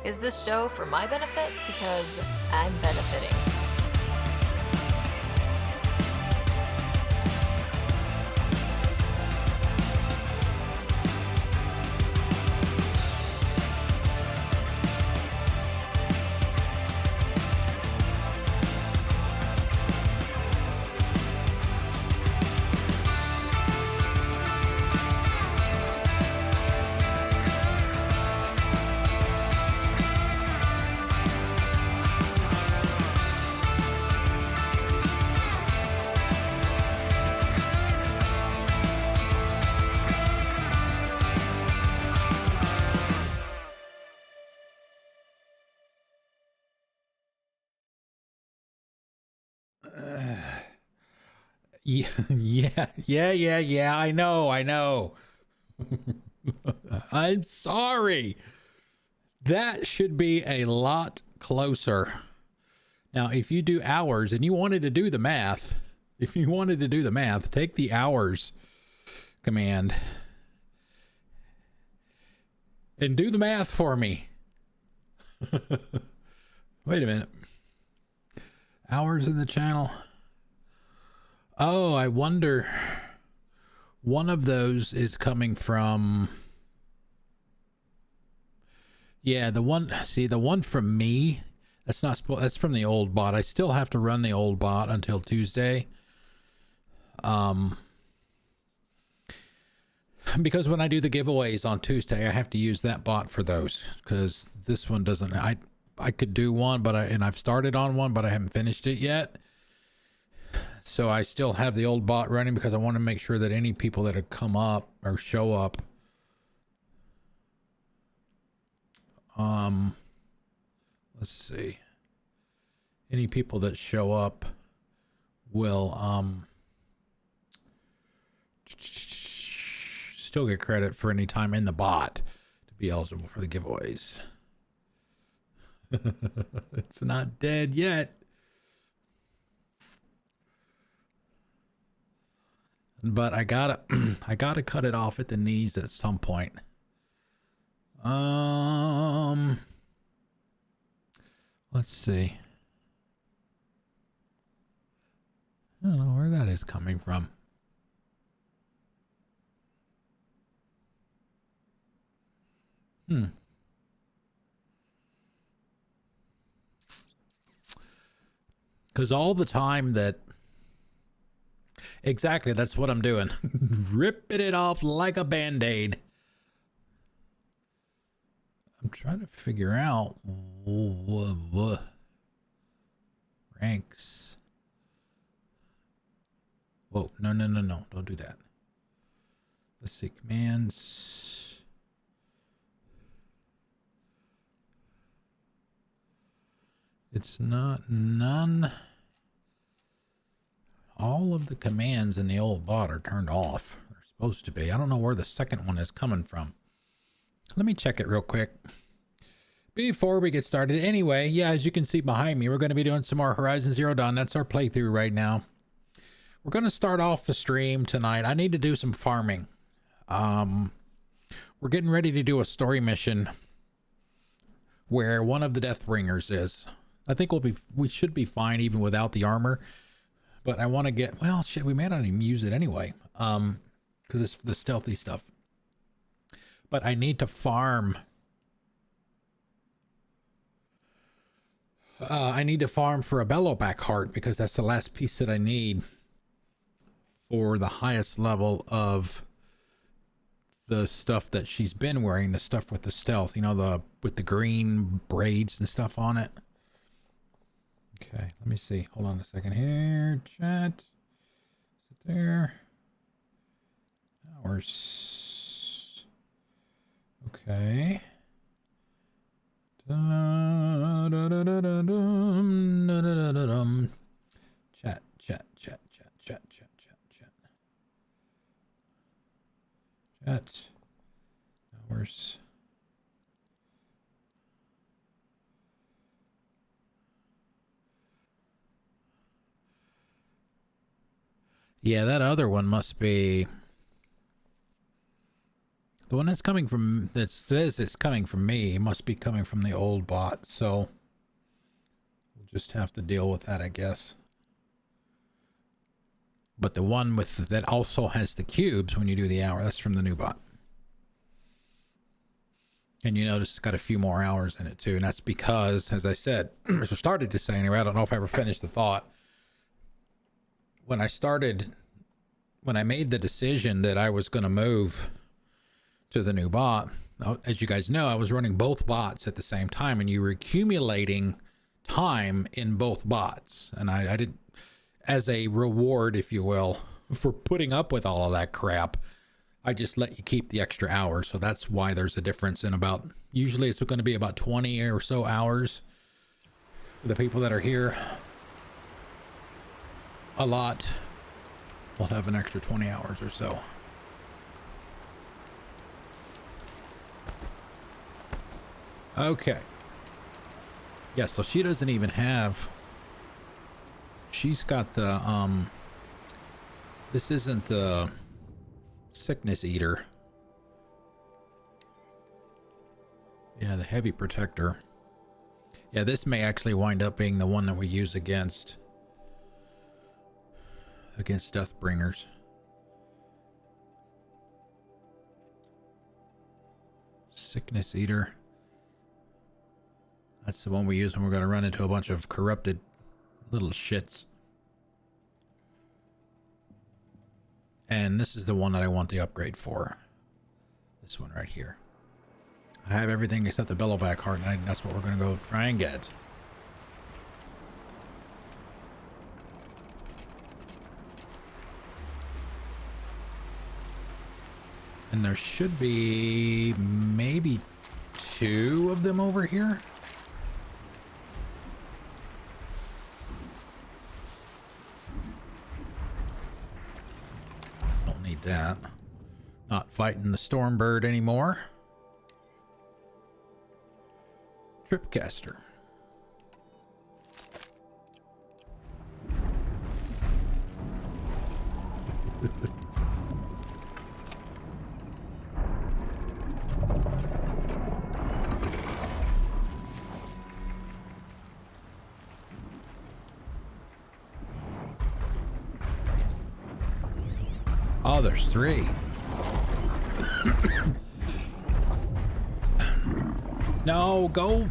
Is this show for my benefit? Because I'm benefiting. Yeah. I know. I'm sorry. That should be a lot closer. Now, if you do hours and you wanted to do the math, take the hours command and do the math for me. Wait a minute. Hours in the channel. Oh, I wonder. One of those is coming from. Yeah, the one from me. That's from the old bot. I still have to run the old bot until Tuesday. Because when I do the giveaways on Tuesday, I have to use that bot for those, because this one doesn't. I could do one, and I've started on one, but I haven't finished it yet. So I still have the old bot running because I want to make sure that any people that have come up or show up, let's see, any people that show up will still get credit for any time in the bot to be eligible for the giveaways. It's not dead yet. But I gotta cut it off at the knees at some point. Let's see. I don't know where that is coming from. Because all the time that... Exactly, that's what I'm doing. Ripping it off like a band-aid. I'm trying to figure out... Ranks. Whoa, no. Don't do that. Let's see, commands. It's not none. All of the commands in the old bot are turned off. They're supposed to be. I don't know where the second one is coming from. Let me check it real quick before we get started. Anyway, yeah, as you can see behind me, we're going to be doing some more Horizon Zero Dawn. That's our playthrough right now. We're going to start off the stream tonight. I need to do some farming. We're getting ready to do a story mission where one of the Deathbringers is. I think we should be fine even without the armor. But I want to get, well, shit, we may not even use it anyway. Because it's the stealthy stuff. But I need to farm. I need to farm for a Bellowback heart, because that's the last piece that I need for the highest level of the stuff that she's been wearing, the stuff with the stealth, you know, with the green braids and stuff on it. Okay, let me see. Hold on a second here. Chat. Is it there? Hours. Okay. Chat. Hours. Yeah, that other one must be... The one that's coming from, that says it's coming from me, must be coming from the old bot, so we'll just have to deal with that, I guess. But the one with that also has the cubes when you do the hour, that's from the new bot. And you notice it's got a few more hours in it too, and that's because, as I said, or started to say anyway, I don't know if I ever finished the thought. When I made the decision that I was going to move to the new bot, as you guys know, I was running both bots at the same time, and you were accumulating time in both bots. And I did, as a reward, if you will, for putting up with all of that crap, I just let you keep the extra hours. So that's why there's a difference in about, usually it's going to be about 20 or so hours for the people that are here. A lot will have an extra 20 hours or so. Okay. Yeah, so she doesn't even have, she's got the this isn't the sickness eater. Yeah, the heavy protector. Yeah, this may actually wind up being the one that we use against Deathbringers. Sickness eater. That's the one we use when we're going to run into a bunch of corrupted little shits. And this is the one that I want the upgrade for. This one right here. I have everything except the bellowback heart, and that's what we're going to go try and get. And there should be maybe 2 of them over here. Don't need that. Not fighting the Stormbird anymore. Tripcaster. Oh, there's 3. No, go.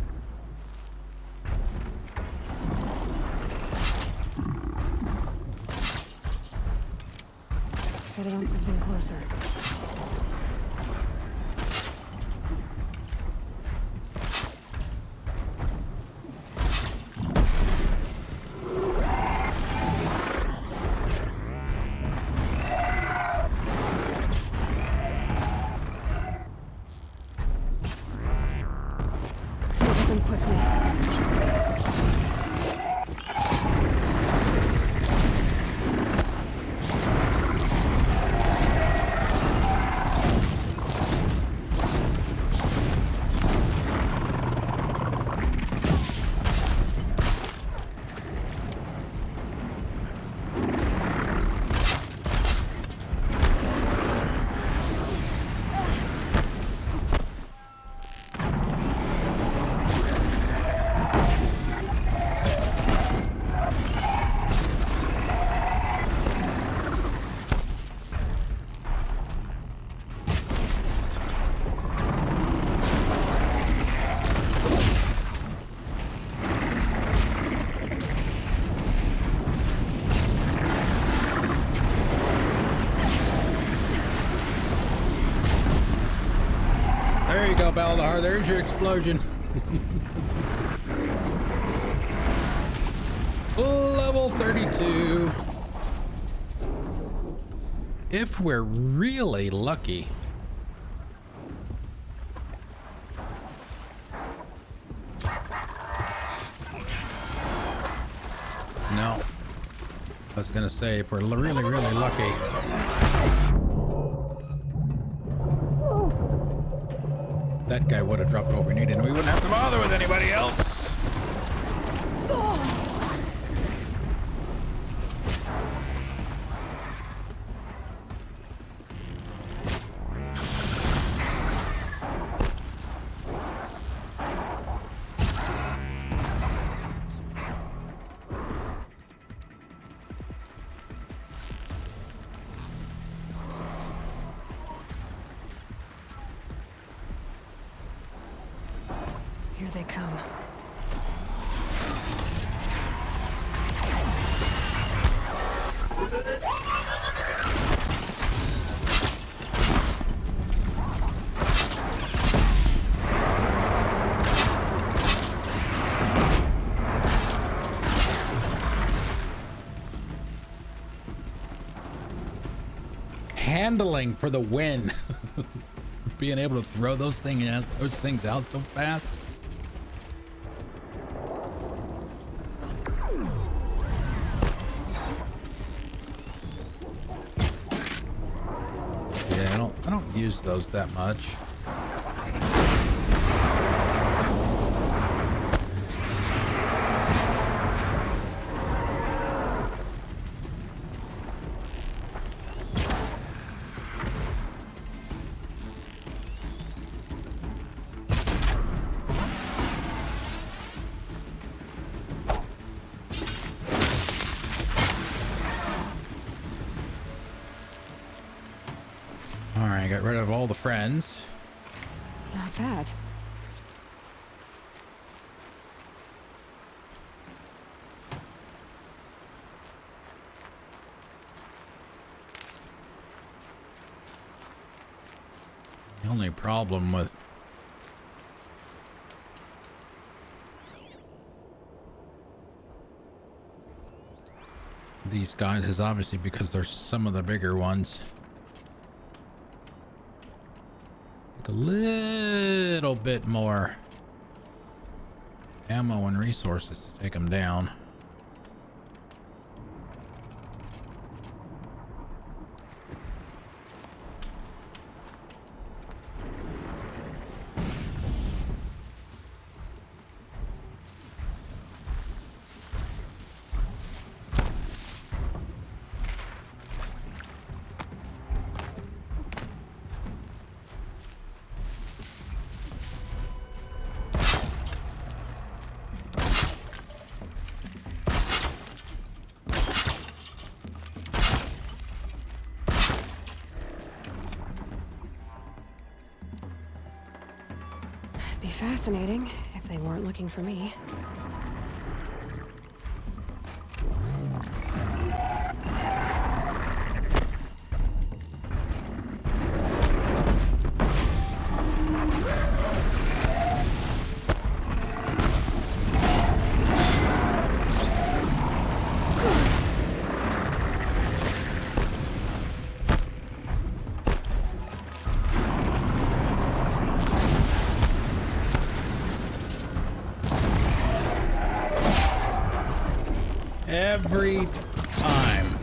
Setting on something closer. There you go, Baldar. There's your explosion. Level 32. If we're really lucky. No. I was gonna say, if we're really, really lucky. That guy would have dropped what we needed and we wouldn't have to bother with anybody else. Here they come. Handling for the win. Being able to throw those things out so fast. Yeah, I don't use those that much. Alright, got rid of all the friends. Not bad. The only problem with these guys is obviously because they're some of the bigger ones. A little bit more ammo and resources to take them down. Be fascinating if they weren't looking for me. Every time.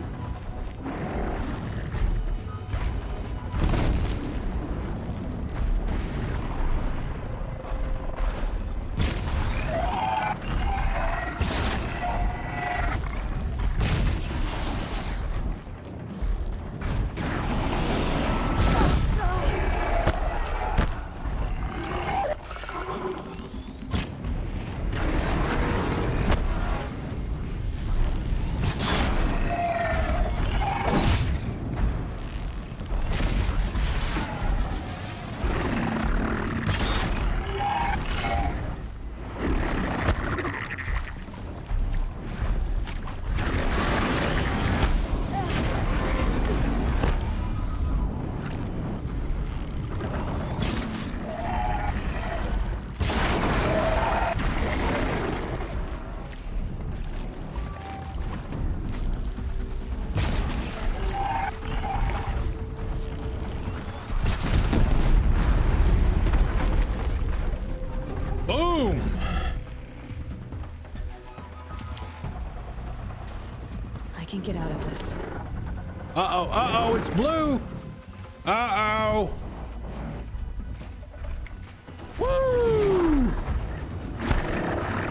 Boom! I can get out of this. Uh-oh, it's blue! Uh-oh! Woo!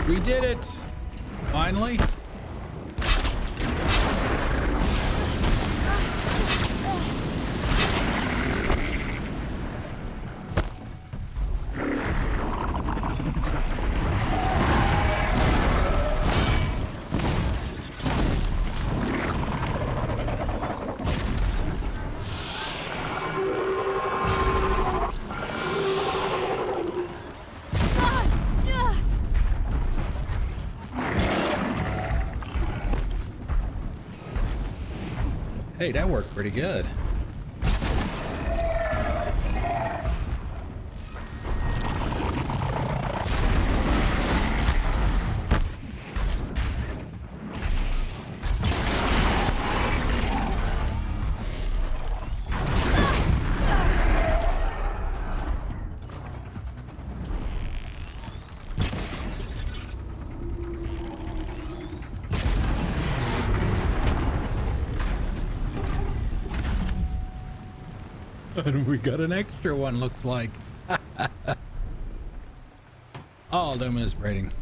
We did it! Finally. Hey, that worked pretty good. And we got an extra one, looks like. Oh, luminous braiding.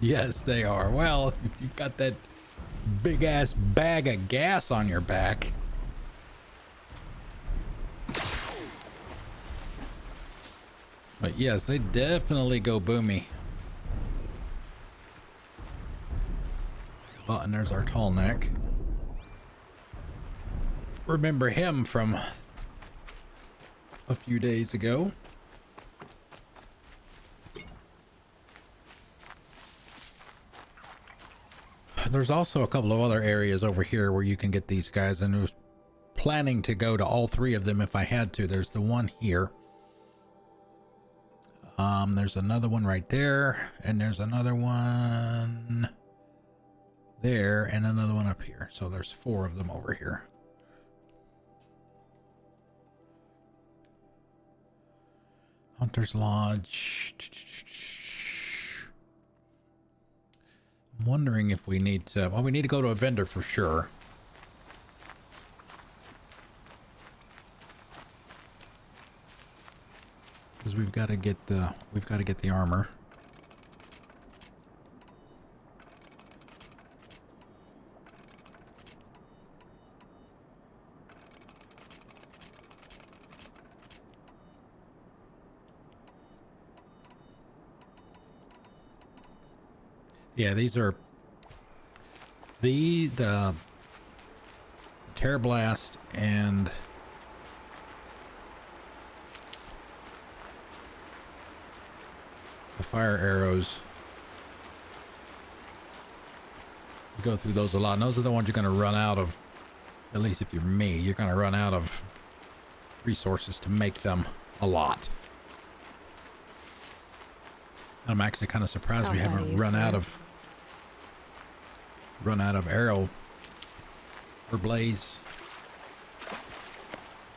Yes, they are. Well, if you've got that big ass bag of gas on your back. But yes, they definitely go boomy. Oh, and there's our Tallneck. Remember him from a few days ago. There's also a couple of other areas over here where you can get these guys, and I was planning to go to all three of them if I had to. There's the one here. There's another one right there, and there's another one there, and another one up here. So there's 4 of them over here. Hunter's Lodge. I'm wondering if we need to... Well, we need to go to a vendor for sure. Because we've got to get the armor. Yeah, these are the Terror Blast and the fire arrows. You go through those a lot, and those are the ones you're going to run out of. At least if you're me, you're going to run out of resources to make them a lot. I'm actually kind of surprised we haven't run out of arrow or blaze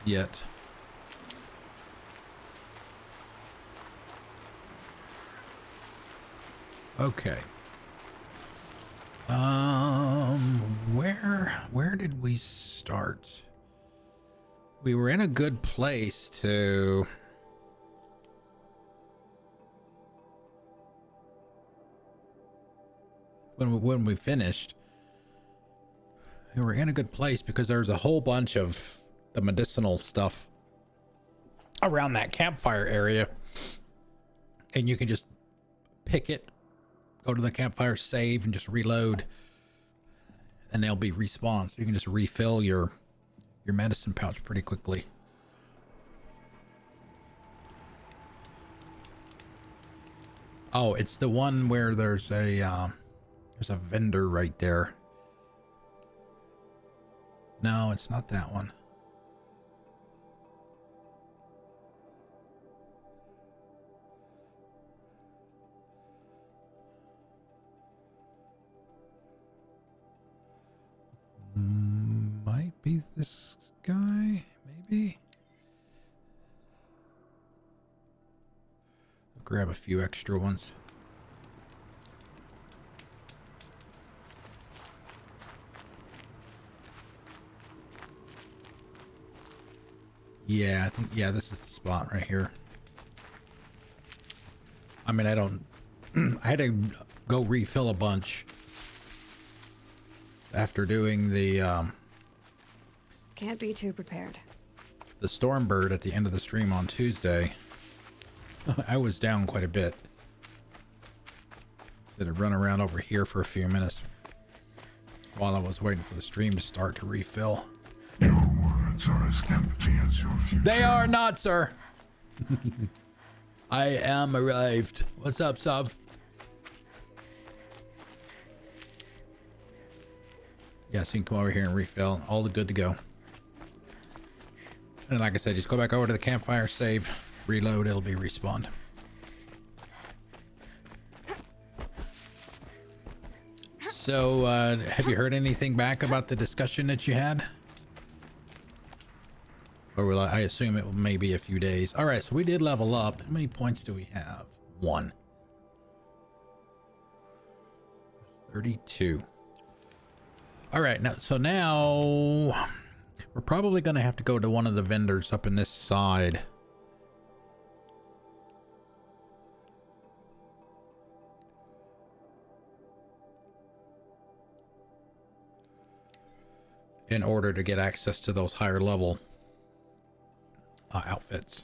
yet. Okay. Where did we start? We were in a good place to when we finished. We were in a good place because there's a whole bunch of the medicinal stuff around that campfire area, and you can just pick it, go to the campfire, save, and just reload, and they'll be respawned. So you can just refill your medicine pouch pretty quickly. Oh, it's the one where there's a vendor right there. No, it's not that one. Might be this guy, maybe. I'll grab a few extra ones. Yeah, I think, yeah, this is the spot right here. I mean, I had to go refill a bunch after doing the, Can't be too prepared. the Stormbird at the end of the stream on Tuesday. I was down quite a bit. Did a run around over here for a few minutes while I was waiting for the stream to start to refill. Your words are as empty as your future. They are not, sir. I am arrived. What's up, sub? Yeah, so you can come over here and refill. All good to go. And like I said, just go back over to the campfire, save, reload, it'll be respawned. So, have you heard anything back about the discussion that you had? Or will I assume it may be a few days. All right, so we did level up. How many points do we have? 1. 32. All right, now we're probably going to have to go to one of the vendors up in this side. In order to get access to those higher level outfits.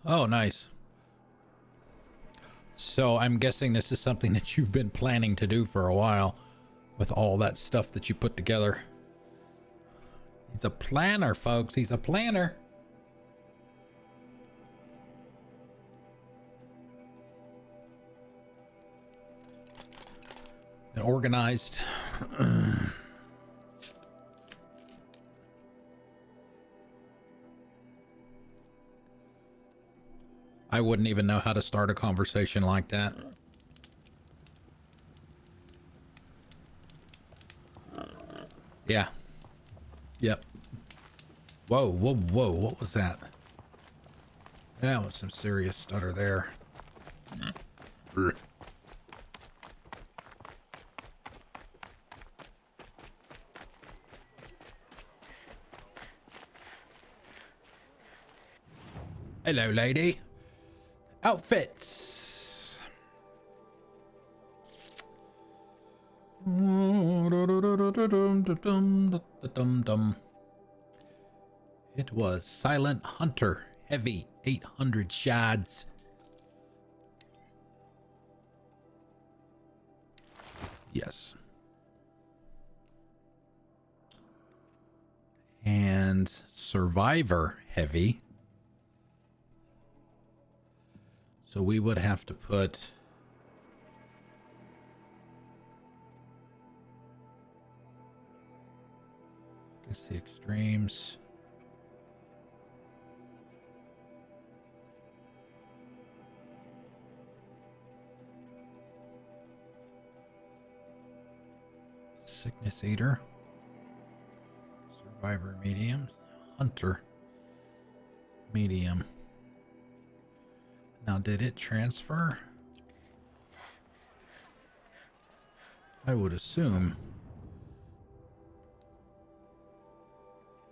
Oh, nice. So I'm guessing this is something that you've been planning to do for a while with all that stuff that you put together. He's a planner, folks. He's a planner. And organized. I wouldn't even know how to start a conversation like that. Yeah. Yep. Whoa, whoa, whoa. What was that? That was some serious stutter there. Hello, lady. Outfits. It was Silent Hunter, heavy, 800 shards. Yes. And Survivor, heavy. So we would have to put it's the extremes. Sickness Eater. Survivor medium. Hunter medium. Now, did it transfer? I would assume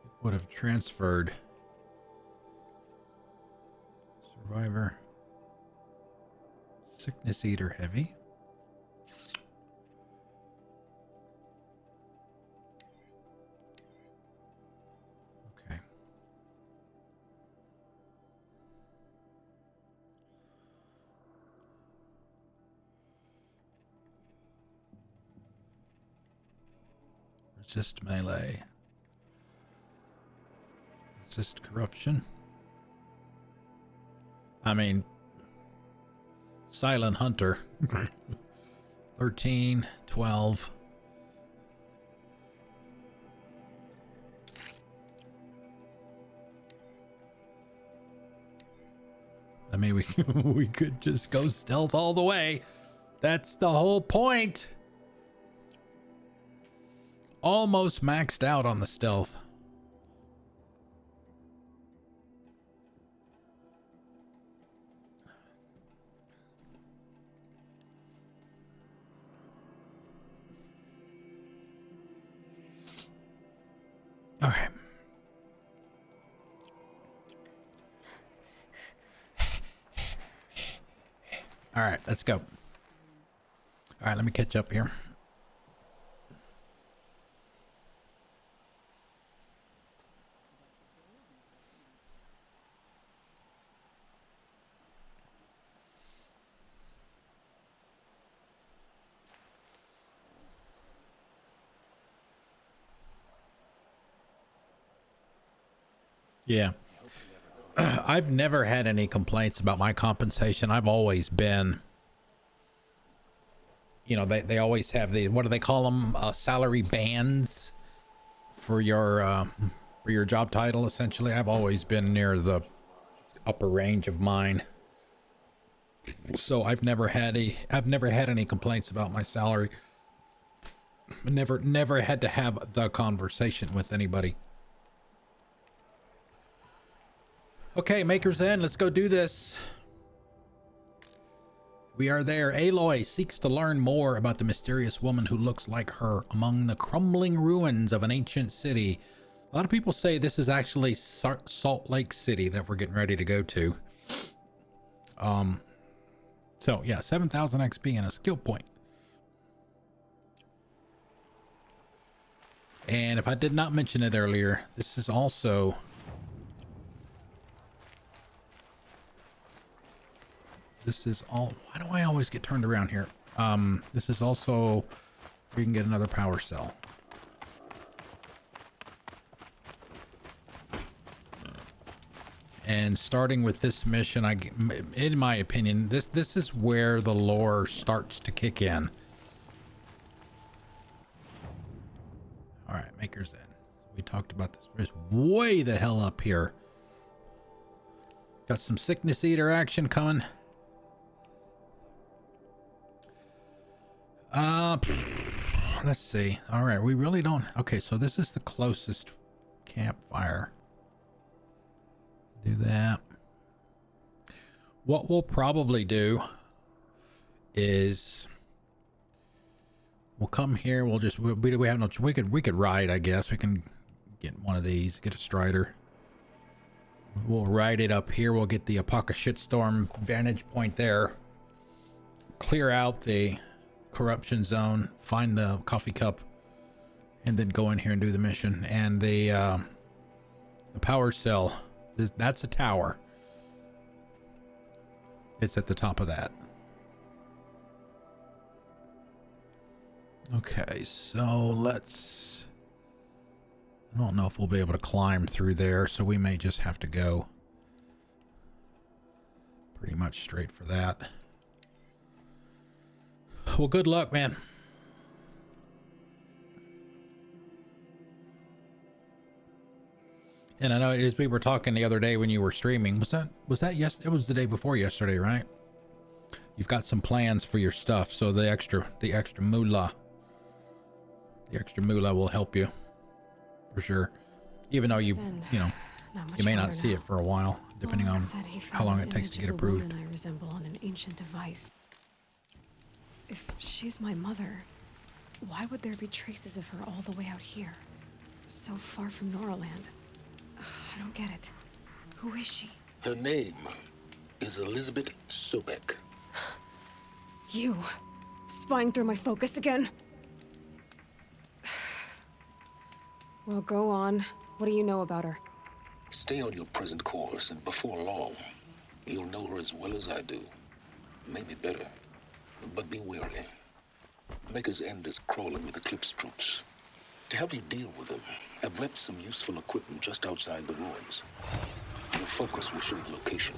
it would have transferred. Survivor. Sickness Eater heavy. Okay. Resist melee. Resist corruption. I mean, Silent Hunter. 13, 12. I mean, we could just go stealth all the way. That's the whole point. Almost maxed out on the stealth. All right. All right, let's go. All right, let me catch up here. Yeah. I've never had any complaints about my compensation. I've always been, you know, they always have the, what do they call them? Salary bands for your job title, essentially. I've always been near the upper range of mine. So I've never had any complaints about my salary. Never had to have the conversation with anybody. Okay, Maker's End, let's go do this. We are there. Aloy seeks to learn more about the mysterious woman who looks like her among the crumbling ruins of an ancient city. A lot of people say this is actually Salt Lake City that we're getting ready to go to. So yeah, 7,000 XP and a skill point. And if I did not mention it earlier, this is also... This is all... Why do I always get turned around here? This is also... We can get another power cell. And starting with this mission, in my opinion, this is where the lore starts to kick in. All right, Maker's End. We talked about this. It's way the hell up here. Got some Sickness Eater action coming. Let's see. All right, we really don't... Okay, so this is the closest campfire. Do that. What we'll probably do is we'll come here. We'll just we have no... We could ride, I guess. We can get one of these. Get a Strider. We'll ride it up here. We'll get the Apoca Shitstorm vantage point there. Clear out the corruption zone, find the coffee cup, and then go in here and do the mission. And the power cell, that's a tower. It's at the top of that. Okay, so let's... I don't know if we'll be able to climb through there, so we may just have to go pretty much straight for that. Well, good luck, man. And I know as we were talking the other day when you were streaming, was that yes? It was the day before yesterday, right? You've got some plans for your stuff, so the extra moolah will help you for sure. Even though you know you may not see it for a while, depending on how long it takes to get approved. I resemble on an ancient device. If she's my mother, why would there be traces of her all the way out here? So far from Noraland. I don't get it. Who is she? Her name is Elizabeth Sobek. You? Spying through my focus again? Well, go on. What do you know about her? Stay on your present course, and before long, you'll know her as well as I do. Maybe better. But be wary. Maker's End is crawling with Eclipse troops. To help you deal with them, I've left some useful equipment just outside the ruins. Your focus will show the location.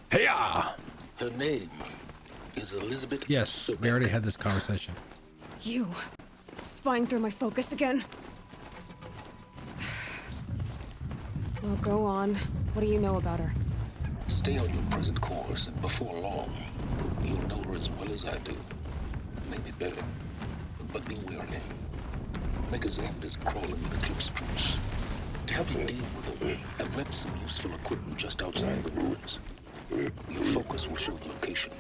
Hey-ya! Her name is Elizabeth Yes, Sobek. we already had this conversation. You? Spying through my focus again? Well, go on. What do you know about her? Stay on your present course, and before long, you'll know her as well as I do. Maybe better, but be wary. Maker's End is crawling with Eclipse troops. To help you deal with them, I've left some useful equipment just outside the ruins. Your focus will show the location.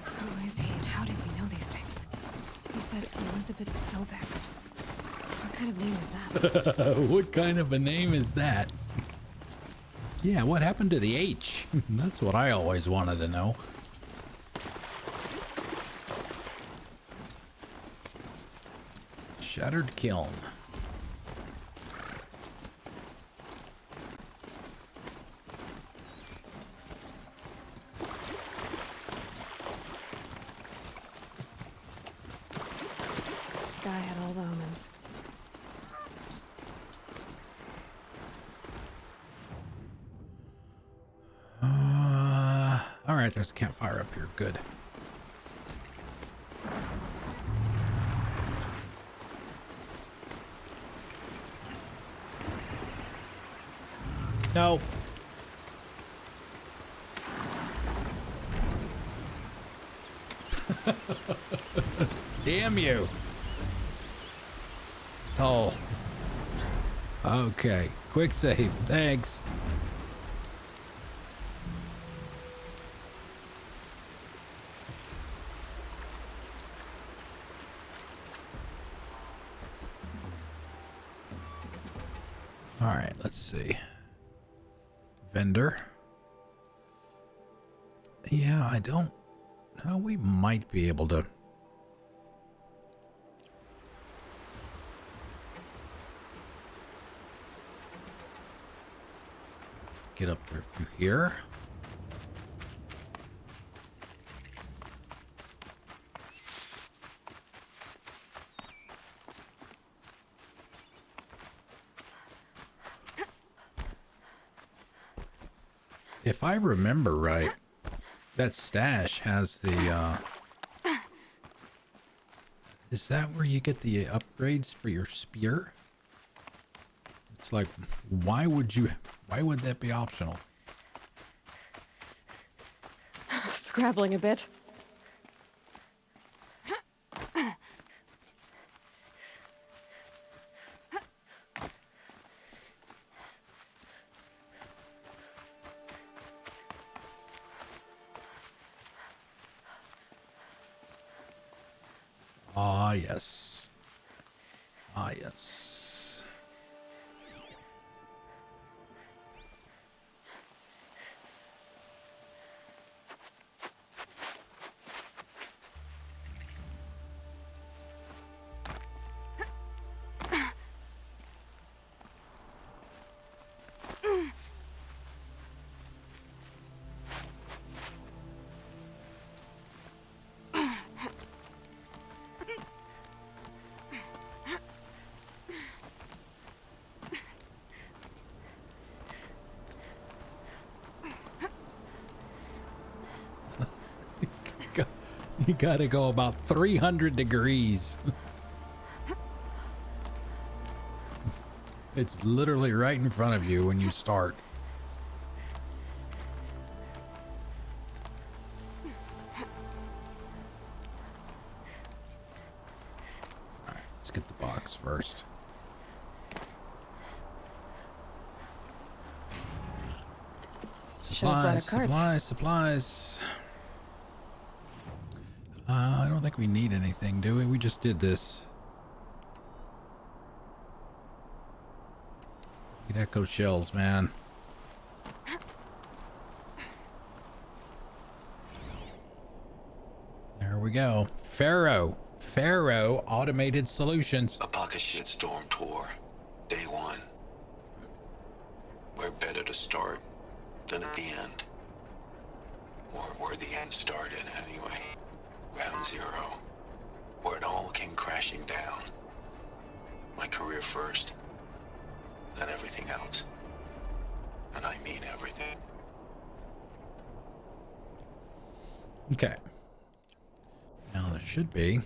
Who is he and how does he know these things? He said Elizabeth Sobek. What kind of name is that? What kind of a name is that? Yeah, what happened to the H? That's what I always wanted to know. Shattered Kiln. sky had all the omens. All right, there's a campfire up here. Good. No. Damn you. It's all. Okay. Quick save. Thanks. All right, let's see. Vendor. Yeah, I don't know. We might be able to. Get up there through here. If I remember right, that stash has the, is that where you get the upgrades for your spear? It's like, why would that be optional? Scrabbling a bit. Ah, yes. Ah, yes. You gotta go about 300 degrees. It's literally right in front of you when you start. All right, let's get the box first. Supplies. I don't think we need anything, do we? We just did this. Need echo shells, man. There we go. Faro Automated Solutions. A pocket shitstorm tour. Day one. Where better to start than at the end? Or where the end started, anyway. Ground zero. Where it all came crashing down. My career first. Then everything else. And I mean everything. Okay. Now there should be.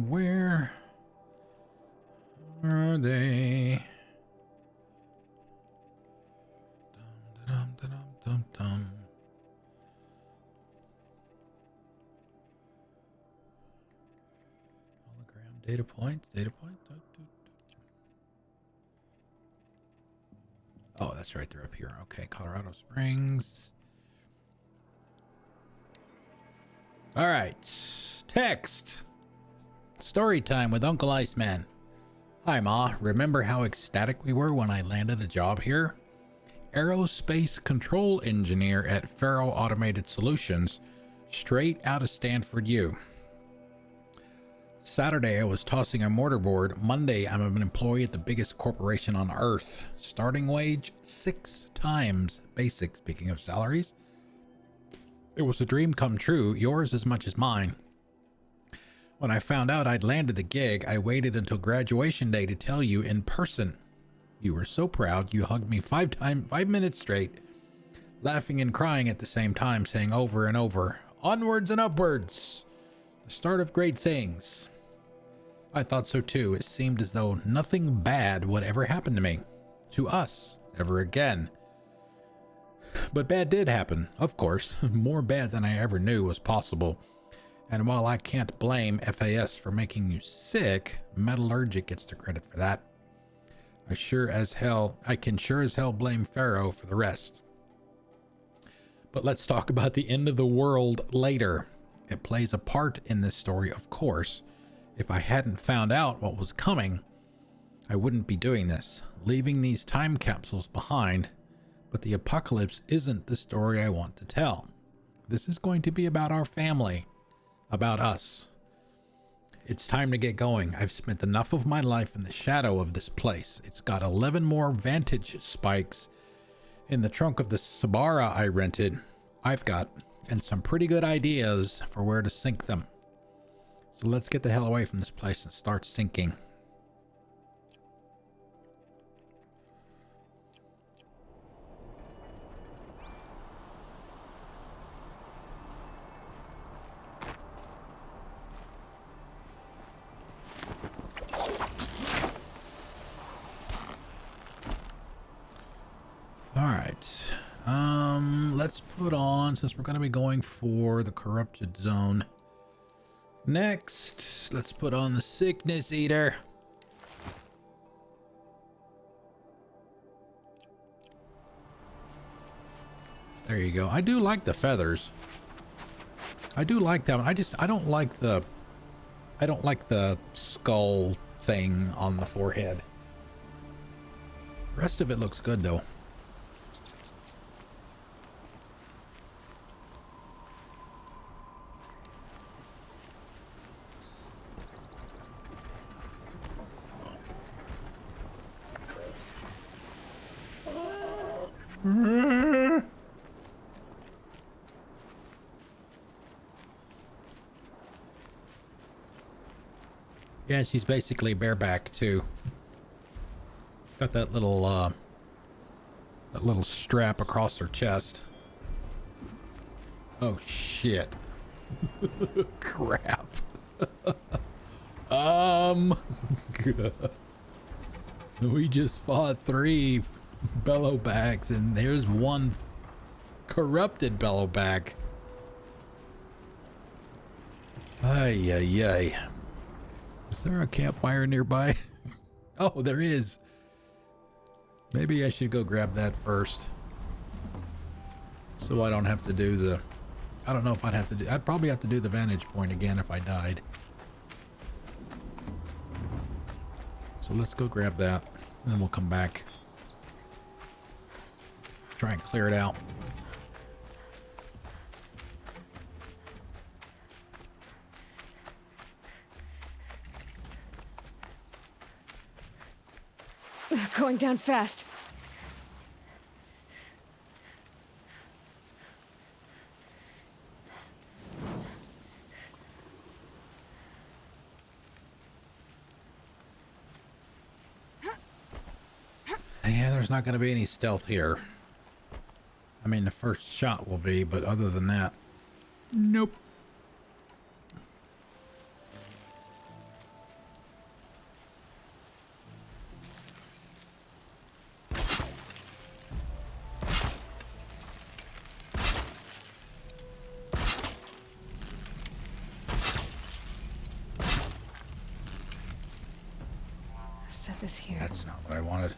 Where are they? Hologram data points. Oh, that's right. They're up here. Okay, Colorado Springs. All right. Text. Story time with Uncle Iceman. Hi, Ma. Remember how ecstatic we were when I landed a job here? Aerospace control engineer at Faro Automated Solutions, straight out of Stanford U. Saturday, I was tossing a mortarboard. Monday, I'm an employee at the biggest corporation on earth. Starting wage, 6 times basic, speaking of salaries. It was a dream come true, yours as much as mine. When I found out I'd landed the gig, I waited until graduation day to tell you in person. You were so proud, you hugged me 5 minutes straight, laughing and crying at the same time, saying over and over, "Onwards and upwards, the start of great things." I thought so too. It seemed as though nothing bad would ever happen to me, to us, ever again. But bad did happen, of course, more bad than I ever knew was possible. And while I can't blame FAS for making you sick, Metallurgic gets the credit for that. I can sure as hell blame Faro for the rest. But let's talk about the end of the world later. It plays a part in this story, of course. If I hadn't found out what was coming, I wouldn't be doing this, leaving these time capsules behind. But the apocalypse isn't the story I want to tell. This is going to be about our family, about us. It's time to get going. I've spent enough of my life in the shadow of this place. It's got 11 more Vantage spikes in the trunk of the Sabara I rented. And some pretty good ideas for where to sink them. So let's get the hell away from this place and start sinking. Let's put on, since we're going to be going for the corrupted zone next, let's put on the sickness eater. There you go. I do like the feathers. I do like that one. I don't like the skull thing on the forehead. The rest of it looks good though. Yeah, she's basically bareback too. Got that little strap across her chest. Oh shit. Crap. We just fought 3 bellowbacks and there's one corrupted bellowback. Ay ay ay. Is there a campfire nearby? Oh, there is. Maybe I should go grab that first. So I don't have to do the... I don't know if I'd probably have to do the vantage point again if I died. So let's go grab that. And then we'll come back. Try and clear it out. Going down fast. Yeah, there's not going to be any stealth here. I mean, the first shot will be, but other than that, nope. Set this here. That's not what I wanted.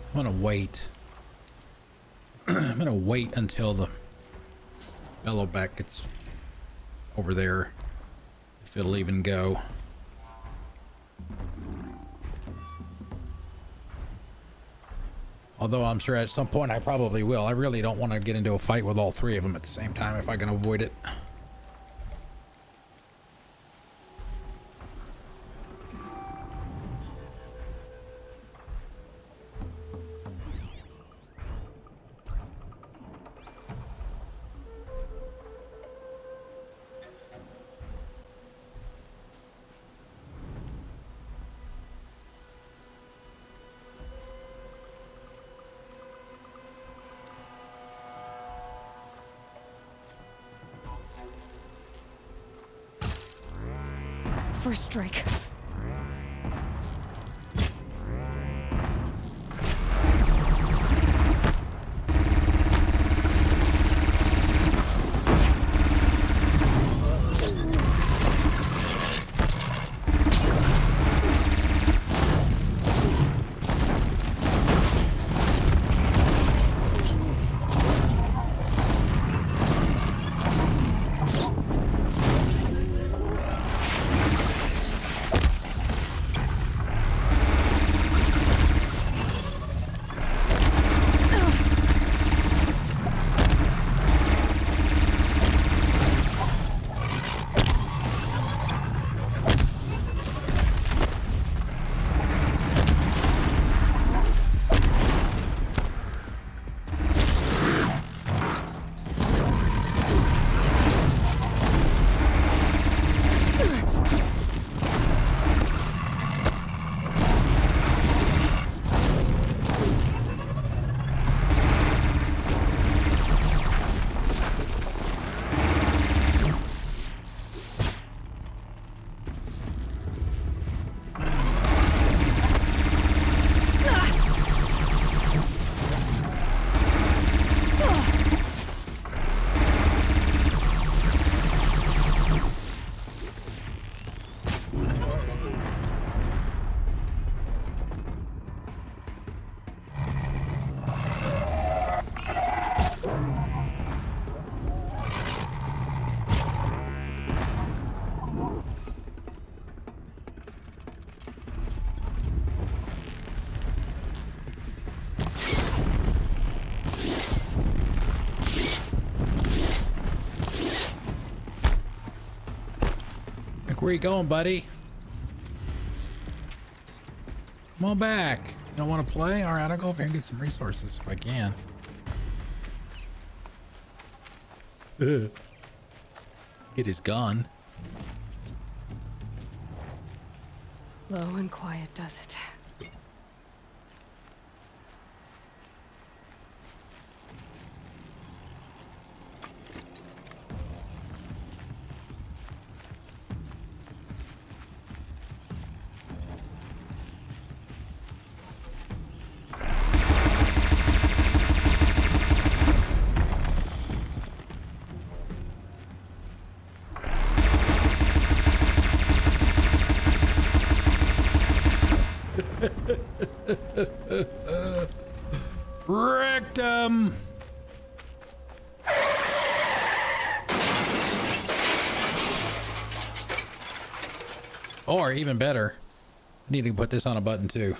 I'm gonna wait. I'm gonna wait until the bellowback gets over there, if it'll even go. Although I'm sure at some point I probably will. I really don't want to get into a fight with all three of them at the same time if I can avoid it. First strike. Where you going, buddy? Come on back. You don't want to play? All right, I'll go over here and get some resources if I can. Get his gun. Low and quiet does it. Wrecked him. Or even better, I need to put this on a button too.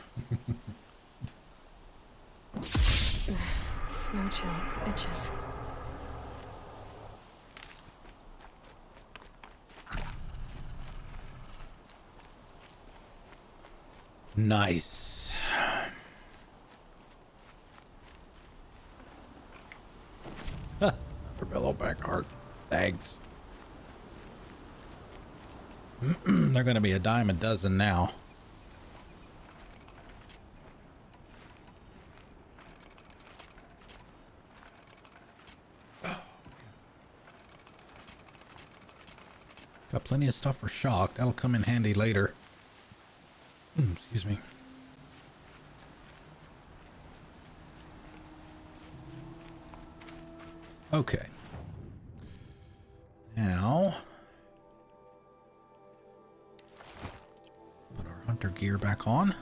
Snow chill itches. Nice. For Bellowback heart. Thanks. They're going to be a dime a dozen now. Got plenty of stuff for shock. That'll come in handy later. Excuse me. Okay. Now, put our hunter gear back on.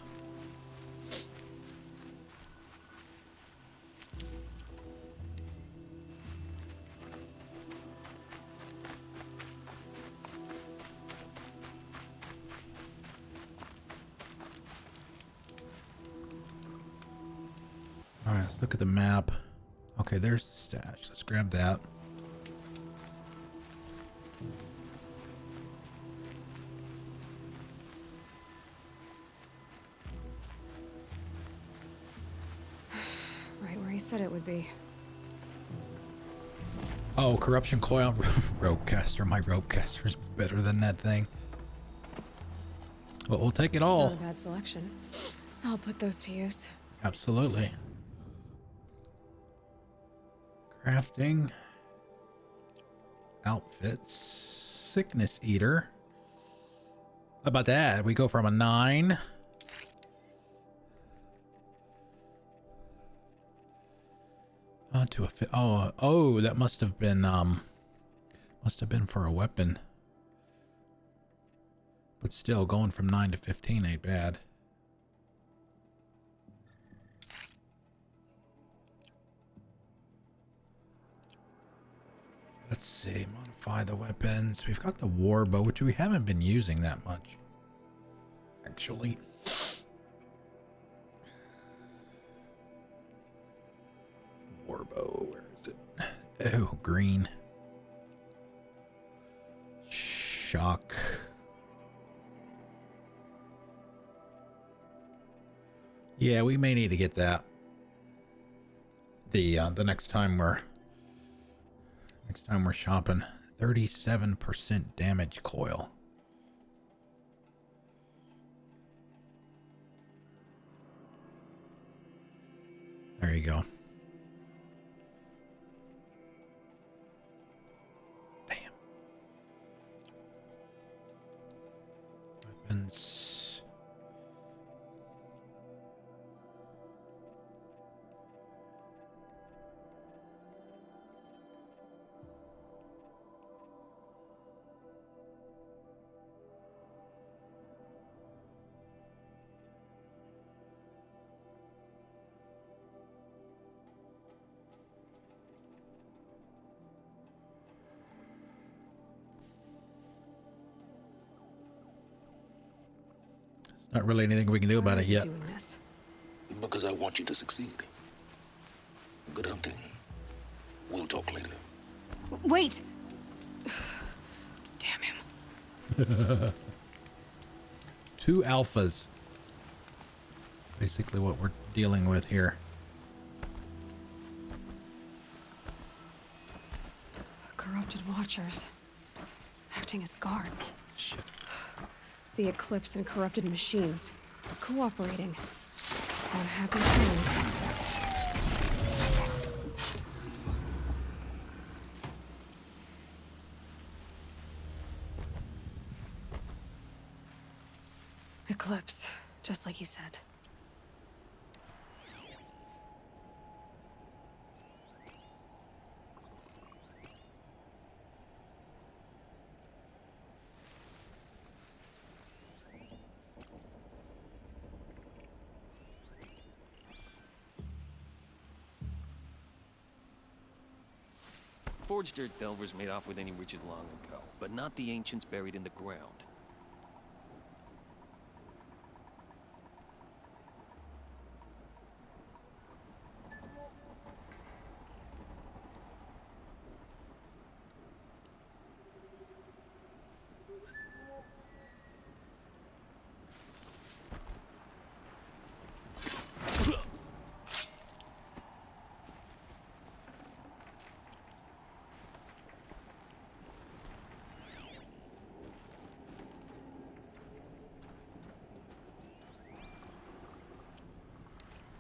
All right, let's look at the map. Okay, there's the stash. Let's grab that. Right where he said it would be. Oh, corruption coil. Ropecaster. My ropecaster's better than that thing. But we'll take it all. Not a bad selection. I'll put those to use. Absolutely. Crafting. Outfits. Sickness eater. How about that? We go from a 9. To a oh, that must have been for a weapon. But still, going from 9 to 15 ain't bad. Let's see, modify the weapons. We've got the war bow, which we haven't been using that much, actually. Warbow, where is it? Oh, green. Shock. Yeah, we may need to get that. The next time we're shopping. 37% damage coil. There you go. Weapons. Not really anything we can do about it yet. Doing this? Because I want you to succeed. Good hunting. We'll talk later. Wait! Damn him. 2 alphas. Basically what we're dealing with here. Corrupted watchers. Acting as guards. Shit. The Eclipse and corrupted machines. Cooperating. On happy terms. Eclipse, just like he said. Forged Earth Delvers made off with any riches long ago, but not the ancients buried in the ground.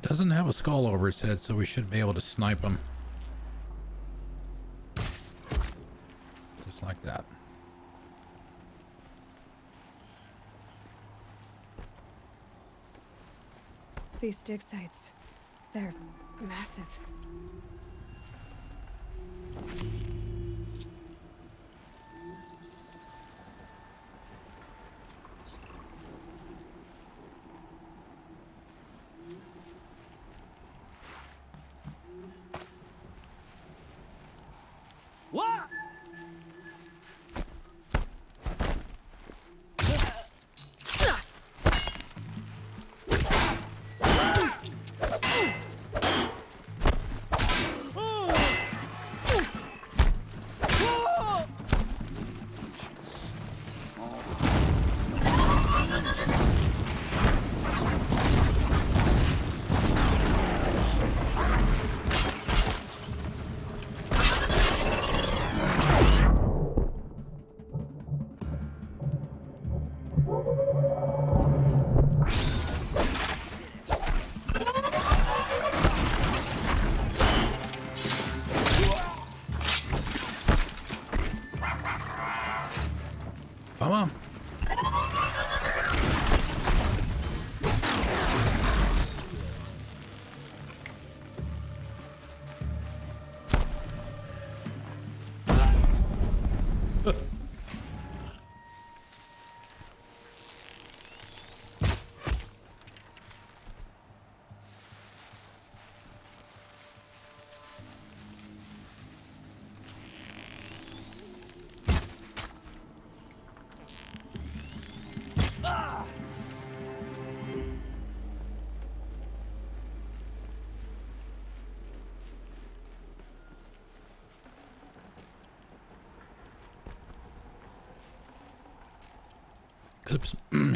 Doesn't have a skull over its head, so we should be able to snipe him. Just like that. These dig sites, they're massive. What? Come on.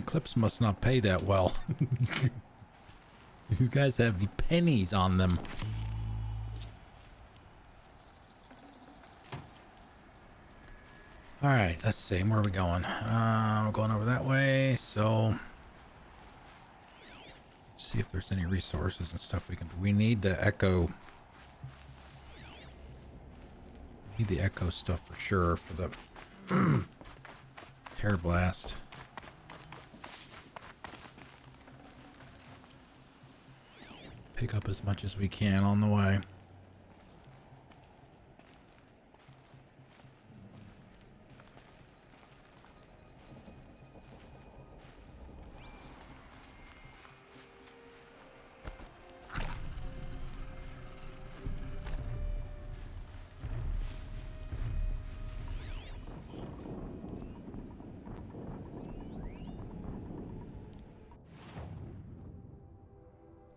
Clips must not pay that well. These guys have pennies on them. All right, let's see. Where are we going? We're going over that way. So let's see if there's any resources and stuff we can do. We need the echo. Need the echo stuff for sure for the hair blast. Pick up as much as we can on the way.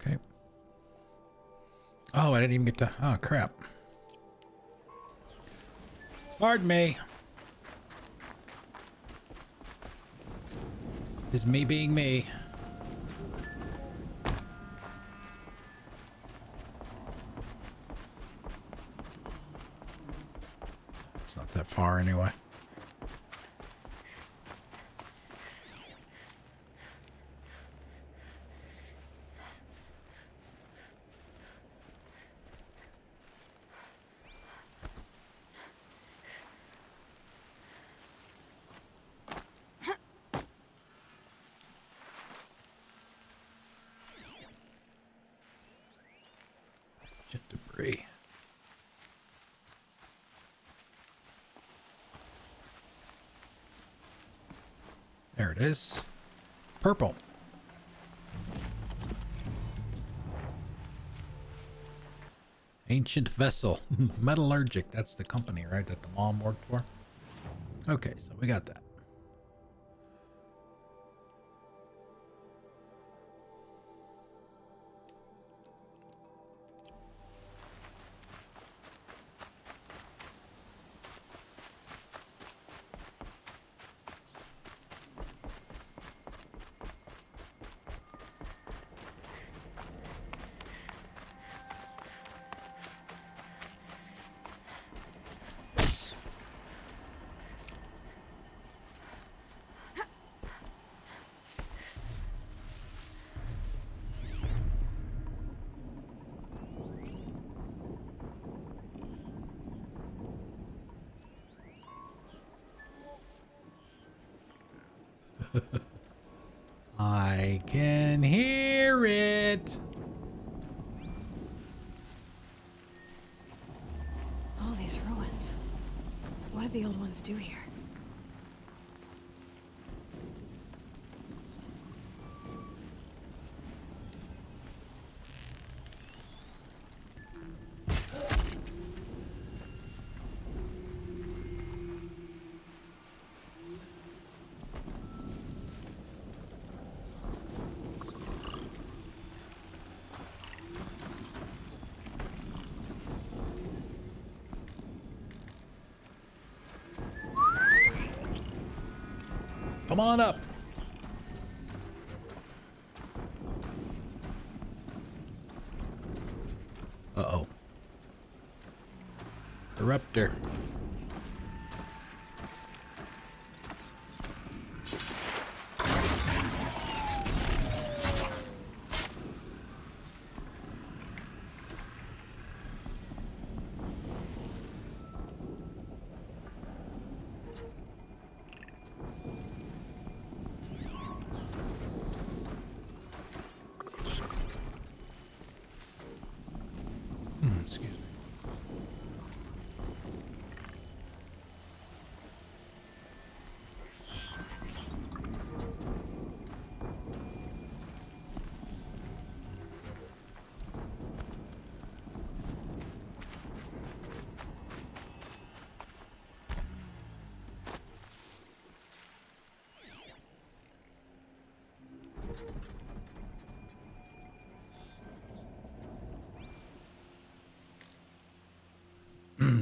Okay. Oh, I didn't even get to... Oh, crap. Pardon me. Is me being me. It's not that far anyway. Debris. There it is. Purple. Ancient vessel. Metallurgic. That's the company, right? That the mom worked for. Okay, so we got that. I can hear it. All these ruins. What did the old ones do here? Come on up. Uh-oh. Corruptor.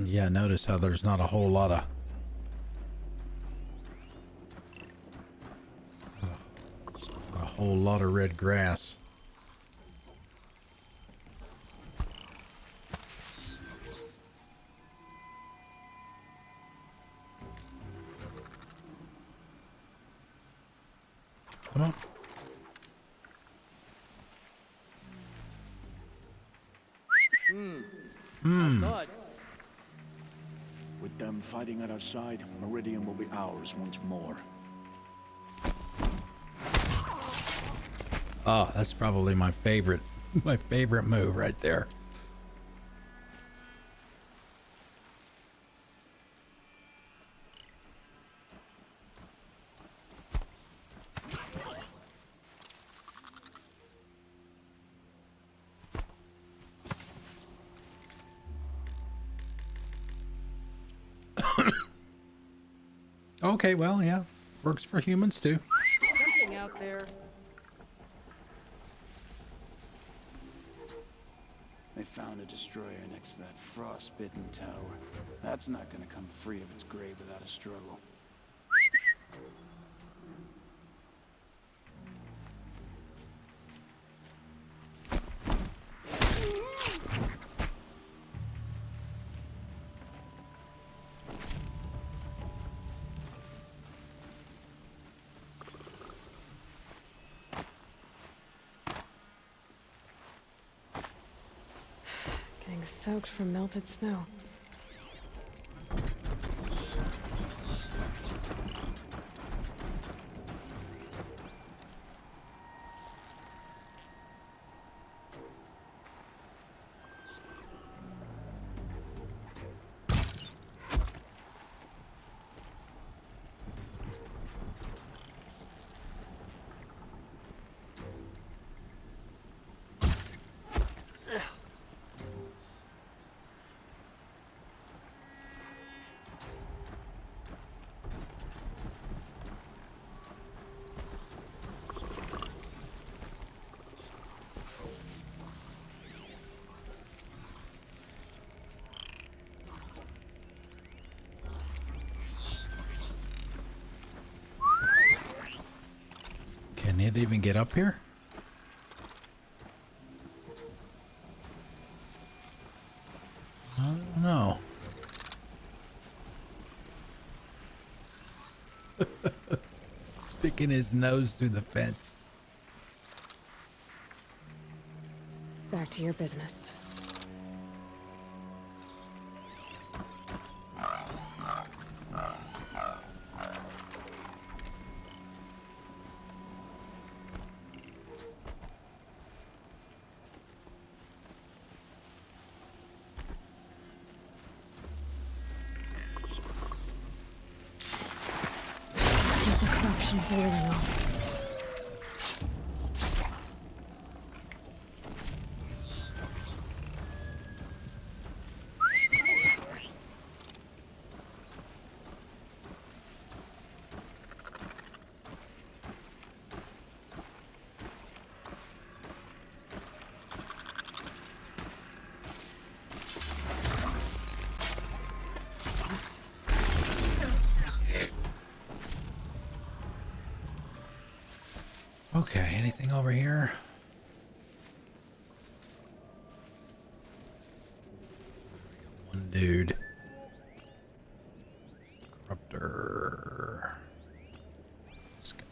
yeah, notice how there's not a whole lot of red grass. Come on. With them fighting at our side, Meridian will be ours once more. Oh, that's probably my favorite move right there. Okay, well, yeah, works for humans too. Something out there. They found a destroyer next to that frost-bitten tower. That's not gonna come free of its grave without a struggle. Getting soaked from melted snow. Can it even get up here? I don't know. Sticking his nose through the fence. Back to your business. Keep the suction boiling off. Okay, anything over here? One dude. Corruptor. This guy.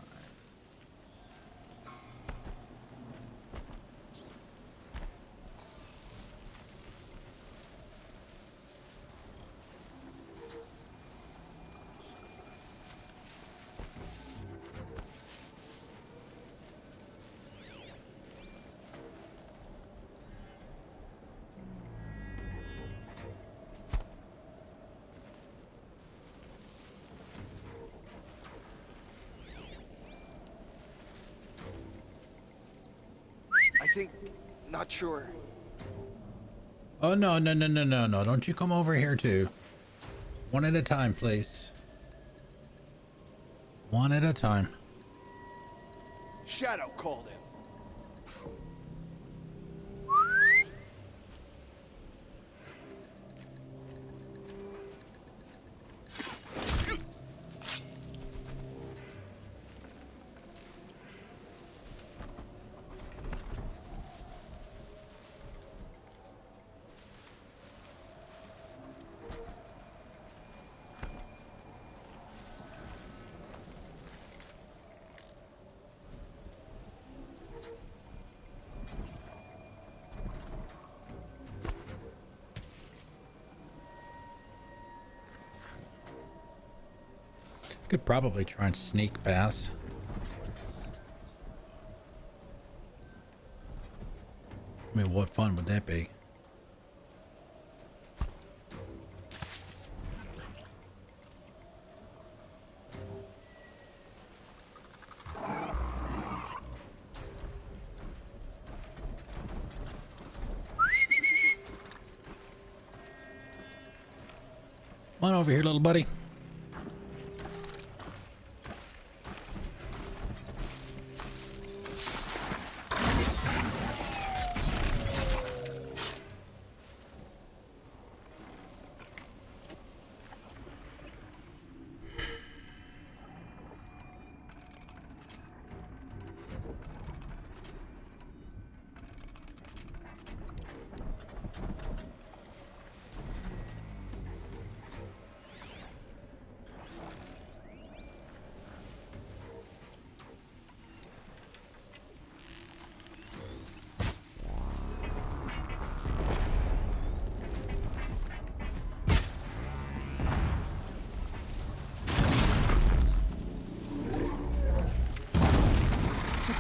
I think, not sure. Oh, no, no, no, no, no, no. Don't you come over here too. One at a time, please. One at a time. Shadow called him. Could probably try and sneak past. I mean, what fun would that be? Come on over here, little buddy.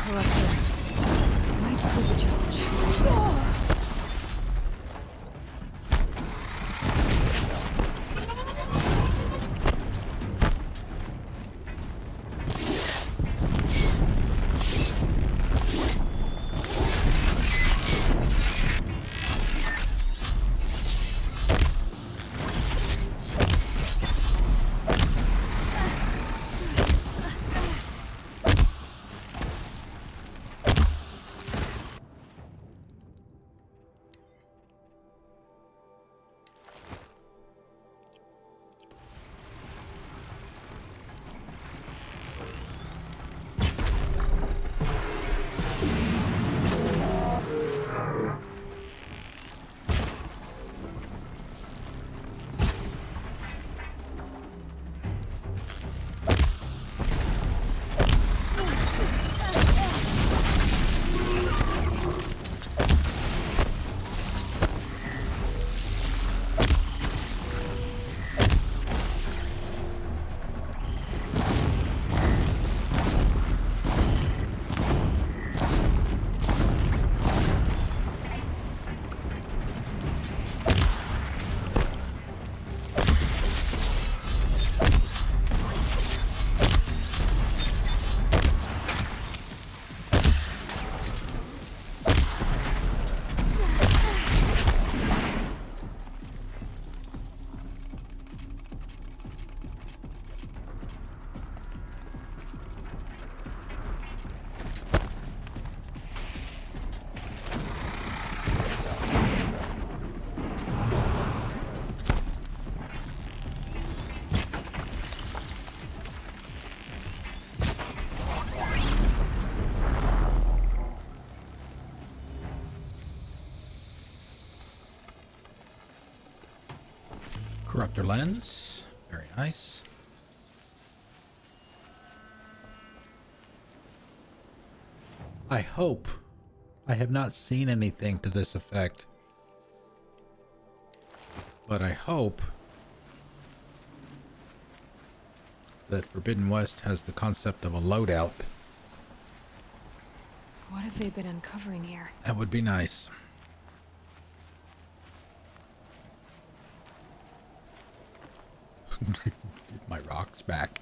Might prove a challenge. Corruptor lens. Very nice. I hope. I have not seen anything to this effect. But I hope that Forbidden West has the concept of a loadout. What have they been uncovering here? That would be nice. Get my rocks back.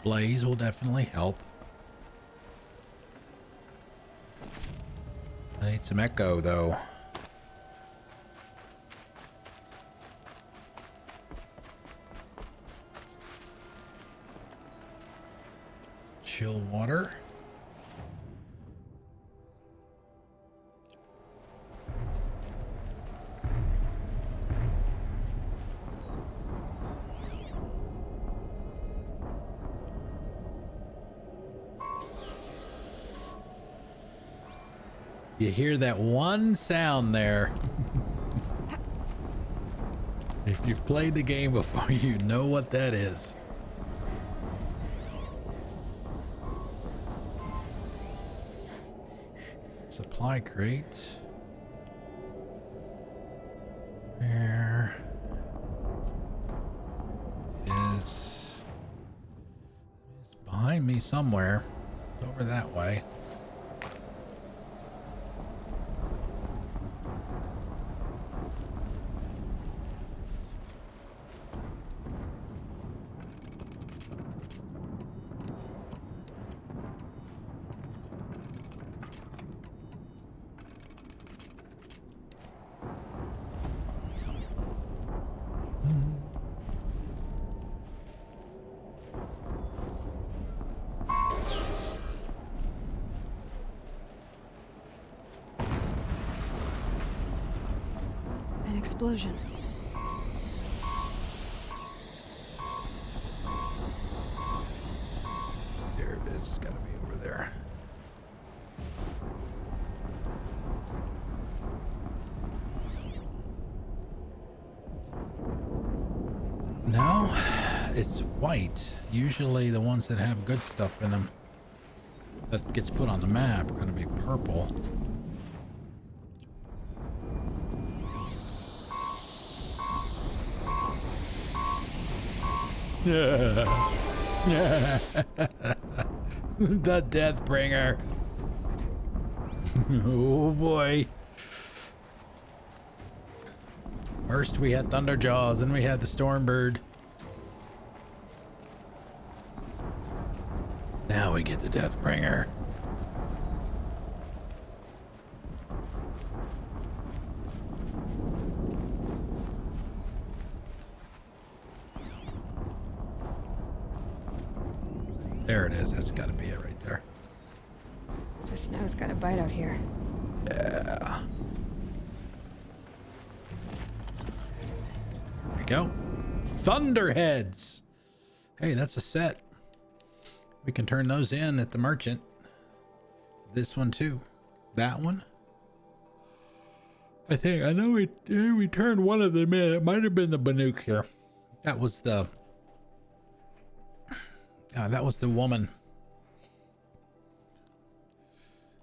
Blaze will definitely help. I need some echo though. Chill water. You hear that one sound there. If you've played the game before, you know what that is. Supply crate. Where is... It's behind me somewhere. It's over that way. An explosion. There it is. It's gotta be over there. No, it's white. Usually the ones that have good stuff in them that gets put on the map are gonna be purple. The Deathbringer. Oh boy. First we had Thunderjaws, then we had the Stormbird. Now we get the Deathbringer. There it is. That's got to be it right there. The snow's got a bite out here. Yeah. There we go. Thunderheads. Hey, that's a set. We can turn those in at the merchant. This one too. That one. I know we turned one of them in. It might have been the Banuk here. That was the woman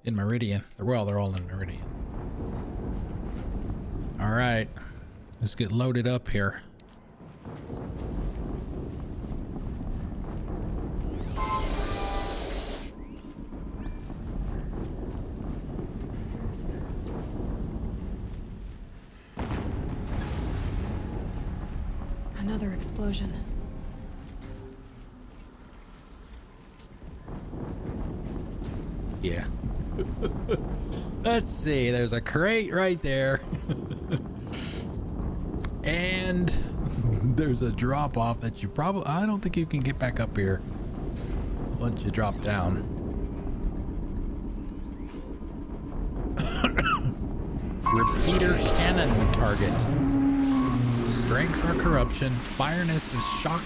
in Meridian. Well, they're all in Meridian. All right, let's get loaded up here. Another explosion. Yeah. Let's see. There's a crate right there. And there's a drop off that you probably... I don't think you can get back up here once you drop down. Repeater cannon target. Strengths are corruption. Fireness is shock.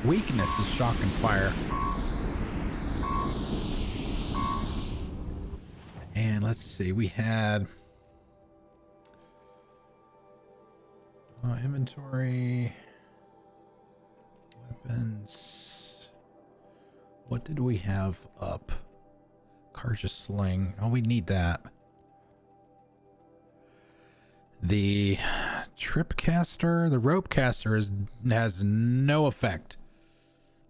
Weakness is shock and fire. And let's see, we had inventory, weapons. What did we have up? Karja sling. Oh, we need that. The tripcaster, the rope caster has no effect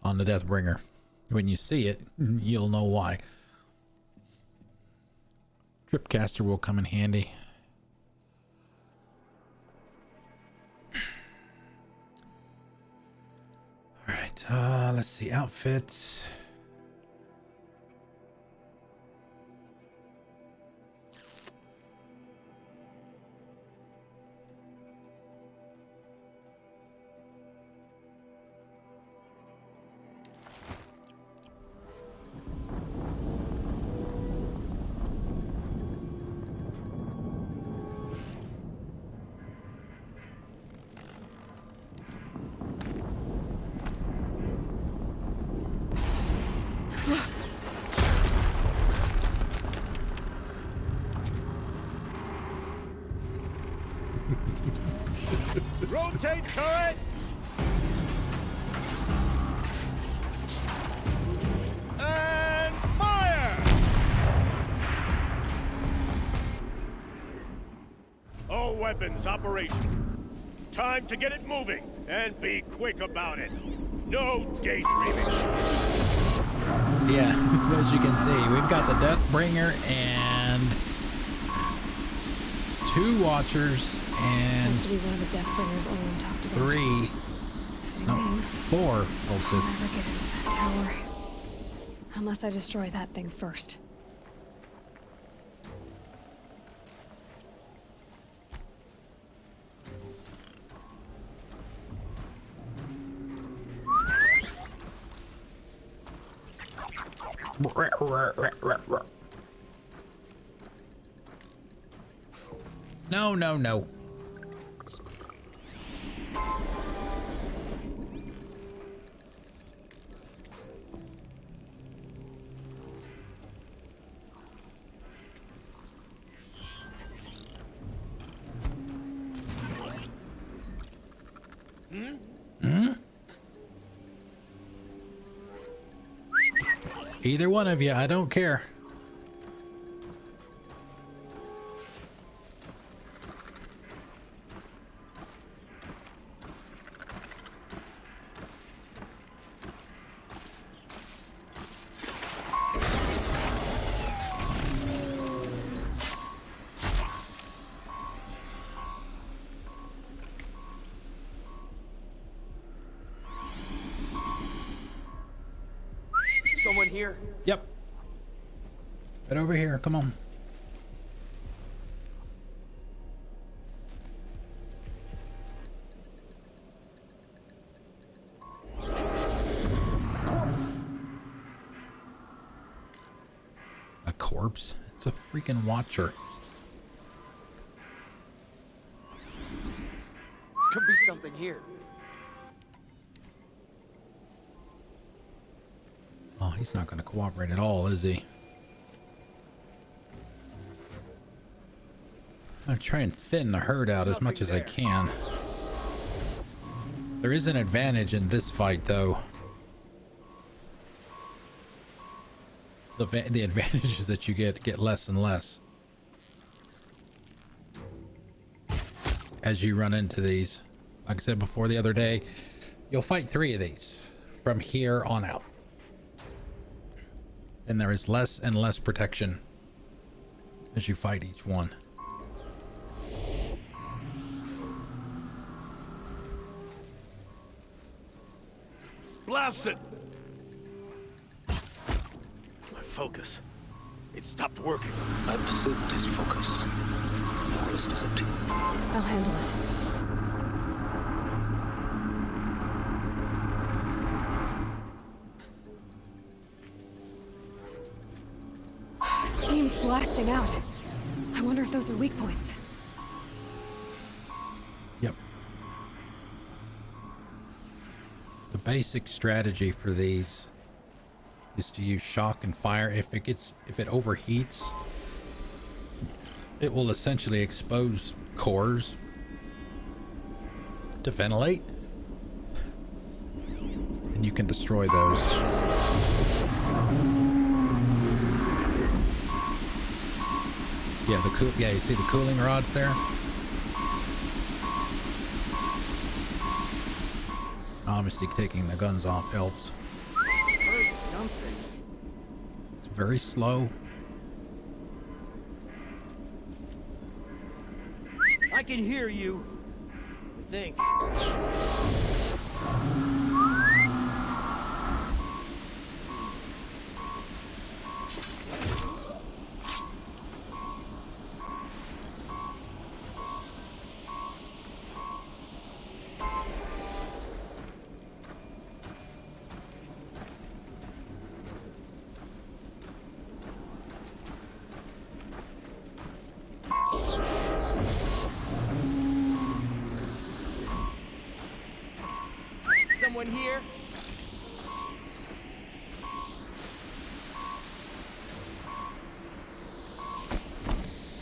on the Deathbringer. When you see it, you'll know why. Tripcaster will come in handy. All right, let's see, outfits. weapons operational. Time to get it moving, and be quick about it. No daydreaming. Yeah, as you can see, we've got the Deathbringer and 2 Watchers and Has to be one of the Deathbringers Olin talked about. 3, no, 4 I'll cultists. never get into that tower. Unless I destroy that thing first. No, no, no. Either one of you, I don't care. Someone here? Yep. Right over here, come on. A corpse? It's a freaking Watcher. Could be something here. Oh, he's not going to cooperate at all, is he? I'm going to try and thin the herd out as much as I can. There is an advantage in this fight, though. The advantages that you get less and less as you run into these. Like I said before the other day, you'll fight 3 of these from here on out. And there is less and less protection as you fight each one. Blast it! My focus. It stopped working. I've disabled his focus. The rest is up to you. I'll handle it. Steam's blasting out. I wonder if those are weak points. Yep. The basic strategy for these is to use shock and fire. If it overheats, it will essentially expose cores to ventilate, and you can destroy those. Yeah, you see the cooling rods there? Obviously taking the guns off helps. Heard something. It's very slow. I can hear you. I think. Someone here?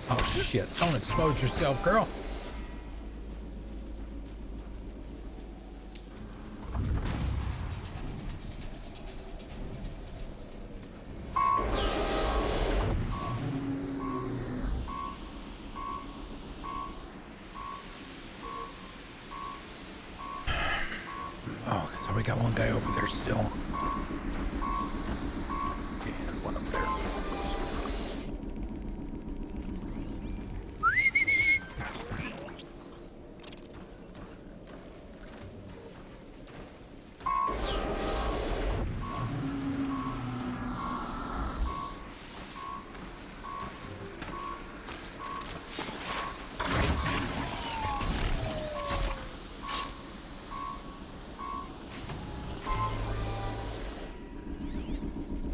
Oh shit, don't expose yourself, girl. we got one guy over there still. And one up there.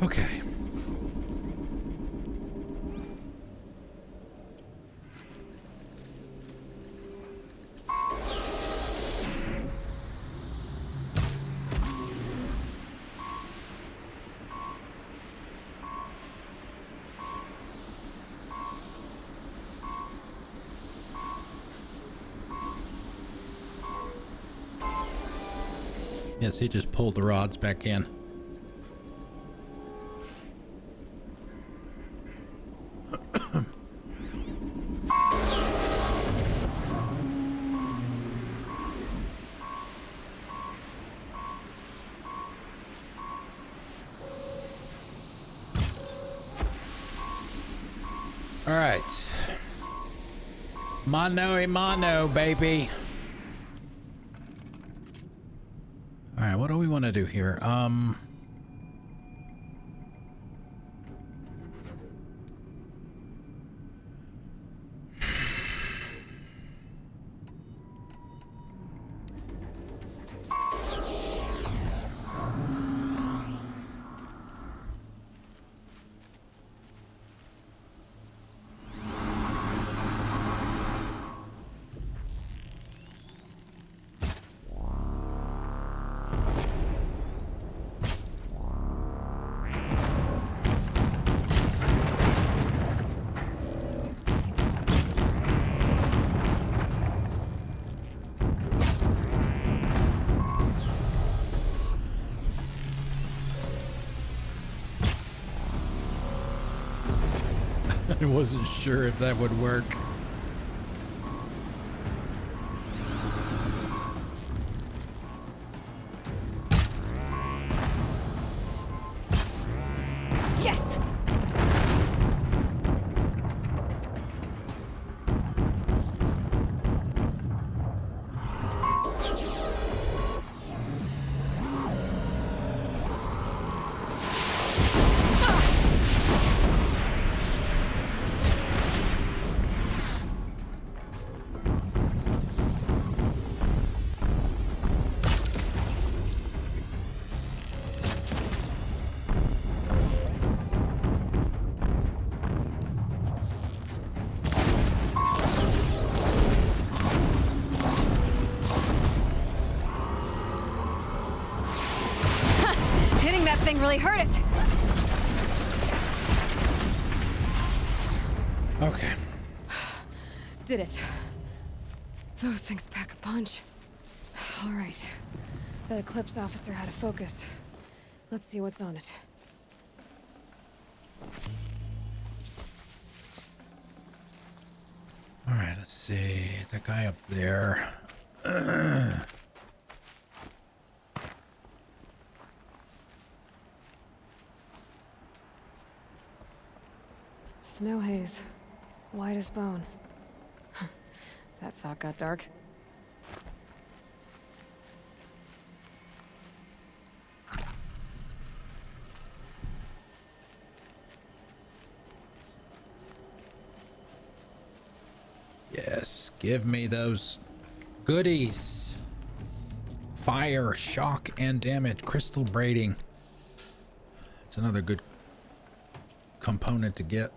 Okay. Yes, he just pulled the rods back in. All right. Mano a mano, baby. All right, what do we want to do here? I wasn't sure if that would work. Yes! Hitting that thing really hurt it. Okay. Did it. Those things pack a punch. All right. That Eclipse officer had a focus. Let's see what's on it. All right, let's see. That guy up there. Snow haze. White as bone. That thought got dark. Yes, give me those goodies. Fire, shock, and damage. Crystal braiding. It's another good component to get.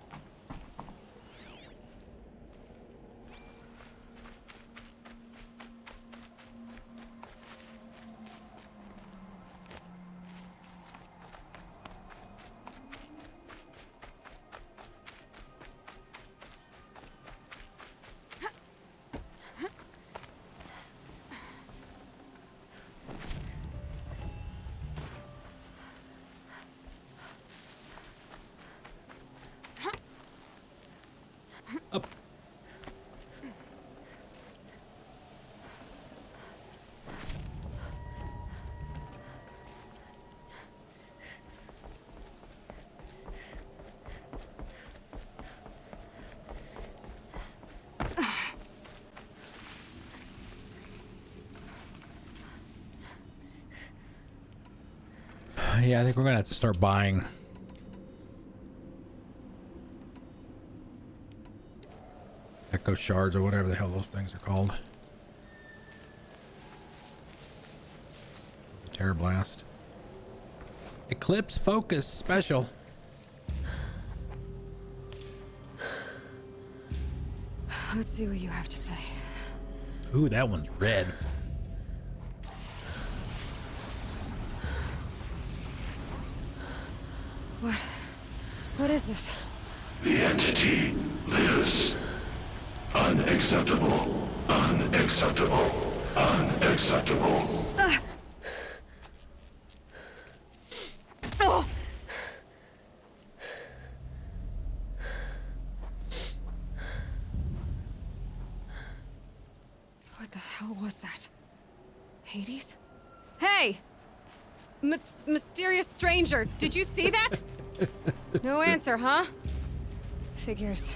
Yeah, I think we're gonna have to start buying. Echo shards or whatever the hell those things are called. Terror blast. Eclipse focus special. Let's see what you have to say. Ooh, that one's red. What is this? The entity lives. Unacceptable. Unacceptable. Unacceptable. Oh! What the hell was that? Hades? Hey! Mysterious stranger, did you see that? No answer, huh? Figures.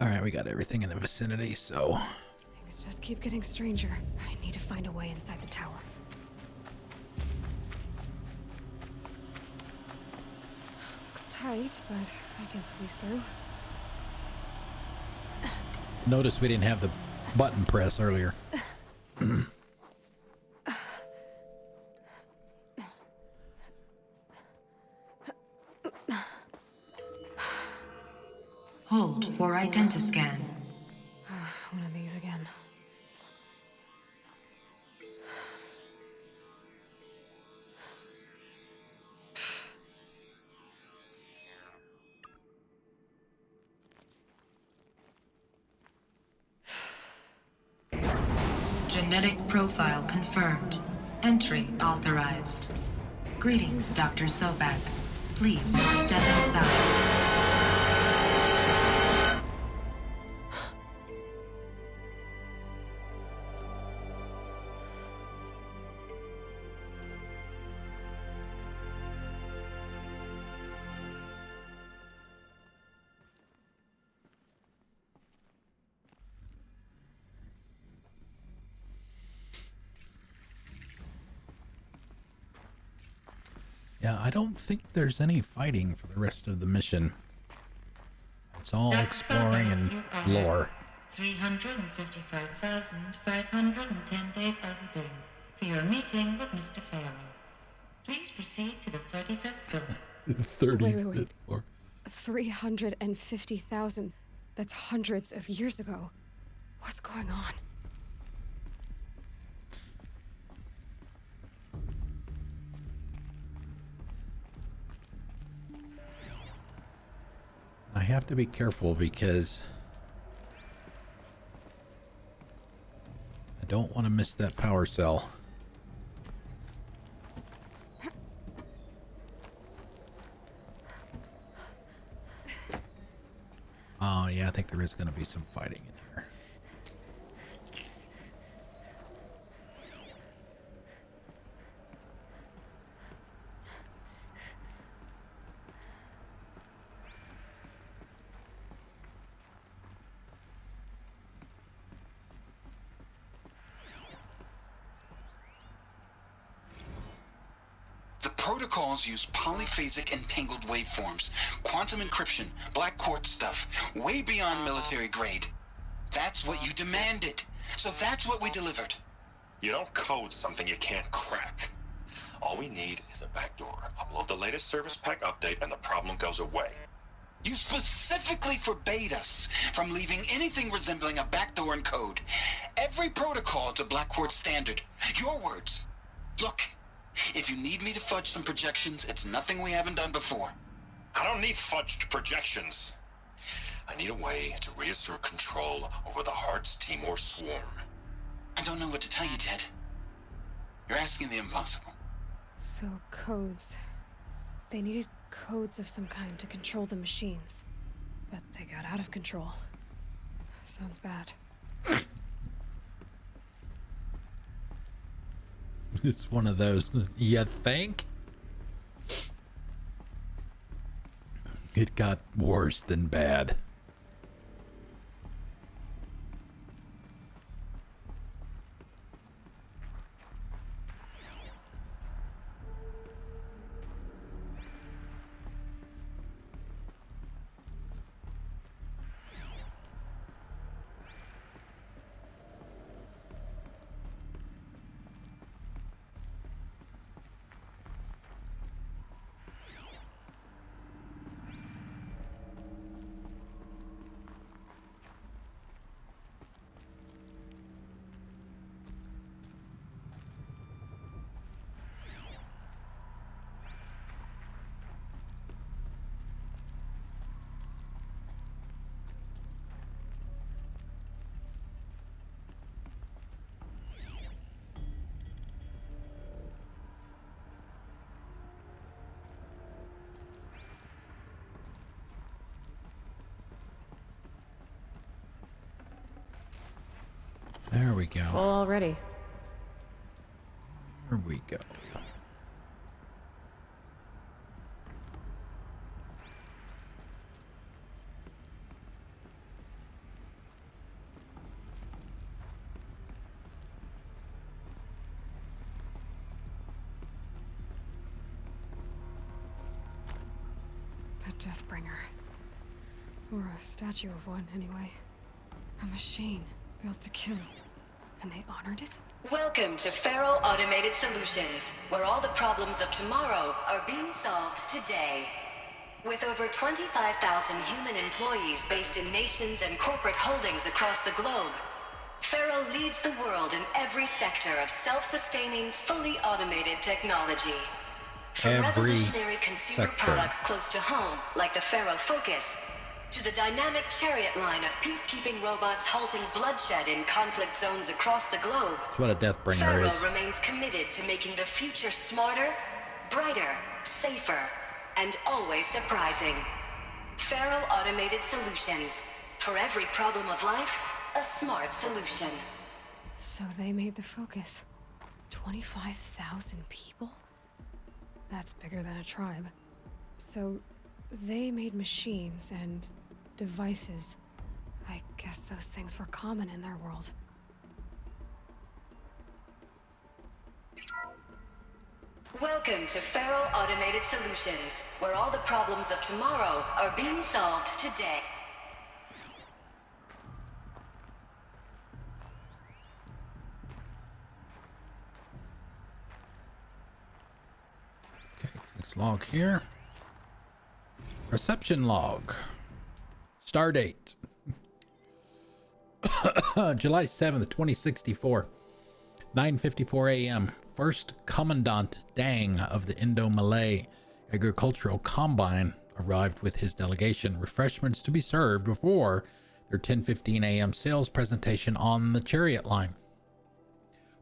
All right, we got everything in the vicinity, so Things just keep getting stranger. I need to find a way inside the tower. Looks tight, but I can squeeze through. notice we didn't have the button press earlier. Hold for identiscan. One of these again. Genetic profile confirmed. Entry authorized. Greetings, Dr. Sobak. Please step inside. Yeah, I don't think there's any fighting for the rest of the mission. It's all exploring and lore. 355,510 days overdue for your meeting with Mr. Faro. Please proceed to the 35th floor. 30th Wait. floor. 350,000. That's hundreds of years ago. What's going on? I have to be careful because I don't want to miss that power cell. Oh yeah, I think there is going to be some fighting in here. Protocols use polyphasic entangled waveforms, quantum encryption, black quartz stuff, way beyond military grade. That's what you demanded. So that's what we delivered. You don't code something you can't crack. All we need is a backdoor. Upload the latest service pack update and the problem goes away. You specifically forbade us from leaving anything resembling a backdoor in code. Every protocol to black quartz standard. Your words. Look. If you need me to fudge some projections, it's nothing we haven't done before. I don't need fudged projections. I need a way to reassert control over the Heart's Timor swarm. I don't know what to tell you, Ted. You're asking the impossible. So, codes. They needed codes of some kind to control the machines. But they got out of control. Sounds bad. It's one of those, you think? It got worse than bad. we go. Full already. Here we go. A Deathbringer. Or a statue of one, anyway. A machine built to kill. And they honored it? Welcome to Faro Automated Solutions, where all the problems of tomorrow are being solved today. With over 25,000 human employees based in nations and corporate holdings across the globe, Faro leads the world in every sector of self-sustaining, fully automated technology. From revolutionary consumer products close to home, like the Faro Focus, to the dynamic chariot line of peacekeeping robots halting bloodshed in conflict zones across the globe. That's what a Deathbringer is. Faro remains committed to making the future smarter, brighter, safer, and always surprising. Faro Automated Solutions. For every problem of life, a smart solution. So they made the Focus. 25,000 people? That's bigger than a tribe. So they made machines and devices. I guess those things were common in their world. Welcome to Faro Automated Solutions, where all the problems of tomorrow are being solved today. Okay, next log here. Reception log. Stardate. July 7th, 2064. 9:54 a.m. First Commandant Dang of the Indo-Malay Agricultural Combine arrived with his delegation. Refreshments to be served before their 10:15 a.m. sales presentation on the chariot line.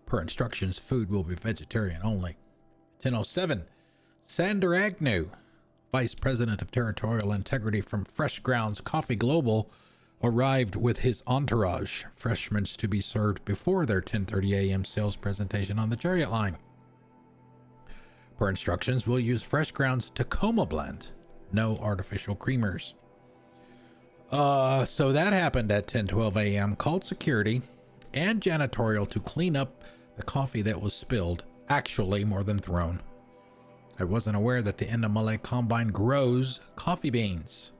Per instructions, food will be vegetarian only. 10:07. Sander Agnew, Vice President of Territorial Integrity from Fresh Grounds Coffee Global, arrived with his entourage. Refreshments to be served before their 10:30 a.m. sales presentation on the chariot line. Per instructions, we'll use Fresh Grounds Tacoma blend. No artificial creamers. So that happened at 10:12 a.m. Called security and janitorial to clean up the coffee that was spilled. Actually, more than thrown. I wasn't aware that the Indo-Malay Combine grows coffee beans,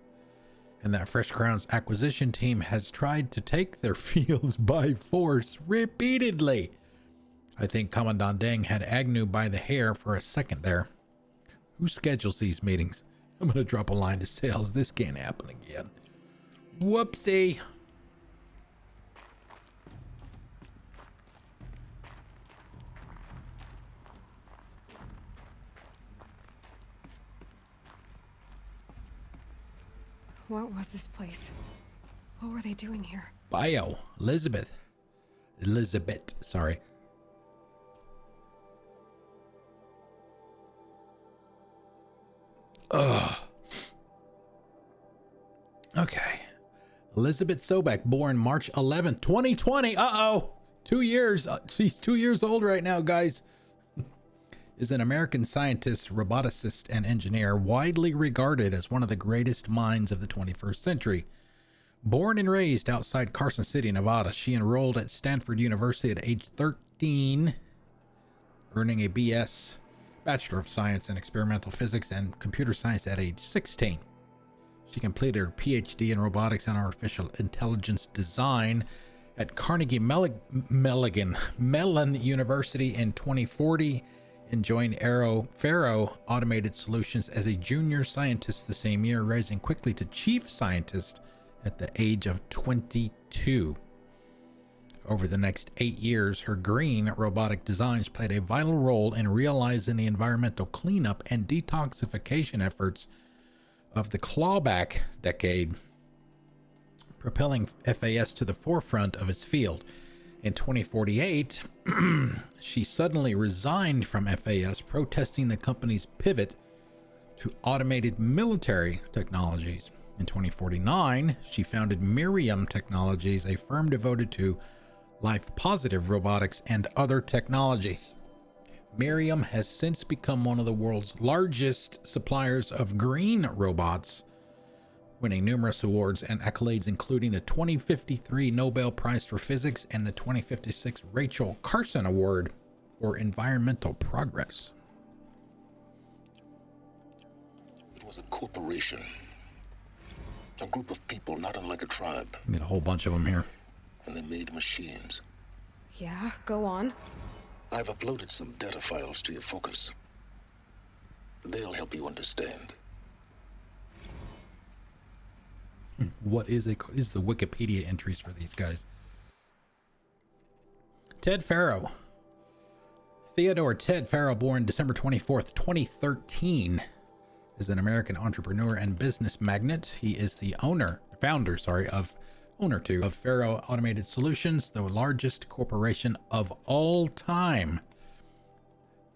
and that Fresh Grounds acquisition team has tried to take their fields by force repeatedly. I think Commandant Deng had Agnew by the hair for a second there. Who schedules these meetings? I'm gonna drop a line to sales. This can't happen again. Whoopsie. What was this place? What were they doing here? Bio. Elizabeth, sorry. Ugh. Okay. Elizabeth Sobek, born March 11th, 2020. Uh-oh. 2 years. She's 2 years old right now, guys. Is an American scientist, roboticist, and engineer, widely regarded as one of the greatest minds of the 21st century. Born and raised outside Carson City, Nevada, she enrolled at Stanford University at age 13, earning a BS, Bachelor of Science in Experimental Physics and Computer Science at age 16. She completed her PhD in Robotics and Artificial Intelligence Design at Carnegie Mellon University in 2040 and joined Faro Automated Solutions as a junior scientist the same year, rising quickly to chief scientist at the age of 22. Over the next 8 years, her green robotic designs played a vital role in realizing the environmental cleanup and detoxification efforts of the clawback decade, propelling FAS to the forefront of its field. In 2048, she suddenly resigned from FAS, protesting the company's pivot to automated military technologies. In 2049, she founded Miriam Technologies, a firm devoted to life-positive robotics, and other technologies. Miriam has since become one of the world's largest suppliers of green robots, winning numerous awards and accolades, including the 2053 Nobel Prize for Physics and the 2056 Rachel Carson Award for Environmental Progress. It was a corporation. A group of people not unlike a tribe. Get a whole bunch of them here. And they made machines. Yeah, go on. I've uploaded some data files to your focus. They'll help you understand. What is the Wikipedia entries for these guys? Ted Faro. Theodore Ted Faro, born December 24th, 2013, is an American entrepreneur and business magnate. He is the founder of Faro Automated Solutions, the largest corporation of all time,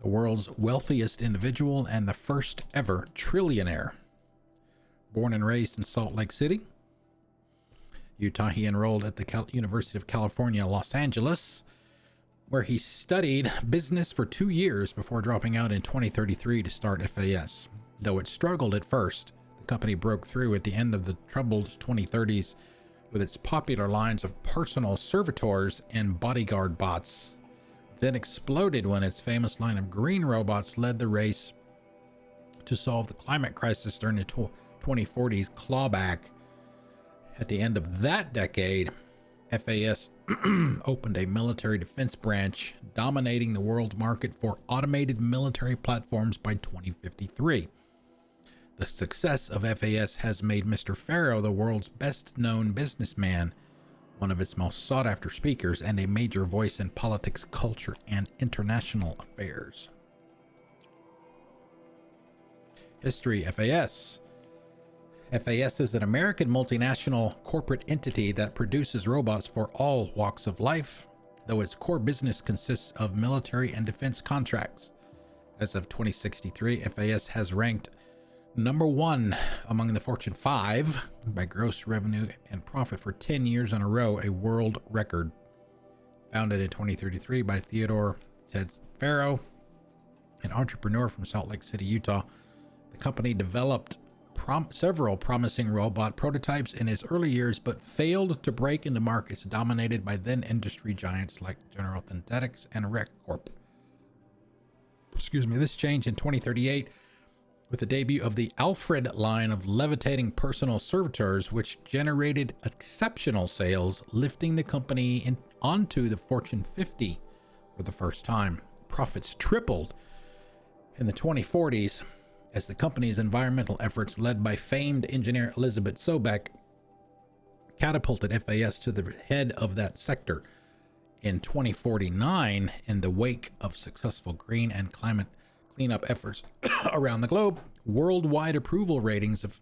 the world's wealthiest individual, and the first ever trillionaire. Born and raised in Salt Lake City, Utah, he enrolled at the University of California, Los Angeles, where he studied business for 2 years before dropping out in 2033 to start FAS. Though it struggled at first, the company broke through at the end of the troubled 2030s with its popular lines of personal servitors and bodyguard bots, then exploded when its famous line of green robots led the race to solve the climate crisis during the 2040s clawback. At the end of that decade, FAS opened a military defense branch, dominating the world market for automated military platforms by 2053. The success of FAS has made Mr. Faro the world's best-known businessman, one of its most sought-after speakers, and a major voice in politics, culture, and international affairs. History. FAS. FAS is an American multinational corporate entity that produces robots for all walks of life, though its core business consists of military and defense contracts. As of 2063, FAS has ranked number 1 among the Fortune 5 by gross revenue and profit for 10 years in a row, a world record. Founded in 2033 by Theodore Ted Faro, an entrepreneur from Salt Lake City, Utah, the company developed several promising robot prototypes in its early years, but failed to break into markets dominated by then industry giants like General Synthetics and Rec Corp. This changed in 2038 with the debut of the Alfred line of levitating personal servitors, which generated exceptional sales, lifting the company onto the Fortune 50 for the first time. Profits tripled in the 2040s as the company's environmental efforts, led by famed engineer Elizabeth Sobek, catapulted FAS to the head of that sector. In 2049, in the wake of successful green and climate cleanup efforts around the globe, worldwide approval ratings of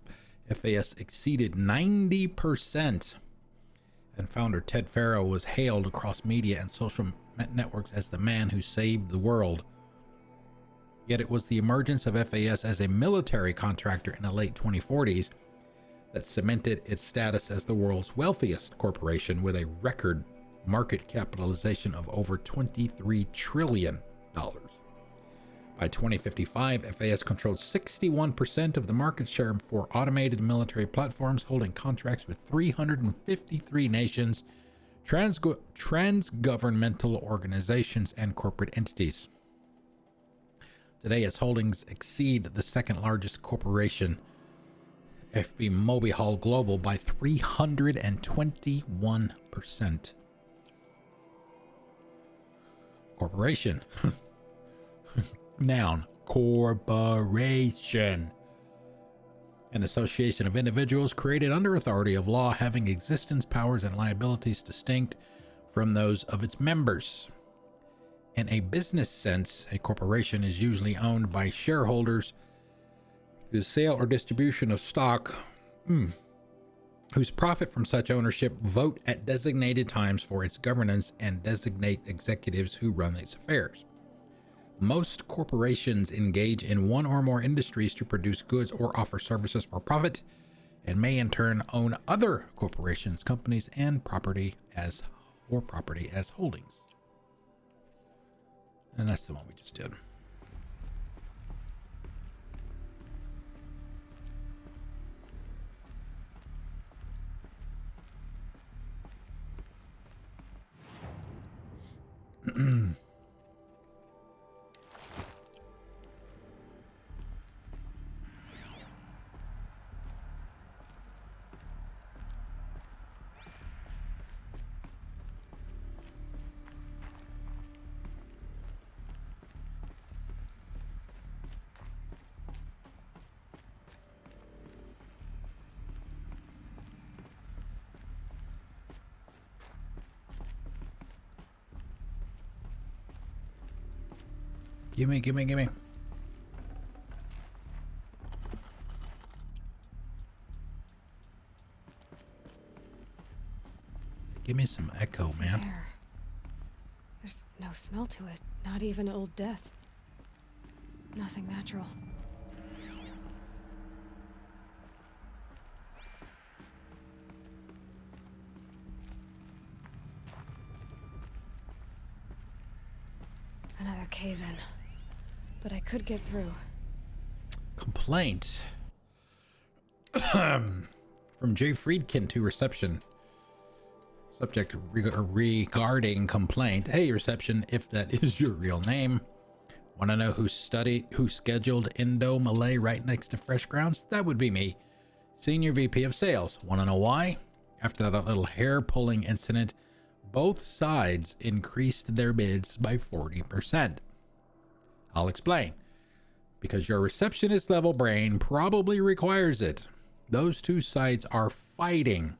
FAS exceeded 90%, and founder Ted Faro was hailed across media and social networks as the man who saved the world. Yet it was the emergence of FAS as a military contractor in the late 2040s that cemented its status as the world's wealthiest corporation, with a record market capitalization of over $23 trillion. By 2055, FAS controlled 61% of the market share for automated military platforms, holding contracts with 353 nations, transgovernmental organizations, and corporate entities. Today, its holdings exceed the second largest corporation, FB Mobihal Global, by 321%. Corporation. Noun. Corporation. An association of individuals created under authority of law, having existence, powers, and liabilities distinct from those of its members. In a business sense, a corporation is usually owned by shareholders through the sale or distribution of stock, whose profit from such ownership vote at designated times for its governance and designate executives who run its affairs. Most corporations engage in one or more industries to produce goods or offer services for profit, and may in turn own other corporations, companies, and property as or property as holdings. And that's the one we just did. Gimme. Give me some echo, man. There. There's no smell to it. Not even old death. Nothing natural. Another cave-in. But I could get through. Complaint from J. Friedkin to reception. Subject regarding complaint. Hey, reception, if that is your real name. Want to know who scheduled Indo Malay right next to Fresh Grounds? That would be me, Senior VP of Sales. Want to know why? After that little hair-pulling incident, both sides increased their bids by 40%. I'll explain. Because your receptionist level brain probably requires it. Those two sides are fighting.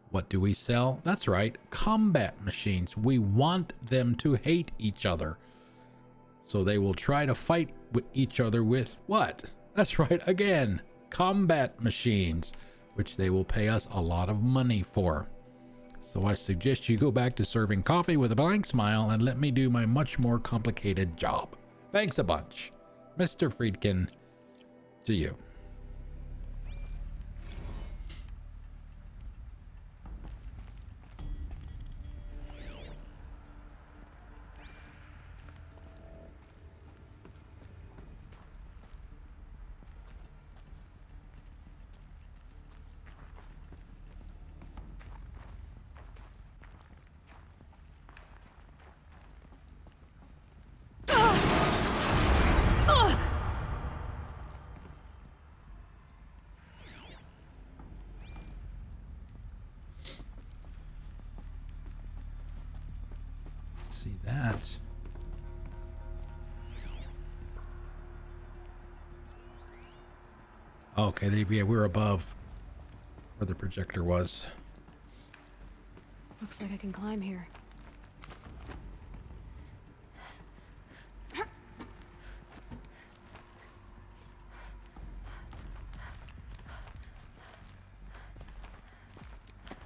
What do we sell? That's right, combat machines. We want them to hate each other. So they will try to fight with each other with what? That's right, again, combat machines, which they will pay us a lot of money for. So I suggest you go back to serving coffee with a blank smile and let me do my much more complicated job. Thanks a bunch. Mr. Friedkin, to you. See that. Okay, yeah, we're above where the projector was. Looks like I can climb here.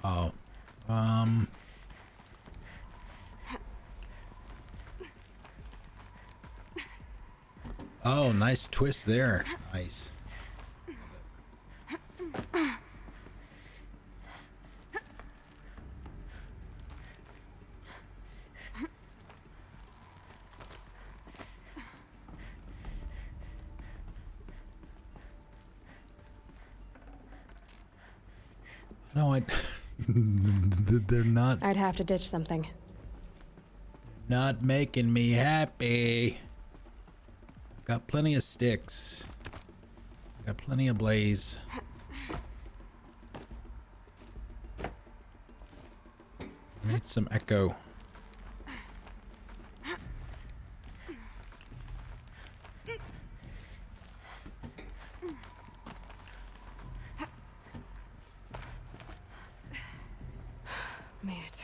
Oh. Oh, nice twist there. Nice. No, they're not. I'd have to ditch something. Not making me happy. Got plenty of sticks. Got plenty of blaze. Need some echo. Made it.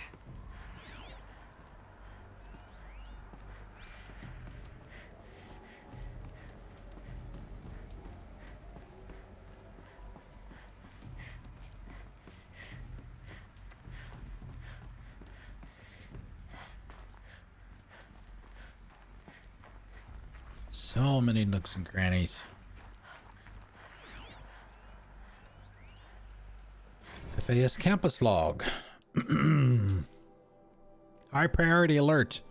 So many nooks and crannies. FAS campus log. High priority alert.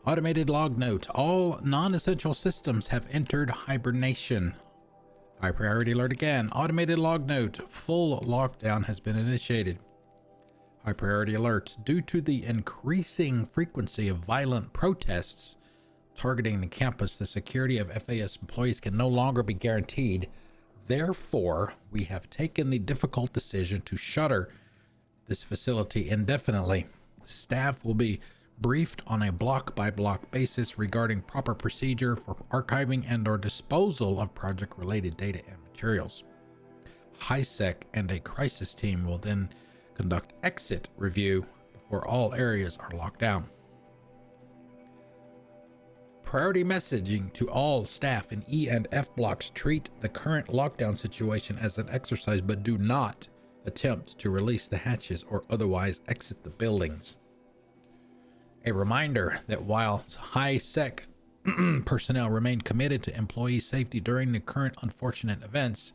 Automated log note. All non-essential systems have entered hibernation. High priority alert again. Automated log note. Full lockdown has been initiated. High priority alert. Due to the increasing frequency of violent protests targeting the campus, the security of FAS employees can no longer be guaranteed. Therefore, we have taken the difficult decision to shutter this facility indefinitely. Staff will be briefed on a block-by-block basis regarding proper procedure for archiving and/or disposal of project-related data and materials. HiSec and a crisis team will then conduct exit review before all areas are locked down. Priority messaging to all staff in E and F blocks. Treat the current lockdown situation as an exercise, but do not attempt to release the hatches or otherwise exit the buildings. A reminder that while HiSec personnel remain committed to employee safety during the current unfortunate events,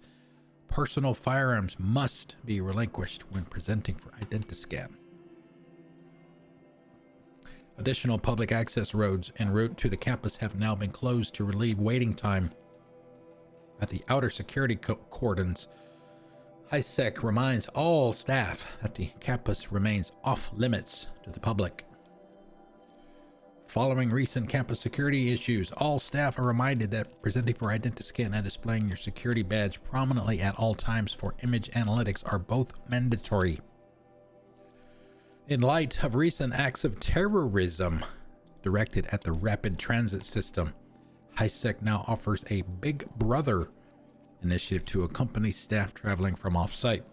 personal firearms must be relinquished when presenting for identiscan. Additional public access roads en route to the campus have now been closed to relieve waiting time at the outer security cordons. HiSec reminds all staff that the campus remains off limits to the public. Following recent campus security issues, all staff are reminded that presenting for identiscan and displaying your security badge prominently at all times for image analytics are both mandatory. In light of recent acts of terrorism directed at the rapid transit system, HiSec now offers a Big Brother initiative to accompany staff traveling from off-site.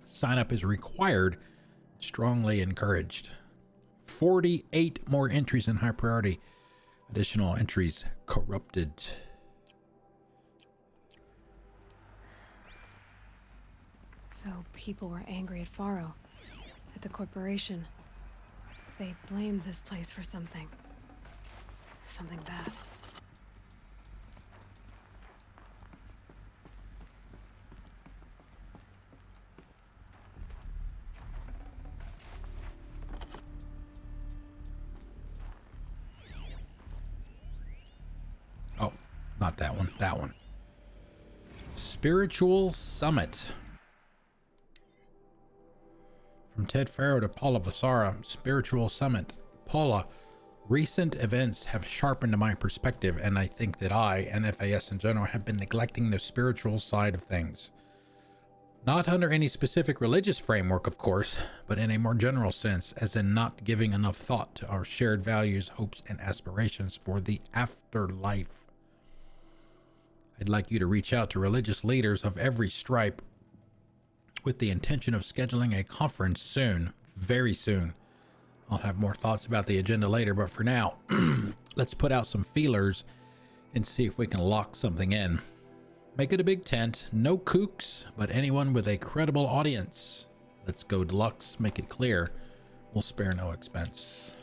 Sign up is required, strongly encouraged. 48 more entries in high priority. Additional entries corrupted. So people were angry at Faro, at the corporation. They blamed this place for something. Something bad. Oh, not that one. That one. Spiritual Summit. From Ted Faro to Paula Vasara, Spiritual Summit. Paula, recent events have sharpened my perspective, and I think that I, and FAS in general, have been neglecting the spiritual side of things. Not under any specific religious framework, of course, but in a more general sense, as in not giving enough thought to our shared values, hopes, and aspirations for the afterlife. I'd like you to reach out to religious leaders of every stripe with the intention of scheduling a conference soon, very soon. I'll have more thoughts about the agenda later, but for now, let's put out some feelers and see if we can lock something in. Make it a big tent, no kooks, but anyone with a credible audience. Let's go deluxe, make it clear. We'll spare no expense.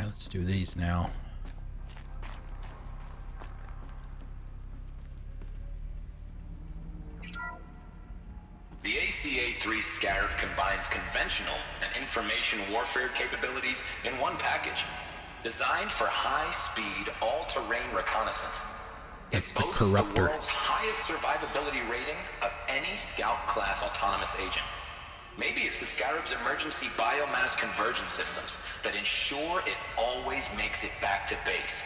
Let's do these now. The ACA-3 Scarab combines conventional and information warfare capabilities in one package. Designed for high-speed, all-terrain reconnaissance. It's It the boasts Corruptor. the world's highest survivability rating of any Scout-class autonomous agent. Maybe it's the Scarab's emergency biomass conversion systems that ensure it always makes it back to base,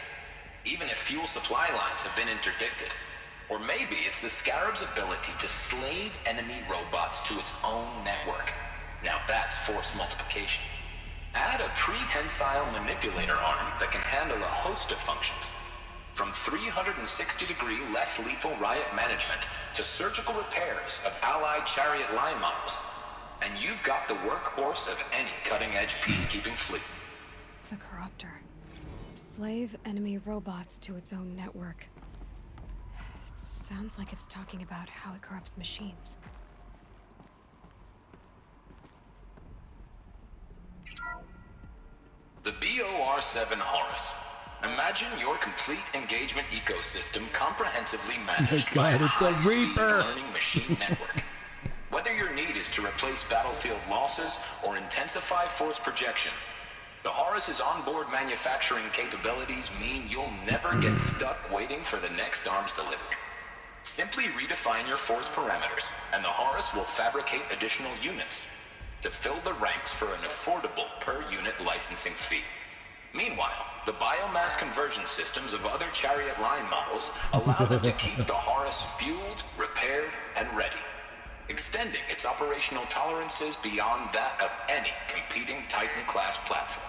even if fuel supply lines have been interdicted. Or maybe it's the Scarab's ability to slave enemy robots to its own network. Now that's force multiplication. Add a prehensile manipulator arm that can handle a host of functions. From 360-degree less lethal riot management to surgical repairs of Allied chariot line models. And you've got the workhorse of any cutting-edge peacekeeping fleet. The Corruptor. Slave enemy robots to its own network. It sounds like it's talking about how it corrupts machines. The BOR-7 Horus. Imagine your complete engagement ecosystem comprehensively managed by a it's a high-speed Reaper. learning machine network. Whether your need is to replace battlefield losses or intensify force projection, the Horus's onboard manufacturing capabilities mean you'll never get stuck waiting for the next arms delivery. Simply redefine your force parameters, and the Horus will fabricate additional units to fill the ranks for an affordable per-unit licensing fee. Meanwhile, the biomass conversion systems of other chariot line models allow them to keep the Horus fueled, repaired, and ready, extending its operational tolerances beyond that of any competing Titan-class platform.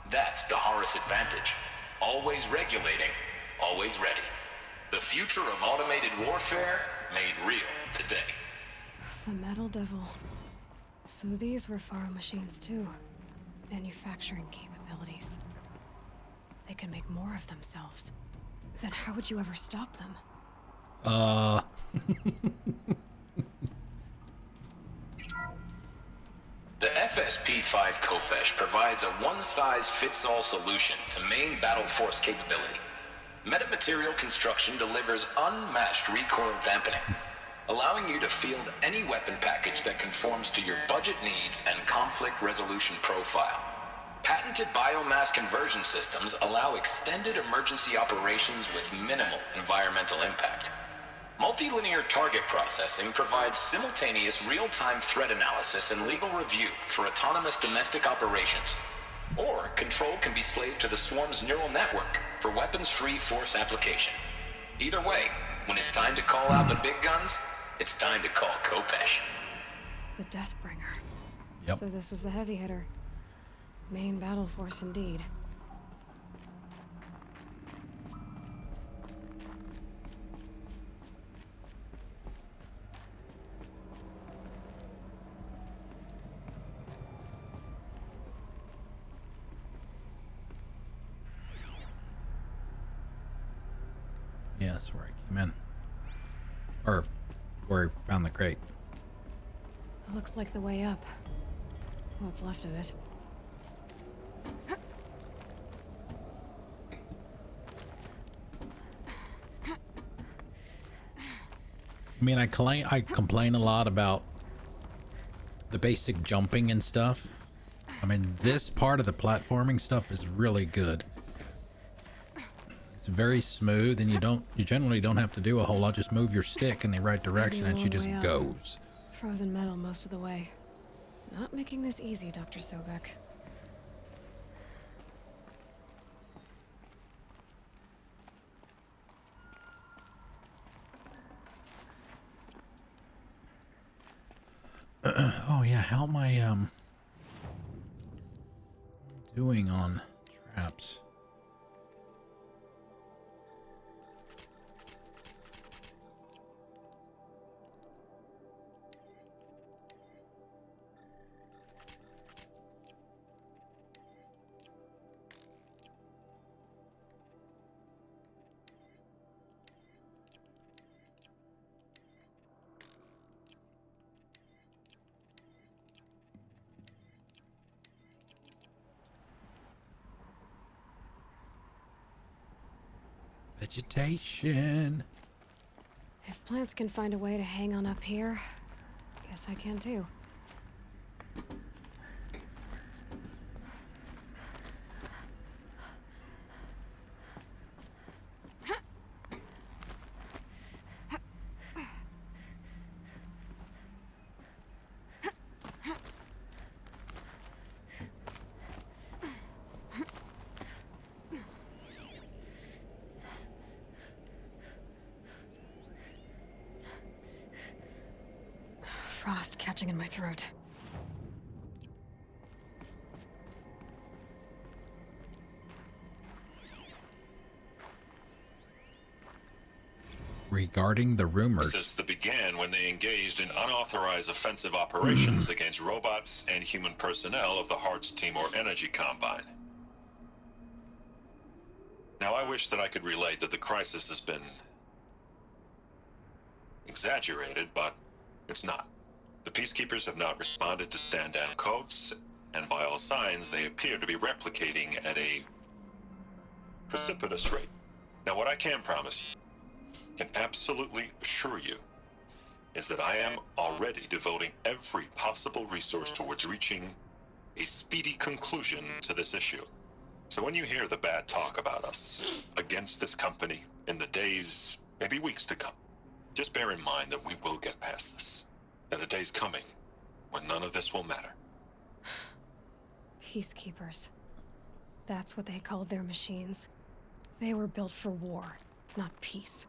That's the Horus advantage. Always regulating, always ready. The future of automated warfare made real today. The Metal Devil. So these were Faro machines too. Manufacturing capabilities. They can make more of themselves. Then how would you ever stop them? The FSP-5 Kopesh provides a one-size-fits-all solution to main battle force capability. Metamaterial construction delivers unmatched recoil dampening, allowing you to field any weapon package that conforms to your budget needs and conflict resolution profile. Patented biomass conversion systems allow extended emergency operations with minimal environmental impact. Multilinear target processing provides simultaneous real-time threat analysis and legal review for autonomous domestic operations. Or control can be slaved to the swarm's neural network for weapons-free force application. Either way, when it's time to call out the big guns, it's time to call Kopesh. The Deathbringer. Yep. So this was the heavy hitter. Main battle force indeed. Yeah, that's where I came in. Or where I found the crate. Looks like the way up. What's left of it. I mean, I complain a lot about the basic jumping and stuff. I mean, this part of the platforming stuff is really good. It's very smooth, and you generally don't have to do a whole lot. Just move your stick in the right direction, and she just goes. Frozen metal most of the way. Not making this easy, Dr. Sobek. Oh yeah, how am I doing on traps? Vegetation. If plants can find a way to hang on up here, guess I can too. Frost catching in my throat. regarding the rumors. That began when they engaged in unauthorized offensive operations against robots and human personnel of the Hearts Timor Energy Combine. Now, I wish that I could relate that the crisis has been exaggerated, but it's not. The Peacekeepers have not responded to stand-down codes, and by all signs, they appear to be replicating at a precipitous rate. Now, what I can promise you, can absolutely assure you, is that I am already devoting every possible resource towards reaching a speedy conclusion to this issue. So when you hear the bad talk about us against this company in the days, maybe weeks to come, just bear in mind that we will get past this. That a day's coming when none of this will matter. Peacekeepers. That's what they called their machines. They were built for war, not peace.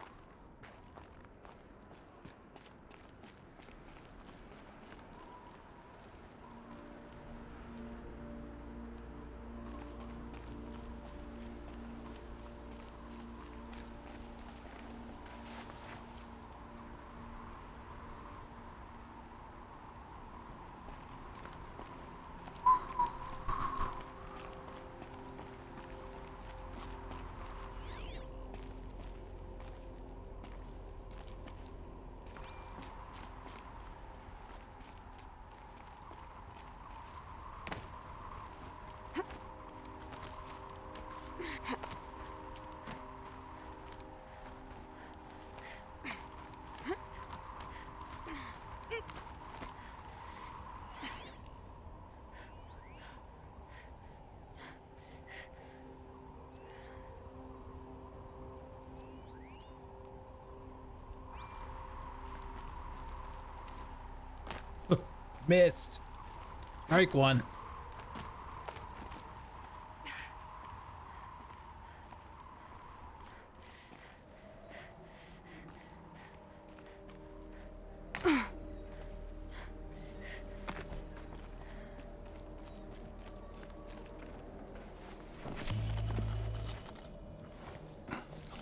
Missed. Strike one.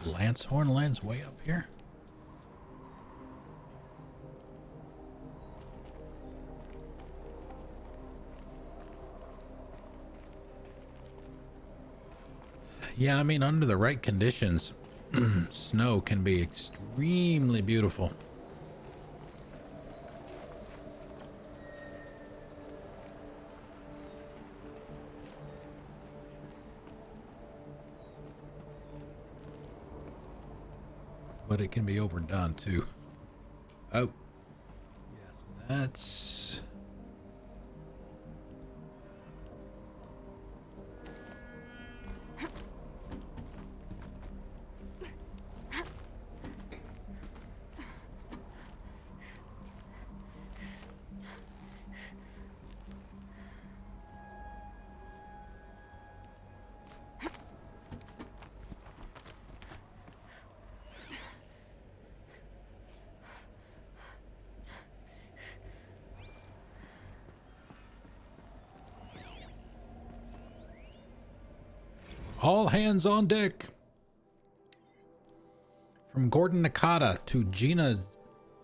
Lance Horn lands way up here. Yeah, I mean, under the right conditions, snow can be extremely beautiful. But it can be overdone too. Oh, yes, that's... All hands on deck. From Gordon Nakata to Gina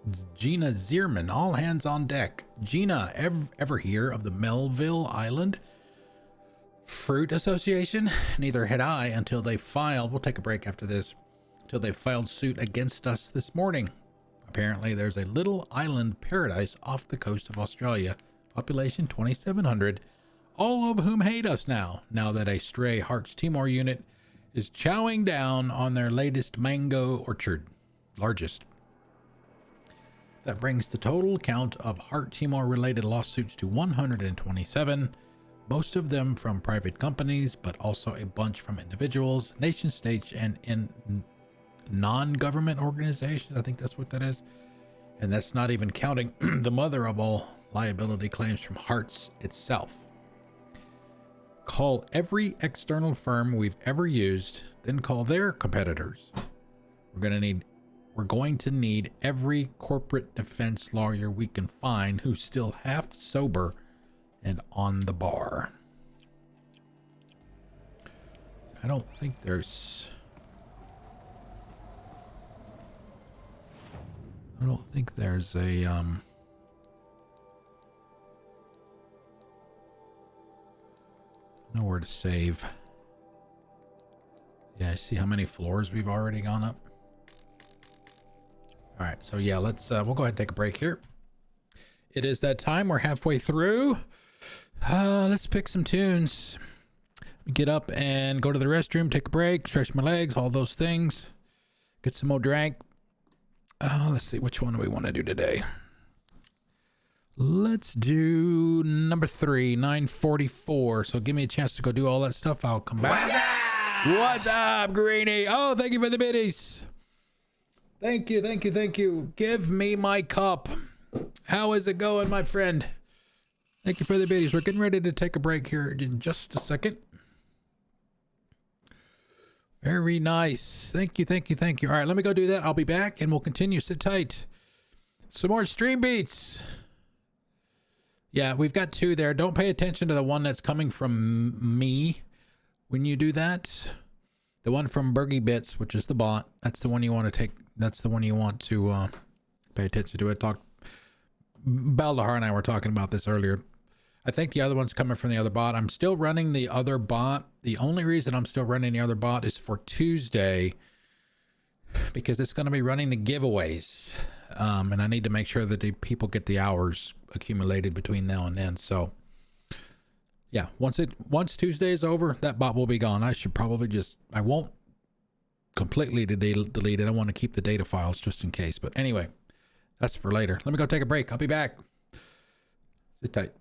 Zierman. All hands on deck. Gina, ever hear of the Melville Island Fruit Association? Neither had I until they filed. We'll take a break after this. Until they filed suit against us this morning. Apparently, there's a little island paradise off the coast of Australia. Population 2,700. All of whom hate us now that a stray Hearts Timor unit is chowing down on their latest mango orchard, largest. That brings the total count of Heart Timor related lawsuits to 127, most of them from private companies, but also a bunch from individuals, nation states, and in non-government organizations. I think that's what that is. And that's not even counting the mother of all liability claims from Hearts itself. Call every external firm we've ever used, then call their competitors. We're going to need every corporate defense lawyer we can find who's still half sober and on the bar. I don't think there's... I don't think there's a nowhere to save. Yeah, see how many floors we've already gone up. All right, so yeah, let's we'll go ahead and take a break here. It is that time. We're halfway through. Let's pick some tunes. Get up and go to the restroom, take a break, stretch my legs, all those things. Get some more drink. Let's see, which one do we want to do today? Let's do number 3, 944. So give me a chance to go do all that stuff. I'll come back. What's up, Greenie? Oh, thank you for the biddies. Thank you, thank you, thank you. Give me my cup. How is it going, my friend? Thank you for the biddies. We're getting ready to take a break here in just a second. Very nice. Thank you, thank you, thank you. All right, let me go do that. I'll be back and we'll continue. Sit tight. Some more stream beats. Yeah, we've got 2 there. Don't pay attention to the one that's coming from me when you do that. The one from Bergie Bits, which is the bot. That's the one you want to take. That's the one you want to pay attention to. Baldahar and I were talking about this earlier. I think the other one's coming from the other bot. I'm still running the other bot. The only reason I'm still running the other bot is for Tuesday, because it's going to be running the giveaways. And I need to make sure that the people get the hours accumulated between now and then. So yeah, once Tuesday is over, that bot will be gone. I should probably I won't completely delete it. I want to keep the data files just in case. But anyway, that's for later. Let me go take a break. I'll be back. Sit tight.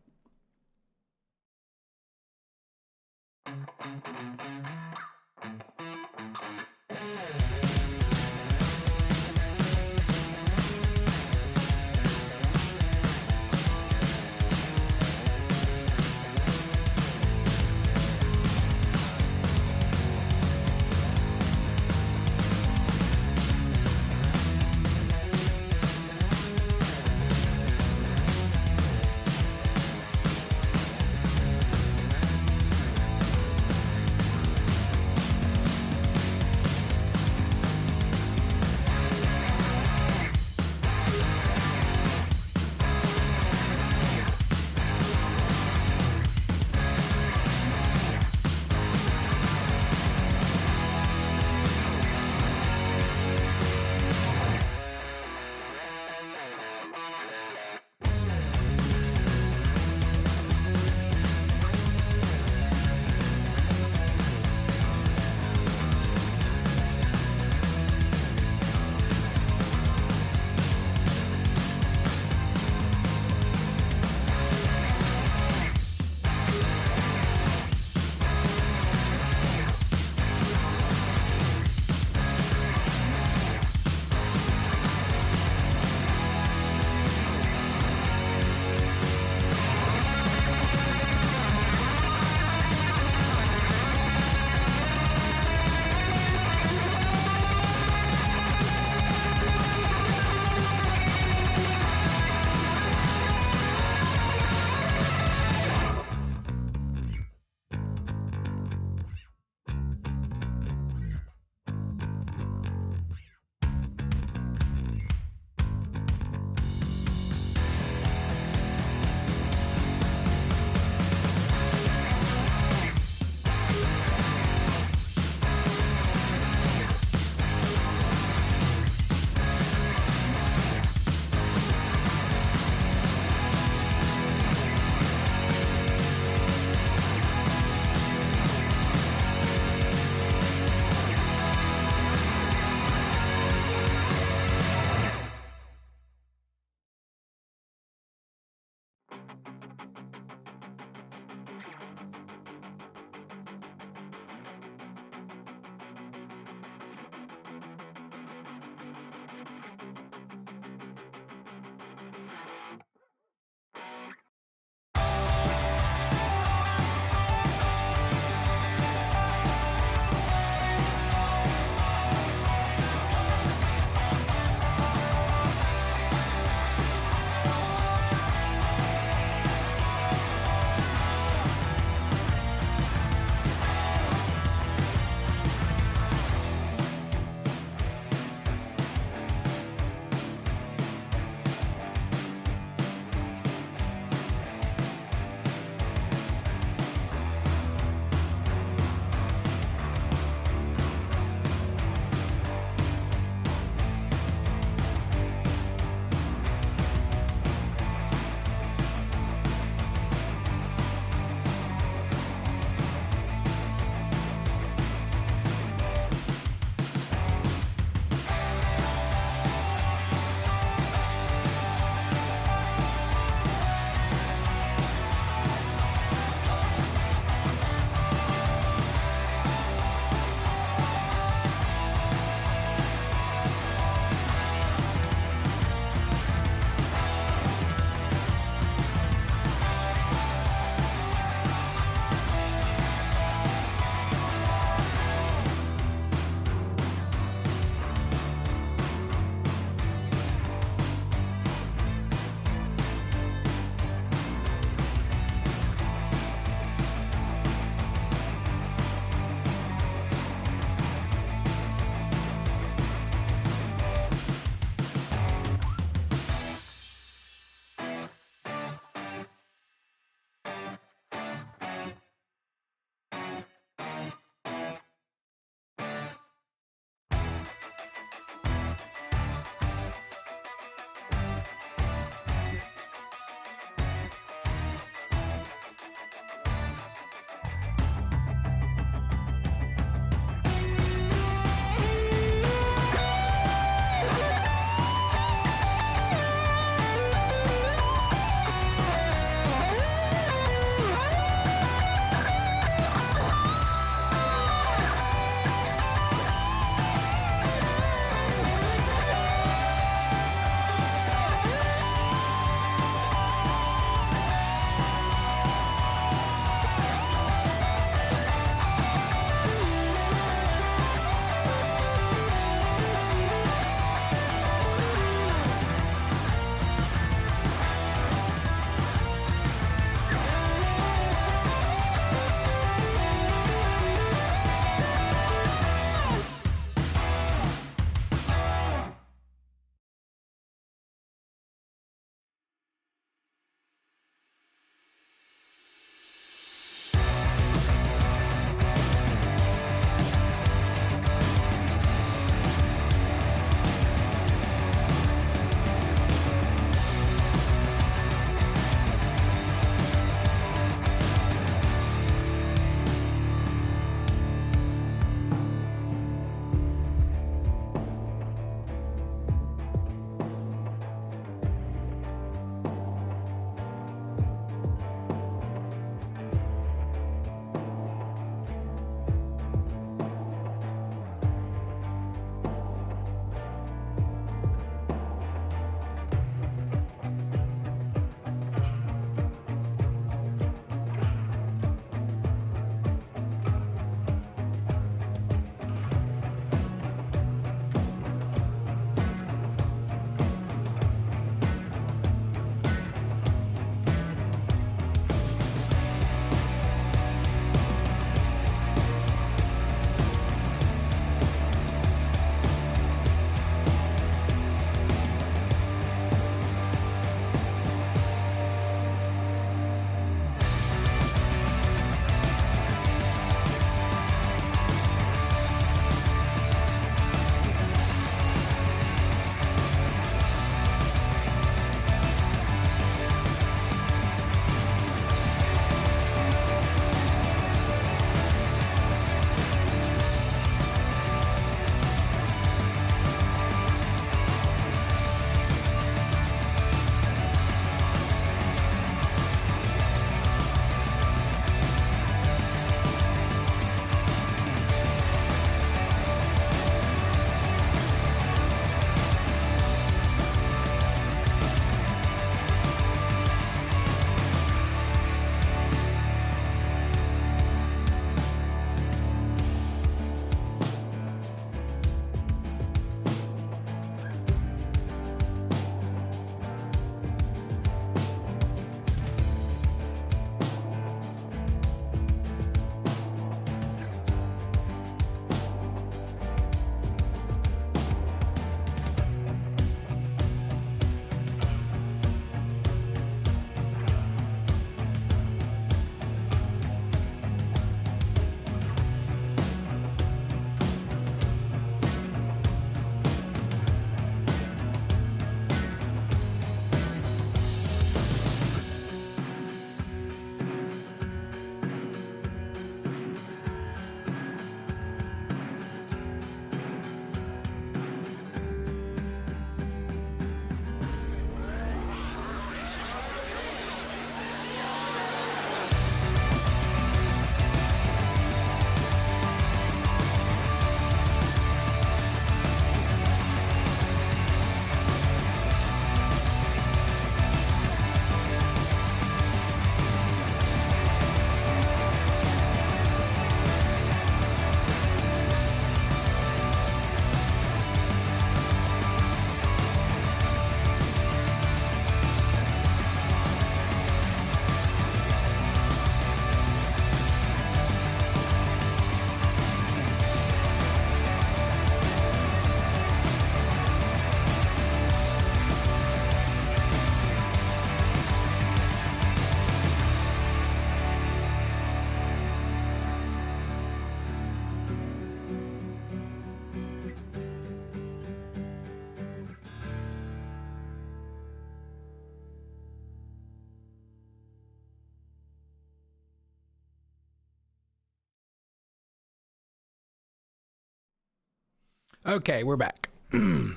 Okay, we're back.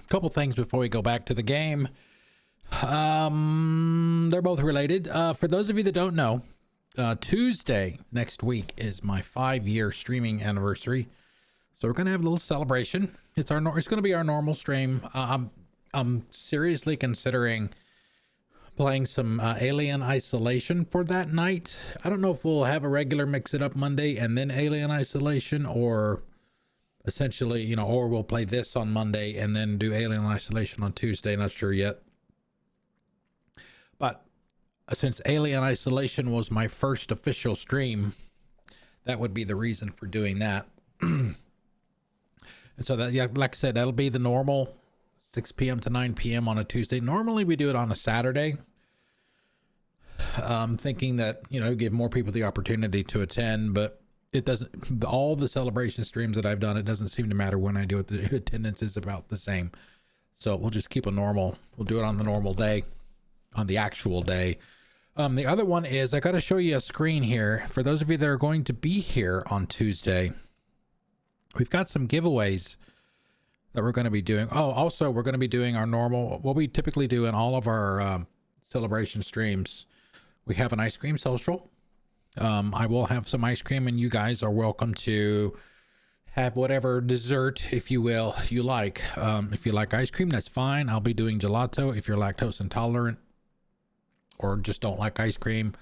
Couple things before we go back to the game. They're both related. For those of you that don't know, Tuesday next week is my 5-year streaming anniversary. So we're gonna have a little celebration. It's gonna be our normal stream. I'm seriously considering playing some Alien Isolation for that night. I don't know if we'll have a regular Mix It Up Monday and then Alien Isolation, or essentially, you know, or we'll play this on Monday and then do Alien Isolation on Tuesday. Not sure yet. But since Alien Isolation was my first official stream, that would be the reason for doing that. And so that, yeah, like I said, that'll be the normal 6 p.m. to 9 p.m. on a Tuesday. Normally we do it on a Saturday. Thinking that, you know, give more people the opportunity to attend, but it doesn't. All the celebration streams that I've done, it doesn't seem to matter when I do it. The attendance is about the same. So we'll just keep a normal. We'll do it on the normal day, on the actual day. The other one is I got to show you a screen here for those of you that are going to be here on Tuesday. We've got some giveaways that we're going to be doing. Oh, also we're going to be doing our normal, what we typically do in all of our celebration streams. We have an ice cream social. I will have some ice cream, and you guys are welcome to have whatever dessert, if you will, you like. If you like ice cream, that's fine. I'll be doing gelato. If you're lactose intolerant or just don't like ice cream,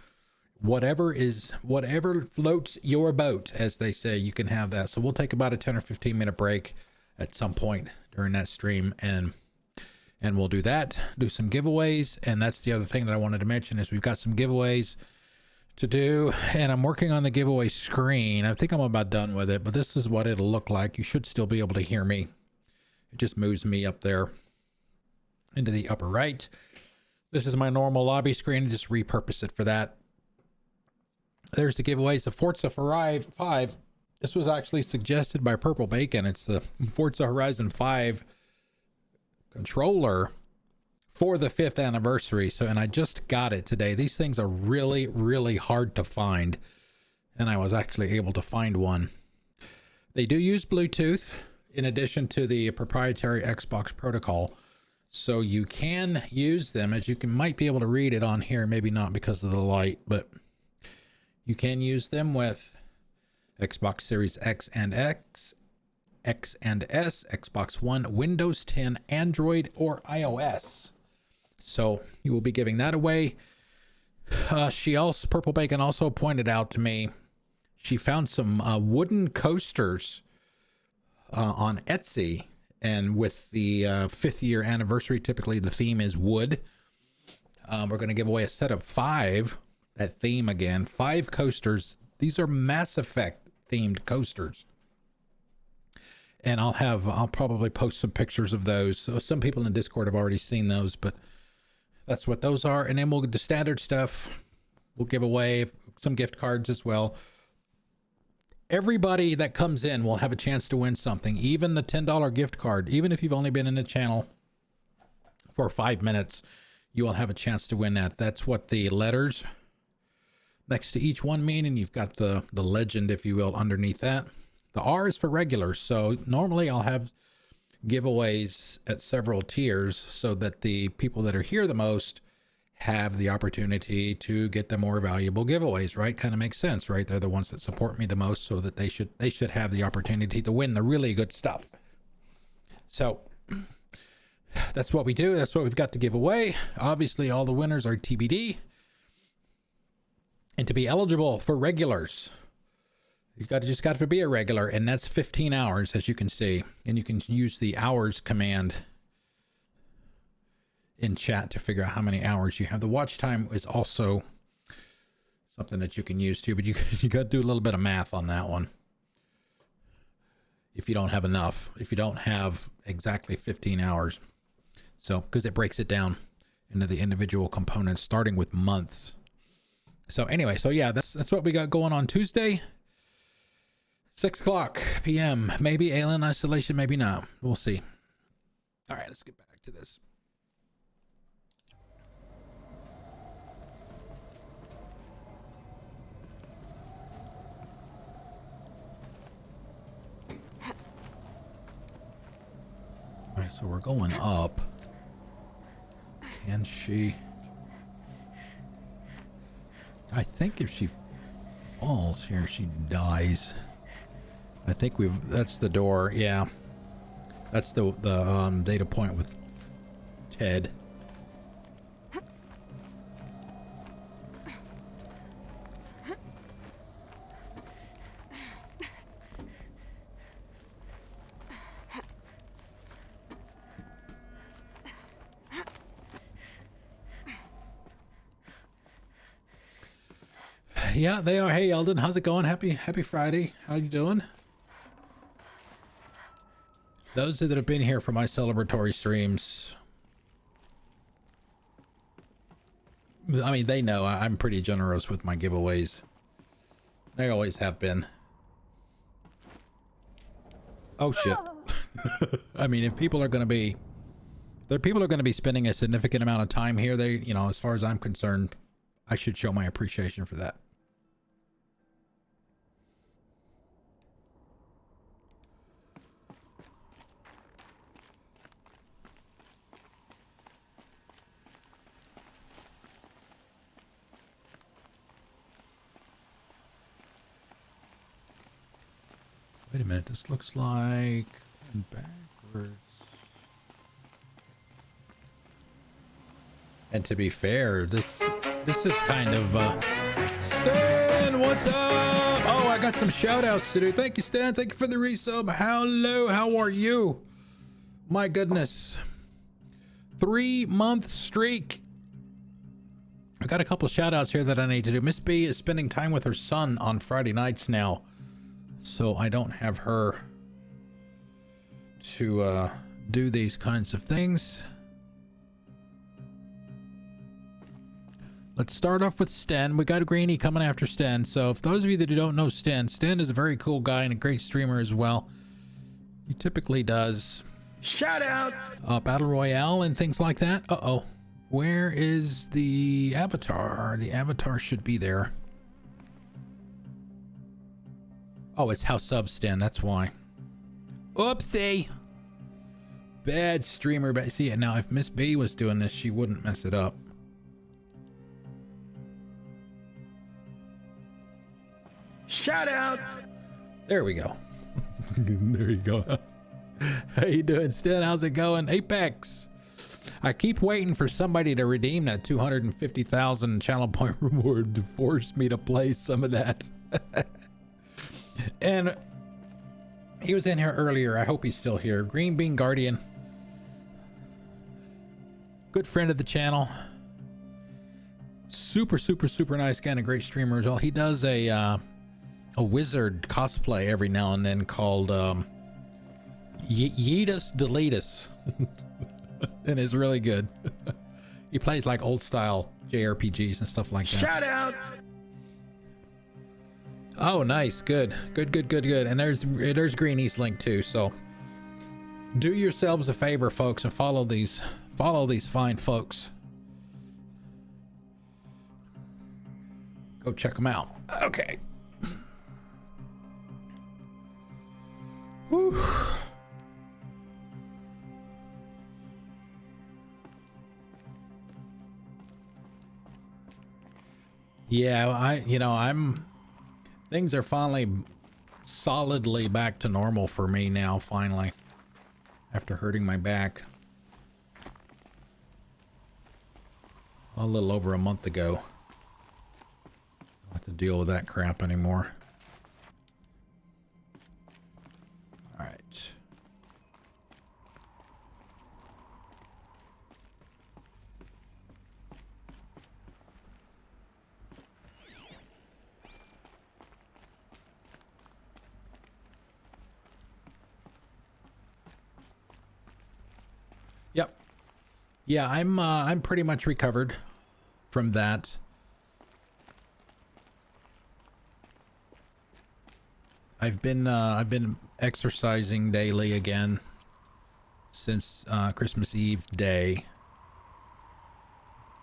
whatever floats your boat, as they say, you can have that. So we'll take about a 10 or 15 minute break at some point during that stream, and we'll do that, do some giveaways. And that's the other thing that I wanted to mention is we've got some giveaways to do, and I'm working on the giveaway screen. I think I'm about done with it, but this is what it'll look like. You should still be able to hear me. It just moves me up there into the upper right. This is my normal lobby screen. Just repurpose it for that. There's the giveaways. The Forza Horizon 5. This was actually suggested by Purple Bacon. It's the Forza Horizon 5 controller for the 5th anniversary. So, and I just got it today. These things are really, really hard to find, and I was actually able to find one. They do use Bluetooth in addition to the proprietary Xbox protocol, so you can use them, as you might be able to read it on here, maybe not because of the light, but you can use them with Xbox Series X and S, Xbox One, Windows 10, Android, or iOS. So you will be giving that away. Purple Bacon also pointed out to me, she found some wooden coasters on Etsy, and with the 5th year anniversary, typically the theme is wood. We're going to give away a set of 5, that theme again, 5 coasters. These are Mass Effect themed coasters. And I'll probably post some pictures of those. So some people in Discord have already seen those, but that's what those are. And then we'll get the standard stuff. We'll give away some gift cards as well. Everybody that comes in will have a chance to win something, even the $10 gift card. Even if you've only been in the channel for 5 minutes, you will have a chance to win that. That's what the letters next to each one mean, and you've got the legend, if you will, underneath that. The R is for regulars. So normally I'll have giveaways at several tiers so that the people that are here the most have the opportunity to get the more valuable giveaways, right? Kind of makes sense, right? They're the ones that support me the most, so that they should have the opportunity to win the really good stuff. So that's what we do. That's what we've got to give away. Obviously, all the winners are TBD. And to be eligible for regulars, you've just got to be a regular, and that's 15 hours, as you can see. And you can use the hours command in chat to figure out how many hours you have. The watch time is also something that you can use too, but you got to do a little bit of math on that one. If you don't have enough, if you don't have exactly 15 hours. So, because it breaks it down into the individual components, starting with months. So anyway, so yeah, that's what we got going on Tuesday. 6 o'clock p.m. Maybe Alien Isolation, maybe not. We'll see. All right, let's get back to this. So we're going up. Can she? I think if she falls here, she dies. I think that's the door. Yeah. That's the data point with Ted. Yeah, they are. Hey, Eldon, how's it going? Happy Friday. How you doing? Those that have been here for my celebratory streams, I mean, they know I'm pretty generous with my giveaways. They always have been. Oh shit. I mean, if people are going to be spending a significant amount of time here, they, you know, as far as I'm concerned, I should show my appreciation for that. Wait a minute, this looks like backwards. And to be fair, this is kind of Stan, what's up? Oh, I got some shout outs to do. Thank you, Stan. Thank you for the resub. Hello, how are you? My goodness. 3-month streak. I got a couple shout outs here that I need to do. Miss B is spending time with her son on Friday nights now, so I don't have her to do these kinds of things. Let's start off with Sten. We got a Greenie coming after Sten. So if those of you that don't know Sten is a very cool guy and a great streamer as well. He typically does shout out Battle Royale and things like that. Uh-oh. Where is the avatar? The avatar should be there. Oh, it's House of Sten, that's why. Oopsie. Bad streamer. But see, now if Miss B was doing this, she wouldn't mess it up. Shout out. There we go. There you go. How you doing, Sten? How's it going? Apex. I keep waiting for somebody to redeem that 250,000 channel point reward to force me to play some of that. And he was in here earlier. I hope he's still here. Green Bean Guardian. Good friend of the channel. Super nice guy and a great streamer as well. He does a wizard cosplay every now and then called Yeetus Deletus. And it's really good. He plays like old style JRPGs and stuff like that. Shout out. Oh, nice. Good. And there's Greenie's link too. So do yourselves a favor, folks, and follow these fine folks. Go check them out. Okay. Whew. Yeah, things are finally solidly back to normal for me now, finally, after hurting my back a little over a month ago. Don't have to deal with that crap anymore. All right. Yep. Yeah, I'm pretty much recovered from that. I've been exercising daily again since Christmas Eve day.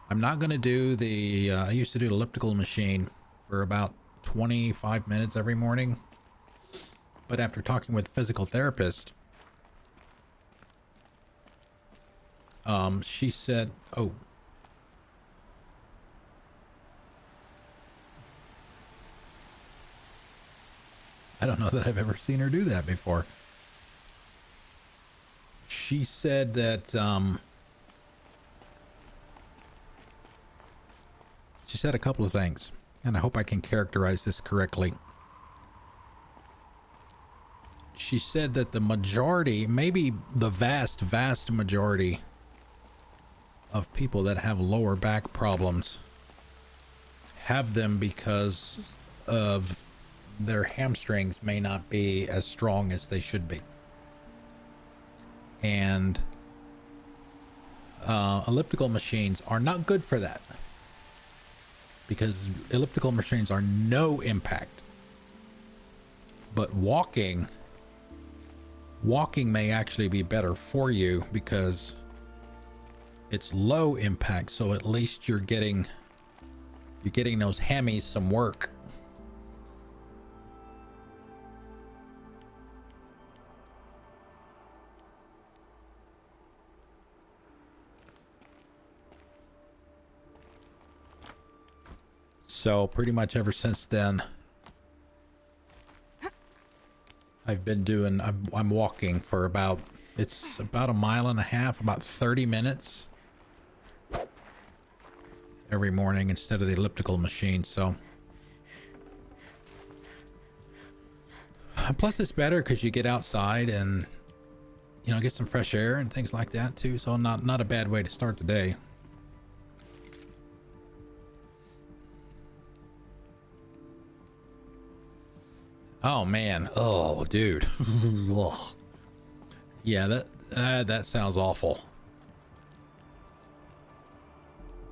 I'm not gonna do the I used to do the elliptical machine for about 25 minutes every morning, but after talking with a physical therapist, She said, oh. I don't know that I've ever seen her do that before. She said that, she said a couple of things, and I hope I can characterize this correctly. She said that the majority, maybe the vast majority of people that have lower back problems have them because of their hamstrings may not be as strong as they should be. And elliptical machines are not good for that, because elliptical machines are no impact. But walking may actually be better for you because it's low impact, so at least you're getting those hammies some work. So pretty much ever since then, I've been doing, I'm walking for about, it's about a mile and a half, about 30 minutes every morning instead of the elliptical machine. So plus it's better because you get outside and, you know, get some fresh air and things like that too. So not a bad way to start the day. Oh man. Oh dude. Yeah, that sounds awful.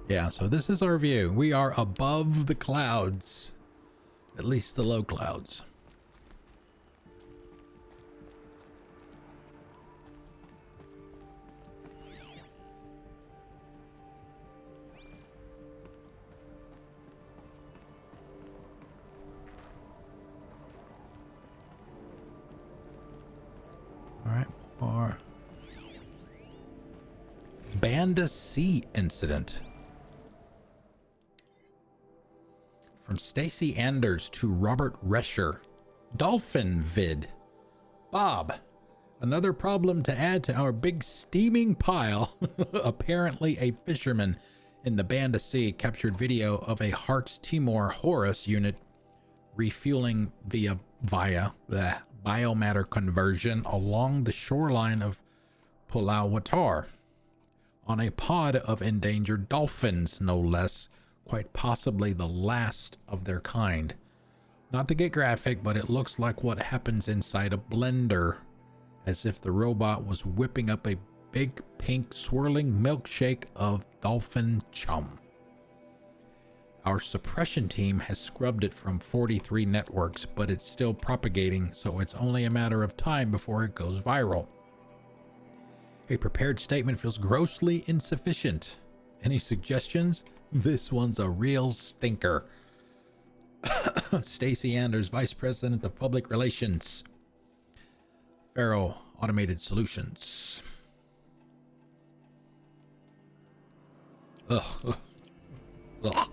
Yeah, so this is our view. We are above the clouds, at least the low clouds. All right, more. Banda C incident. From Stacy Anders to Robert Rescher. Dolphin vid. Bob. Another problem to add to our big steaming pile. Apparently a fisherman in the Banda C captured video of a Hearts Timor Horus unit refueling via biomatter conversion along the shoreline of Pulau Watar on a pod of endangered dolphins, no less, quite possibly the last of their kind. Not to get graphic, but it looks like what happens inside a blender, as if the robot was whipping up a big pink swirling milkshake of dolphin chum. Our suppression team has scrubbed it from 43 networks, but it's still propagating, so it's only a matter of time before it goes viral. A prepared statement feels grossly insufficient. Any suggestions? This one's a real stinker. Stacy Anders, Vice President of Public Relations. Faro Automated Solutions. Ugh. Ugh.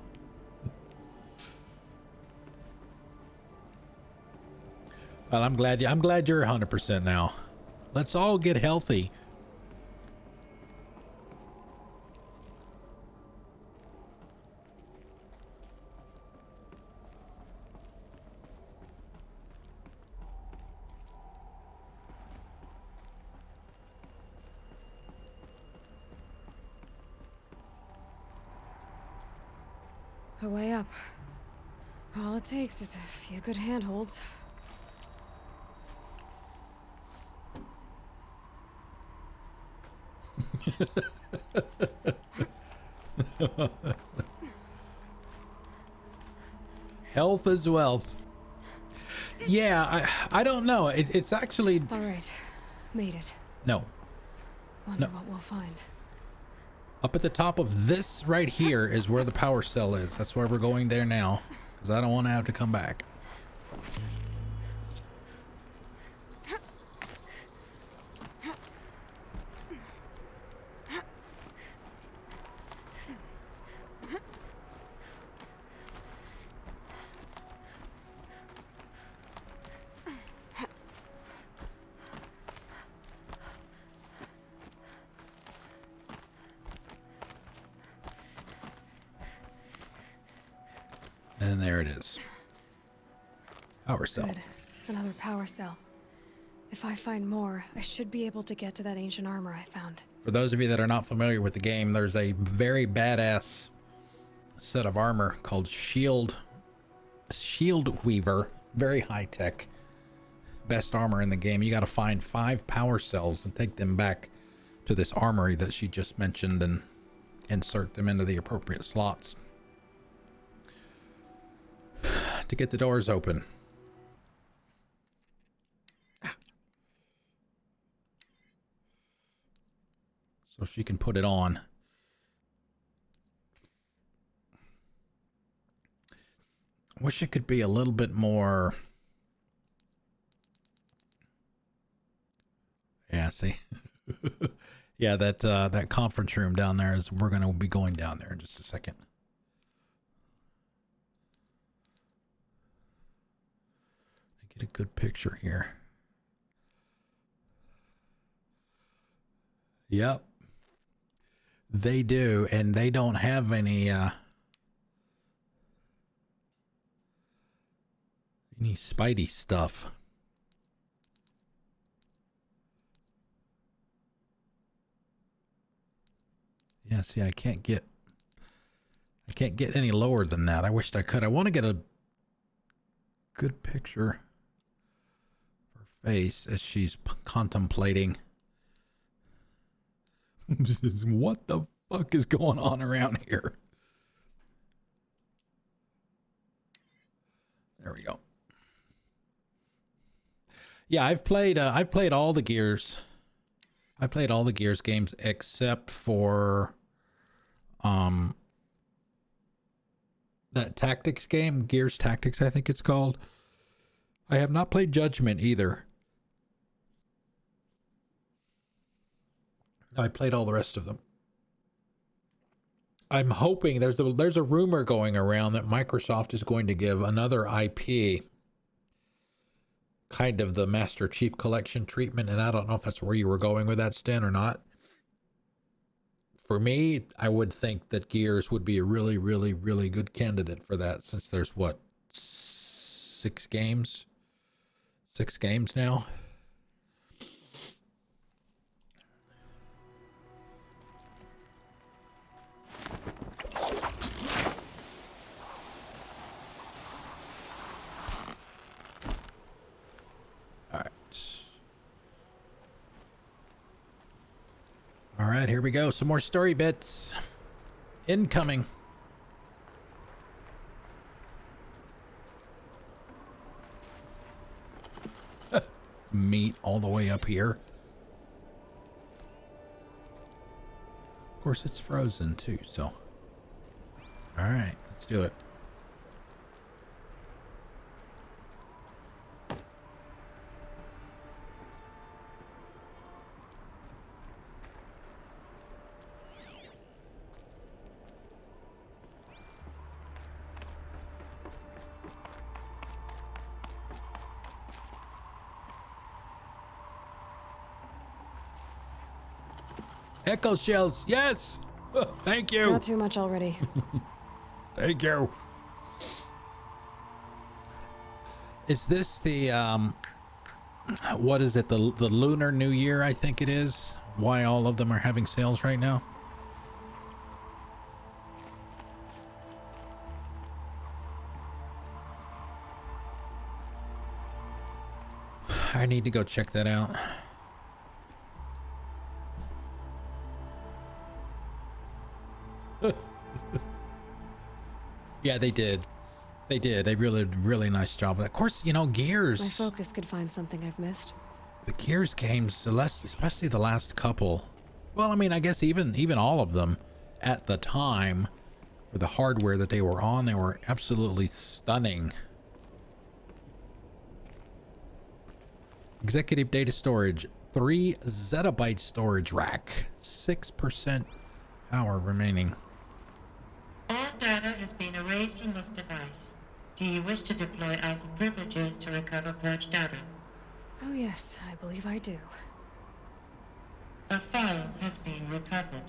Well, I'm glad you're 100% now. Let's all get healthy. A way up. All it takes is a few good handholds. Health is wealth. Yeah, I don't know. It's actually... All right. Made it. No. Wonder what we'll find. Up at the top of this right here is where the power cell is. That's why we're going there now, because I don't want to have to come back. And there it is. Power cell. Good. Another power cell. If I find more, I should be able to get to that ancient armor I found. For those of you that are not familiar with the game, there's a very badass set of armor called Shield Weaver. Very high tech. Best armor in the game. You got to find 5 power cells and take them back to this armory that she just mentioned and insert them into the appropriate slots to get the doors open. So she can put it on. I wish it could be a little bit more. Yeah, see. Yeah, that conference room down there is, we're going to be going down there in just a second. Get a good picture here. Yep. They do, and they don't have any Spidey stuff. Yeah, see, I can't get any lower than that. I wished I could. I want to get a good picture of her face as she's contemplating. What the fuck is going on around here? There we go. Yeah, I've played all the Gears. I played all the Gears games except for that Tactics game, Gears Tactics, I think it's called. I have not played Judgment either. I played all the rest of them. I'm hoping there's a rumor going around that Microsoft is going to give another IP kind of the Master Chief Collection treatment, and I don't know if that's where you were going with that, Stan, or not. For me, I would think that Gears would be a really, really, really good candidate for that, since there's what, 6 games? 6 games now? All right, here we go. Some more story bits. Incoming. Meat all the way up here. Of course, it's frozen too, so. All right, let's do it. Echo shells, yes! Thank you! Not too much already. Thank you. Is this the, what is it, the Lunar New Year, I think it is? Why all of them are having sales right now? I need to go check that out. Yeah, they did. They did. They really did a really nice job. Of course, you know, Gears. My focus could find something I've missed. The Gears games, especially the last couple. Well, I mean, I guess even all of them at the time, for the hardware that they were on, they were absolutely stunning. Executive data storage, 3 zettabyte storage rack, 6% power remaining. All data has been erased from this device. Do you wish to deploy alpha privileges to recover purged data? Oh yes, I believe I do. A file has been recovered.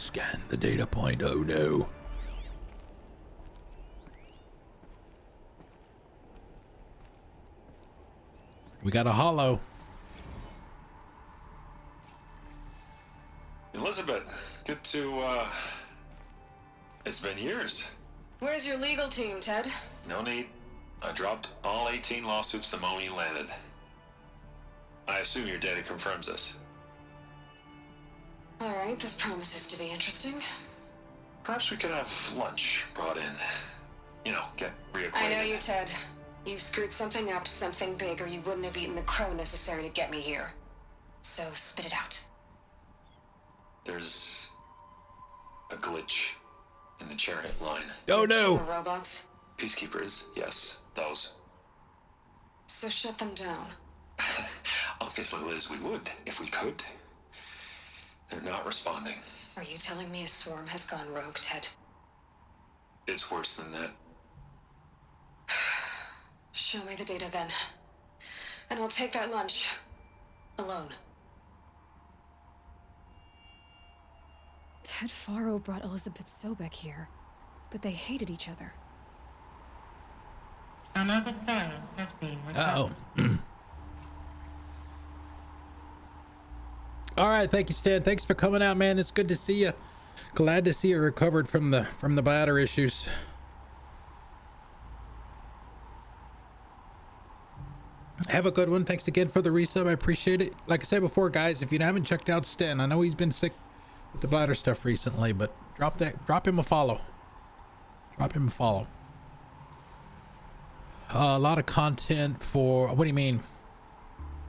Scan the data point. Oh no. We got a hollow. Elizabeth, good to, it's been years. Where's your legal team, Ted? No need. I dropped all 18 lawsuits the moment you landed. I assume your data confirms this. All right, this promises to be interesting. Perhaps we could have lunch brought in. You know, get reacquainted. I know you, Ted. You screwed something up, something big, or you wouldn't have eaten the crow necessary to get me here. So spit it out. There's a glitch in the chariot line. Oh no! Robots? Peacekeepers, yes, those. So shut them down. Obviously, Liz, we would, if we could. They're not responding. Are you telling me a swarm has gone rogue, Ted? It's worse than that. Show me the data then. And I'll take that lunch. Alone. Ted Faro brought Elizabeth Sobek here, but they hated each other. Another file has been recovered. Uh-oh. All right, thank you, Stan. Thanks for coming out, man. It's good to see you. Glad to see you recovered from the bladder issues. Have a good one. Thanks again for the resub. I appreciate it. Like I said before, guys, if you haven't checked out Stan, I know he's been sick with the bladder stuff recently, but drop him a follow. Drop him a follow. A lot of content for, what do you mean?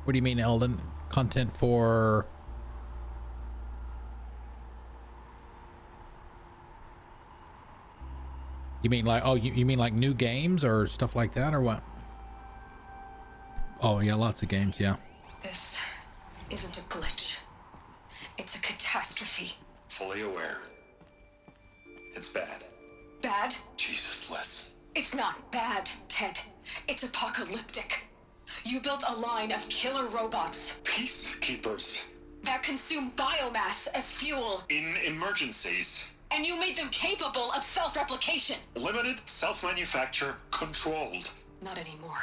What do you mean, Eldon? Content for... You mean like, oh, you mean like new games or stuff like that, or what? Oh yeah, lots of games, yeah. This isn't a glitch. It's a catastrophe. Fully aware. It's bad. Bad? Jesus, Liz. It's not bad, Ted. It's apocalyptic. You built a line of killer robots. Peacekeepers. That consume biomass as fuel. In emergencies. And you made them capable of self-replication. Limited, self-manufacture, controlled. Not anymore.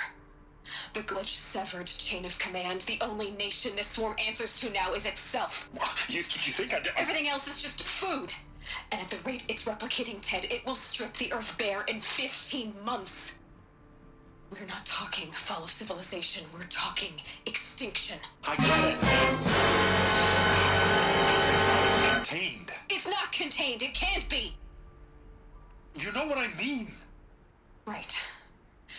The glitch severed chain of command. The only nation this swarm answers to now is itself. You think Everything else is just food. And at the rate it's replicating, Ted, it will strip the Earth bare in 15 months. We're not talking fall of civilization. We're talking extinction. I get it, Liz. It's contained. It's not contained. It can't be. You know what I mean. Right.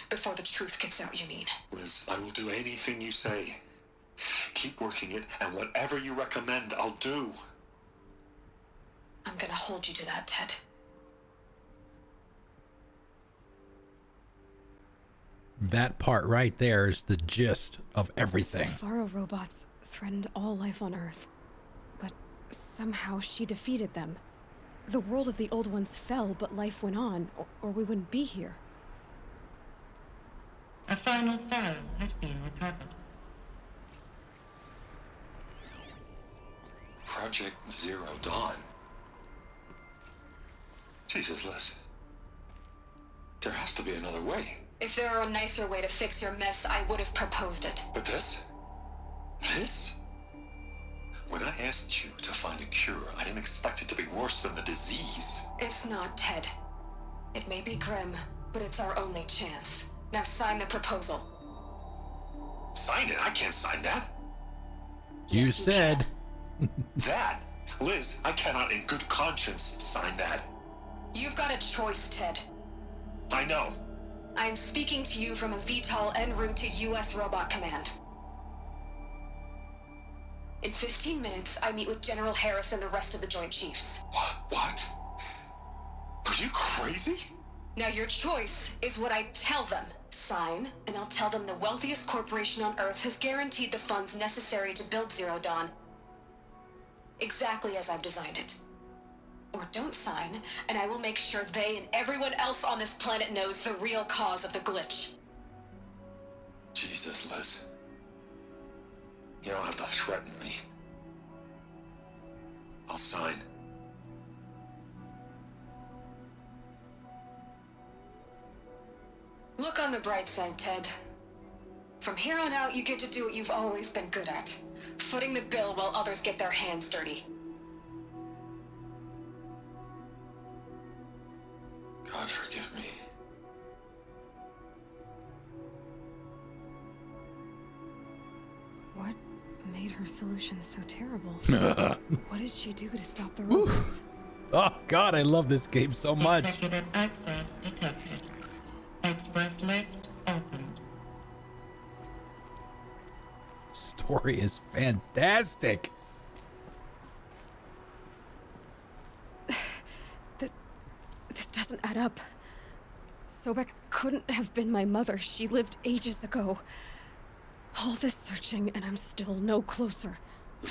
Before the truth gets out, you mean? Liz, I will do anything you say. Keep working it, and whatever you recommend, I'll do. I'm gonna hold you to that, Ted. That part right there is the gist of everything. The Faro robots threatened all life on Earth. But somehow she defeated them. The world of the old ones fell, but life went on, or we wouldn't be here. A final file has been recovered. Project Zero Dawn. Jesus, Liz. There has to be another way. If there were a nicer way to fix your mess, I would have proposed it. But this? This? When I asked you to find a cure, I didn't expect it to be worse than the disease. It's not, Ted. It may be grim, but it's our only chance. Now sign the proposal. Sign it? I can't sign that. You said. That? Liz, I cannot in good conscience sign that. You've got a choice, Ted. I know. I'm speaking to you from a VTOL en route to U.S. Robot Command. In 15 minutes, I meet with General Harris and the rest of the Joint Chiefs. What? Are you crazy? Now your choice is what I tell them. Sign, and I'll tell them the wealthiest corporation on Earth has guaranteed the funds necessary to build Zero Dawn. Exactly as I've designed it. Or don't sign, and I will make sure they and everyone else on this planet knows the real cause of the glitch. Jesus, Liz. You don't have to threaten me. I'll sign. on the bright side, Ted. From here on out, you get to do what you've always been good at. Footing the bill while others get their hands dirty. God forgive me. What made her solution so terrible? What did she do to stop the robots? Oh God, I love this game so much. Executive access detected. Express lift opened. Story is fantastic. This doesn't add up. Sobek couldn't have been my mother. She lived ages ago. All this searching, and I'm still no closer.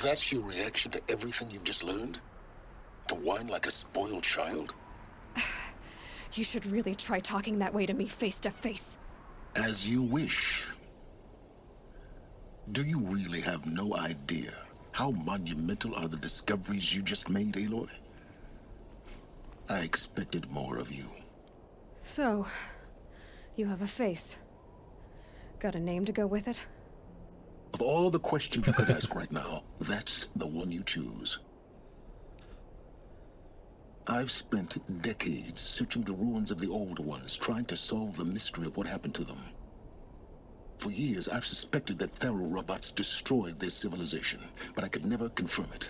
That's your reaction to everything you've just learned? To whine like a spoiled child? You should really try talking that way to me face to face. As you wish. Do you really have no idea how monumental are the discoveries you just made, Aloy? I expected more of you. So, you have a face. Got a name to go with it? Of all the questions you could ask right now, that's the one you choose. I've spent decades searching the ruins of the old ones, trying to solve the mystery of what happened to them. For years, I've suspected that Faro robots destroyed their civilization, but I could never confirm it.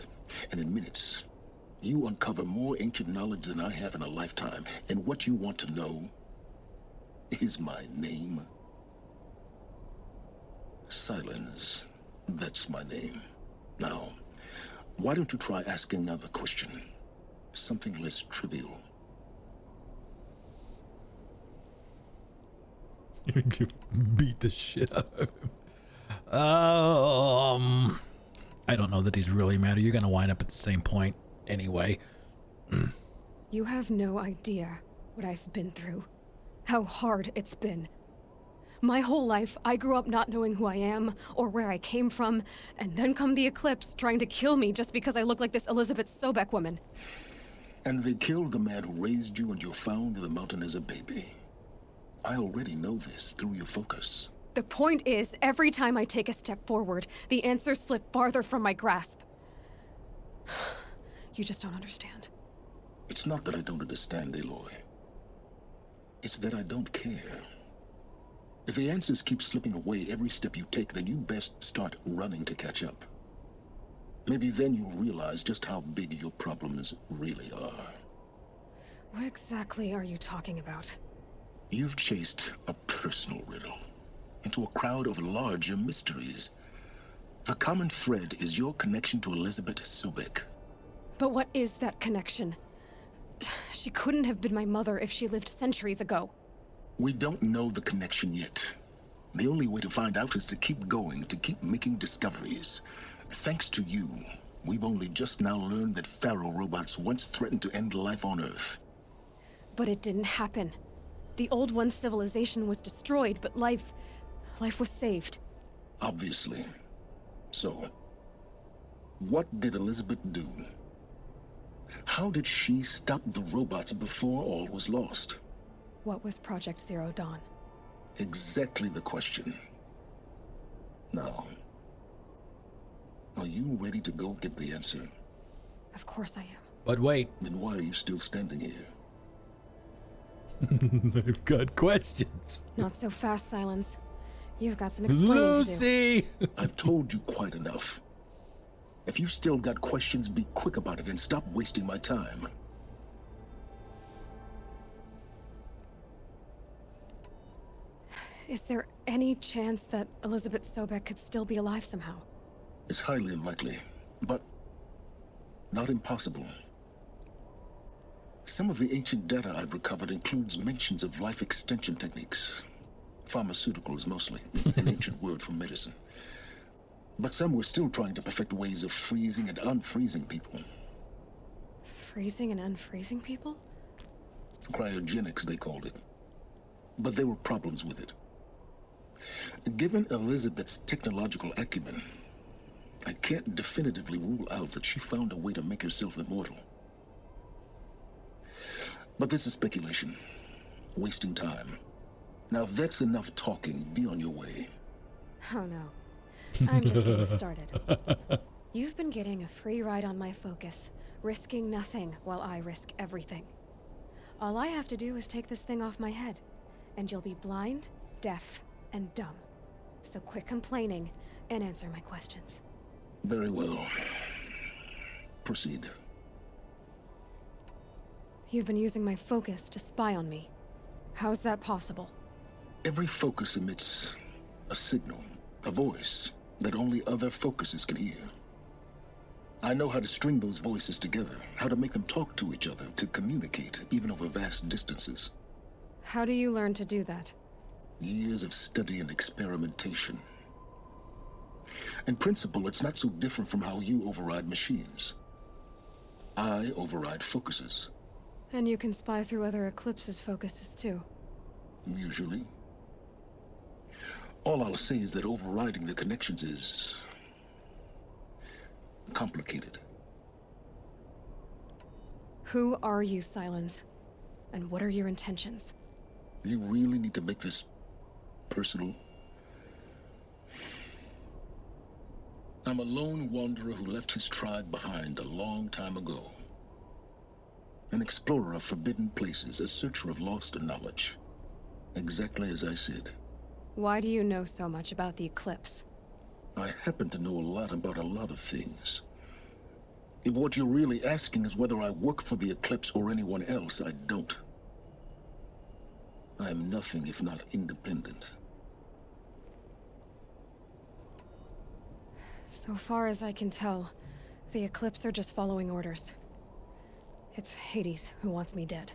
And in minutes, you uncover more ancient knowledge than I have in a lifetime, and what you want to know is my name. Silence. That's my name. Now, why don't you try asking another question? Something less trivial. Beat the shit out of him. I don't know that he's really mad. You're gonna wind up at the same point anyway. You have no idea what I've been through. How hard it's been. My whole life, I grew up not knowing who I am or where I came from, and then come the Eclipse trying to kill me just because I look like this Elizabeth Sobek woman. And they killed the man who raised you and you found in the mountain as a baby. I already know this through your focus. The point is, every time I take a step forward, the answers slip farther from my grasp. You just don't understand. It's not that I don't understand, Aloy. It's that I don't care. If the answers keep slipping away every step you take, then you best start running to catch up. Maybe then you'll realize just how big your problems really are. What exactly are you talking about? You've chased a personal riddle into a crowd of larger mysteries. The common thread is your connection to Elizabeth Sobek. But what is that connection? She couldn't have been my mother if she lived centuries ago. We don't know the connection yet. The only way to find out is to keep going, to keep making discoveries. Thanks to you, we've only just now learned that Faro robots once threatened to end life on Earth. But it didn't happen. The old one's civilization was destroyed, but life was saved. Obviously. So, what did Elizabeth do? How did she stop the robots before all was lost? What was Project Zero Dawn? Exactly the question. Now, are you ready to go get the answer? Of course I am. But wait. Then why are you still standing here? I've got questions. Not so fast, Silence. You've got some explaining Lucy! to do. I've told you quite enough. If you still got questions, be quick about it and stop wasting my time. Is there any chance that Elizabeth Sobek could still be alive somehow? It's highly unlikely, but not impossible. Some of the ancient data I've recovered includes mentions of life extension techniques. Pharmaceuticals, mostly. An ancient word for medicine. But some were still trying to perfect ways of freezing and unfreezing people. Freezing and unfreezing people? Cryogenics, they called it. But there were problems with it. Given Elizabeth's technological acumen, I can't definitively rule out that she found a way to make herself immortal. But this is speculation. Wasting time. Now, if that's enough talking, be on your way. Oh no. I'm just getting started. You've been getting a free ride on my focus, risking nothing while I risk everything. All I have to do is take this thing off my head, and you'll be blind, deaf, and dumb. So quit complaining and answer my questions. Very well. Proceed. You've been using my focus to spy on me. How's that possible? Every focus emits a signal, a voice that only other focuses can hear. I know how to string those voices together, how to make them talk to each other, to communicate, even over vast distances. How do you learn to do that? Years of study and experimentation. In principle, it's not so different from how you override machines. I override focuses. And you can spy through other Eclipse's focuses too. Usually. All I'll say is that overriding the connections is complicated. Who are you, Silence? And what are your intentions? You really need to make this personal? I'm a lone wanderer who left his tribe behind a long time ago. An explorer of forbidden places, a searcher of lost knowledge. Exactly as I said. Why do you know so much about the Eclipse? I happen to know a lot about a lot of things. If what you're really asking is whether I work for the Eclipse or anyone else, I don't. I am nothing if not independent. So far as I can tell, the Eclipse are just following orders. It's Hades who wants me dead.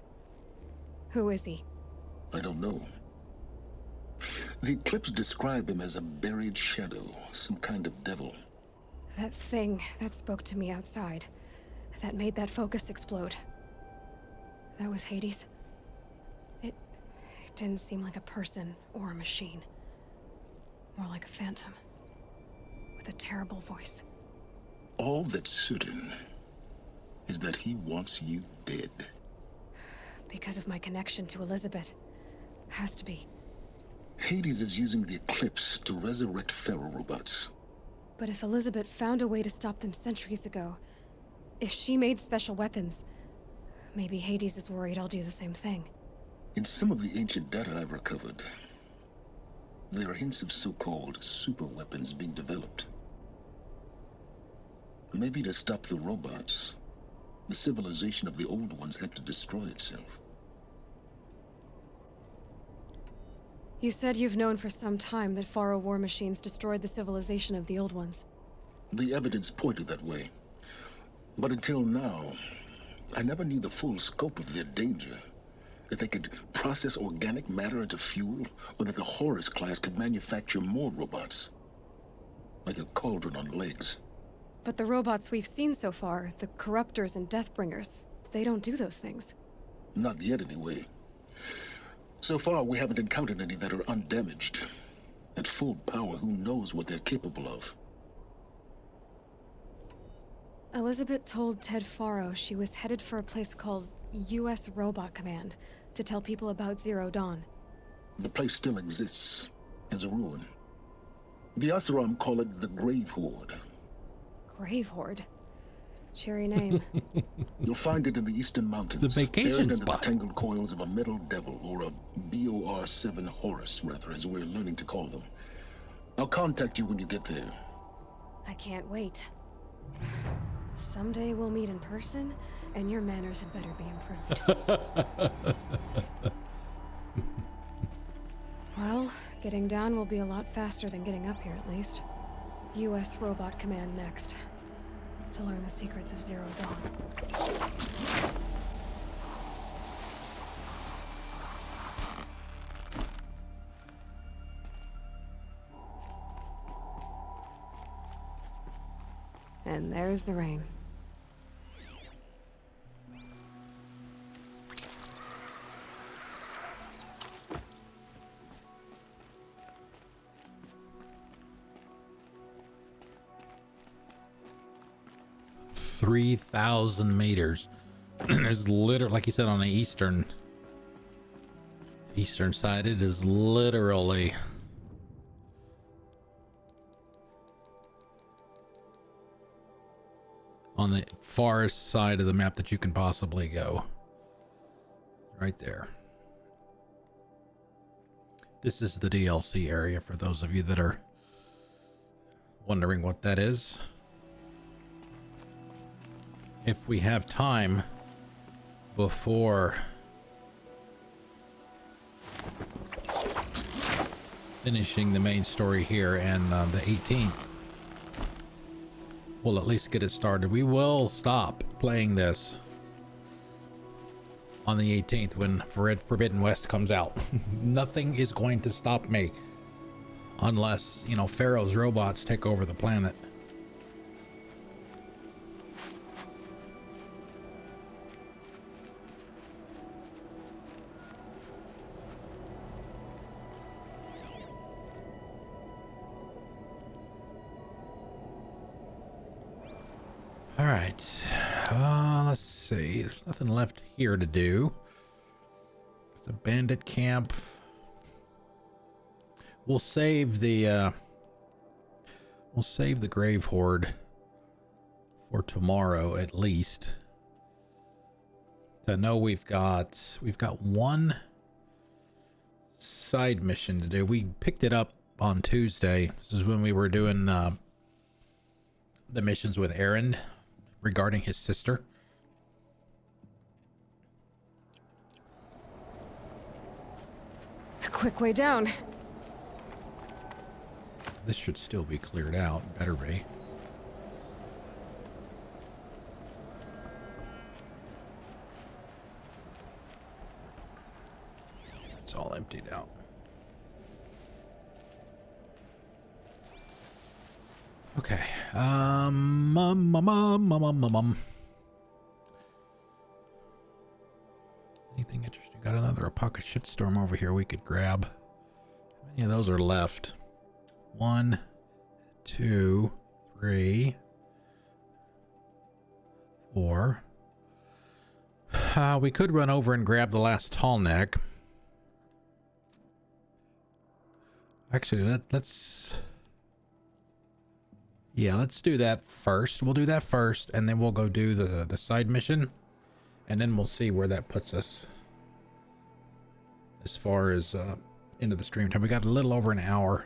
Who is he? I don't know. The Eclipse describe him as a buried shadow, some kind of devil. That thing that spoke to me outside, that made that focus explode. That was Hades? It didn't seem like a person or a machine. More like a phantom. With a terrible voice. All that's certain is that he wants you dead. Because of my connection to Elizabeth. Has to be. Hades is using the Eclipse to resurrect Faro robots. But if Elizabeth found a way to stop them centuries ago, if she made special weapons, maybe Hades is worried I'll do the same thing. In some of the ancient data I've recovered, there are hints of so-called super weapons being developed. Maybe to stop the robots, the civilization of the old ones had to destroy itself. You said you've known for some time that Faro war machines destroyed the civilization of the old ones. The evidence pointed that way. But until now, I never knew the full scope of their danger. That they could process organic matter into fuel, or that the Horus class could manufacture more robots. Like a cauldron on legs. But the robots we've seen so far, the Corruptors and Deathbringers, they don't do those things. Not yet, anyway. So far, we haven't encountered any that are undamaged. At full power, who knows what they're capable of? Elizabeth told Ted Faro she was headed for a place called U.S. Robot Command to tell people about Zero Dawn. The place still exists, as a ruin. The Asuram call it the Grave Horde. Grave Horde? Cheery name. You'll find it in the eastern mountains. The vacation buried spot. Under the tangled coils of a metal devil, or a BOR-7 Horus, rather, as we're learning to call them. I'll contact you when you get there. I can't wait. Someday we'll meet in person, and your manners had better be improved. Well, getting down will be a lot faster than getting up here, at least. U.S. Robot Command next. To learn the secrets of Zero Dawn. And there's the rain. $3,000 meters. It's literally, like you said, on the eastern Eastern side, it is literally on the farthest side of the map that you can possibly go. Right there. This is the DLC area for those of you that are wondering what that is. If we have time before finishing the main story here and the 18th, we'll at least get it started. We will stop playing this on the 18th when Forbidden West comes out. Nothing is going to stop me unless, you know, Faro's robots take over the planet. All right, let's see. There's nothing left here to do. It's a bandit camp. We'll save the grave horde for tomorrow at least. I know we've got one side mission to do. We picked it up on Tuesday. This is when we were doing the missions with Aaron regarding his sister. A quick way down. This should still be cleared out. Better be. It's all emptied out. Okay. Anything interesting? Got another pocket shitstorm over here we could grab. How many of those are left? 1, 2, 3, 4. We could run over and grab the last Tallneck. Actually, let's do that first. We'll do that first, and then we'll go do the side mission, and then we'll see where that puts us as far as into the stream time. We got a little over an hour.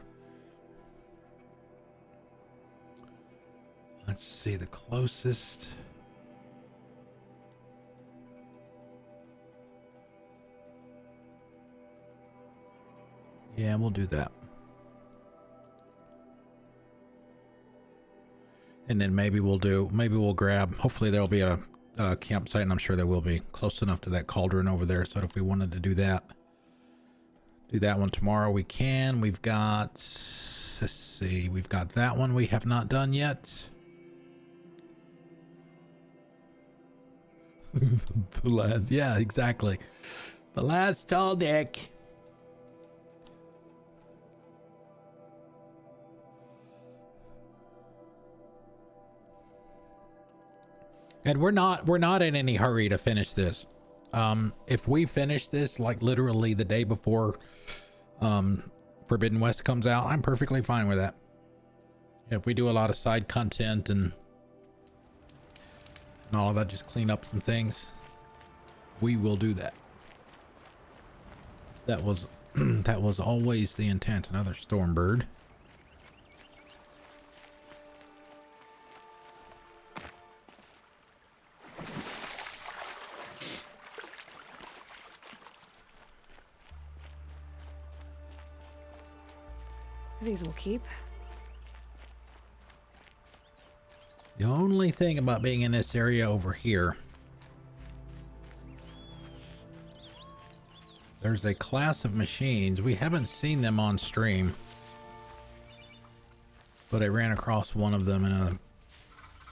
Let's see, the closest. Yeah, we'll do that. And then maybe we'll grab, hopefully there'll be a campsite, and I'm sure there will be, close enough to that cauldron over there, so if we wanted to do that one tomorrow, we can. We've got, let's see, we've got that one we have not done yet. The last, yeah, exactly. The last Tallneck. And we're not in any hurry to finish this. If we finish this like literally the day before Forbidden West comes out, I'm perfectly fine with that. If we do a lot of side content and all of that, just clean up some things, we will do that. That was that was always the intent. Another Stormbird. These will keep. The only thing about being in this area over here, there's a class of machines. We haven't seen them on stream, but I ran across one of them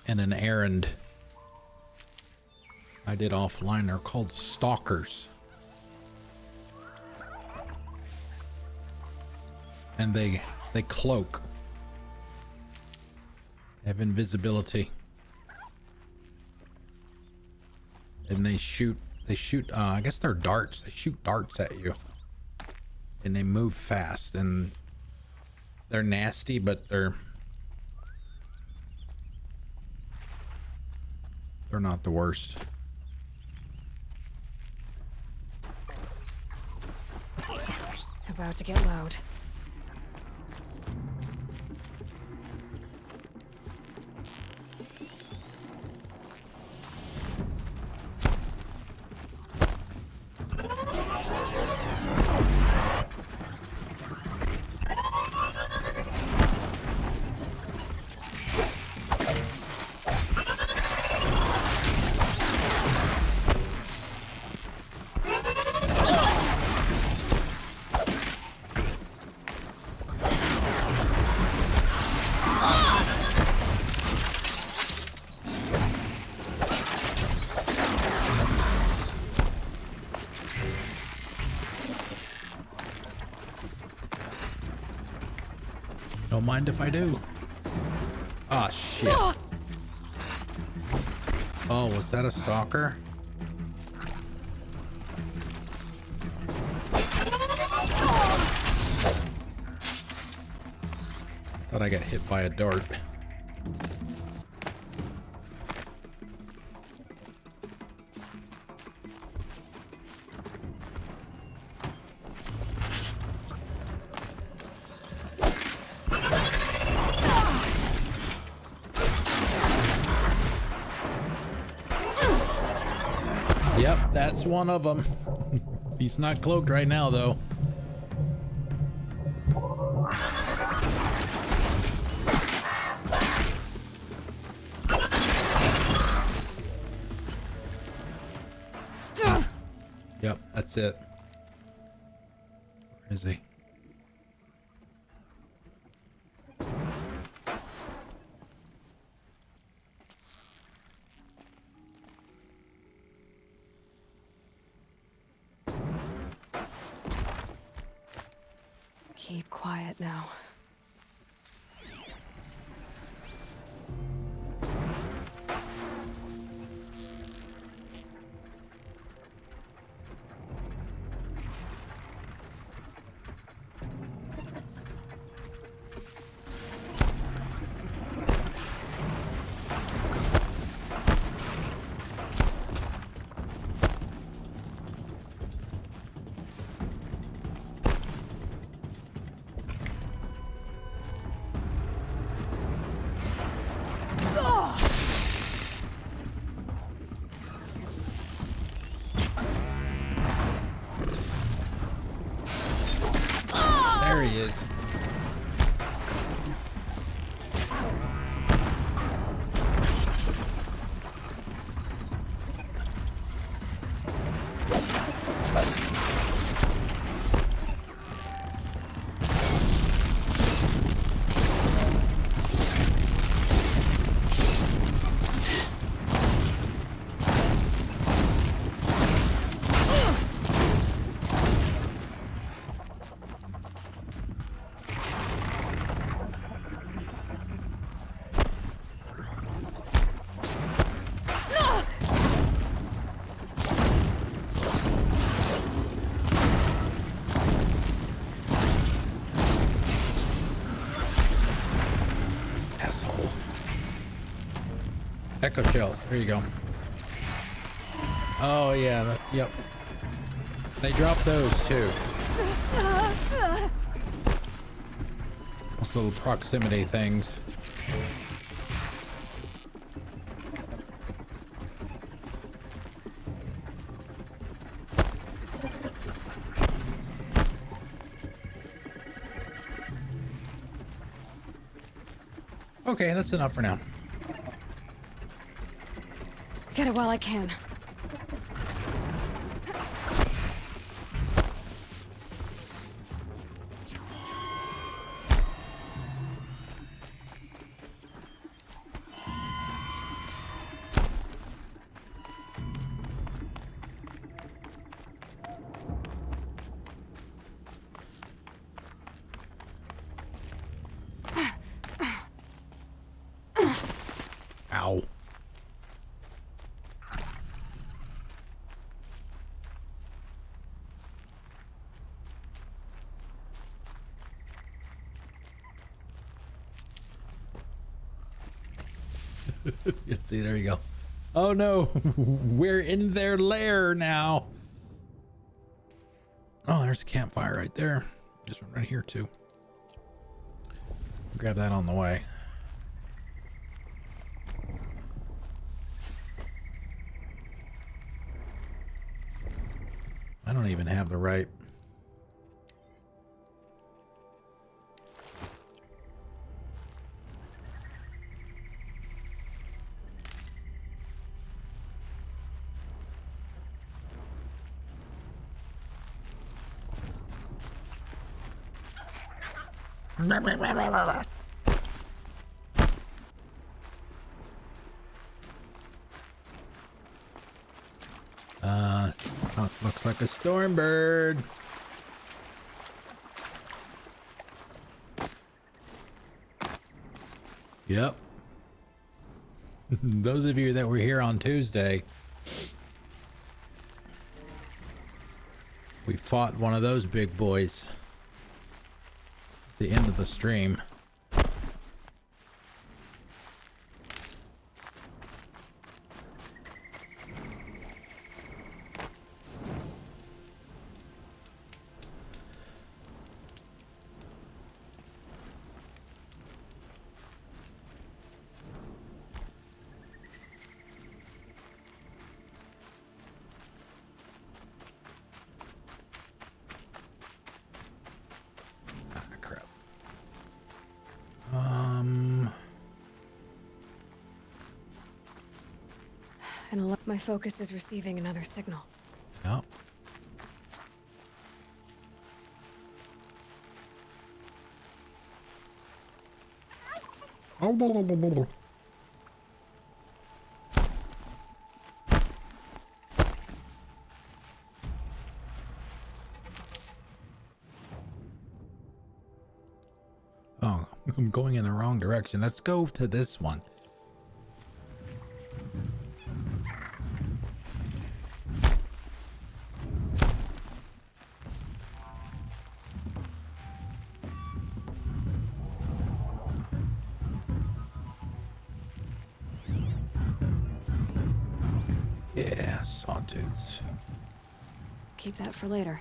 in an errand I did offline. They're called stalkers. And they cloak. They have invisibility. And they shoot, I guess they're darts. They shoot darts at you. and they move fast, and they're nasty, but they're not the worst. About to get loud. Don't mind if I do. Ah, shit. Oh, was that a stalker? Thought I got hit by a dart. Yep, that's one of them. He's not cloaked right now, though. Yep, that's it. Where is he? Keep quiet now. There he is. Asshole. Echo shells. There you go. Oh yeah. Yep. They drop those too. Those little proximity things. Okay, that's enough for now. Get it while I can. Ow. You see, there you go. Oh no, we're in their lair now. Oh, there's a campfire right there. This one right here too. Grab that on the way. I don't even have the right. Looks like a storm bird. Yep. Those of you that were here on Tuesday, we fought one of those big boys at the end of the stream. My focus is receiving another signal. Yep. Oh, blah, blah, blah, blah. Oh, I'm going in the wrong direction. Let's go to this one. Yeah, sawtooths. Keep that for later.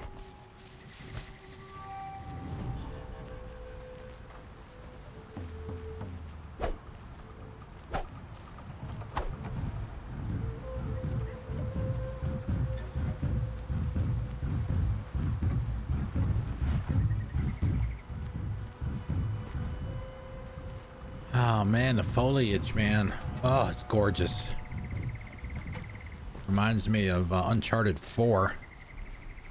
Oh man, the foliage, man. Oh, it's gorgeous. Reminds me of Uncharted 4.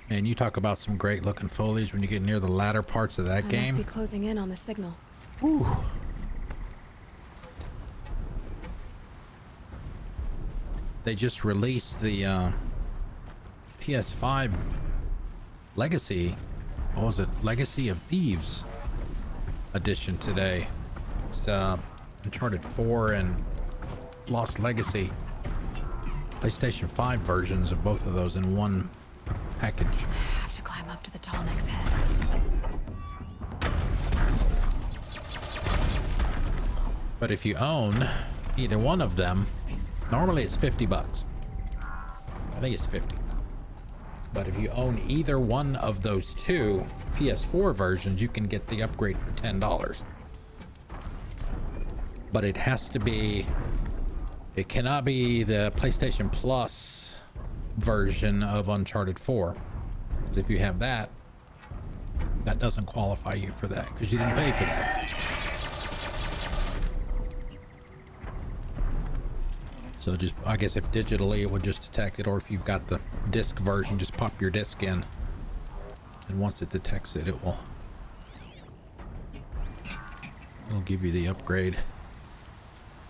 Man, you talk about some great looking foliage when you get near the latter parts of that game. Must be closing in on the signal. Whew. They just released the PS5 Legacy. What was it? Legacy of Thieves edition today. It's Uncharted 4 and Lost Legacy. PlayStation 5 versions of both of those in one package. I have to climb up to the Tallneck's head. But if you own either one of them, normally it's $50. I think it's 50. But if you own either one of those two PS4 versions, you can get the upgrade for $10. But it has to be, it cannot be the PlayStation Plus version of Uncharted 4. Because if you have that, that doesn't qualify you for that because you didn't pay for that. So just, I guess if digitally it would just detect it, or if you've got the disc version, just pop your disc in. And once it detects it, it'll give you the upgrade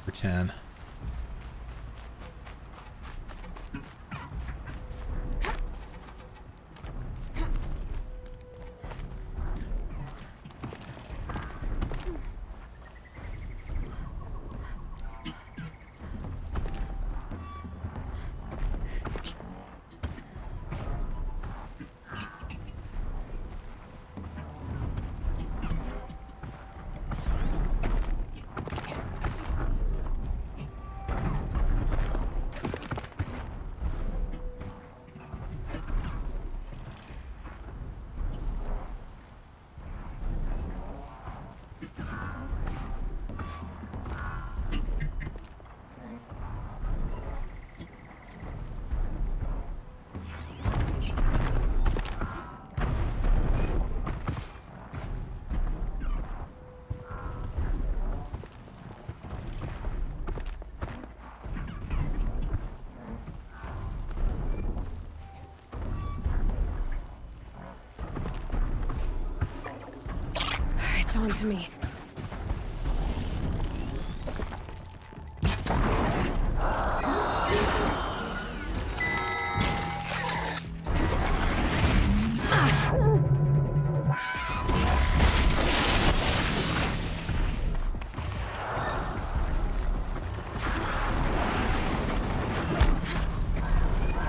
for 10. on to me.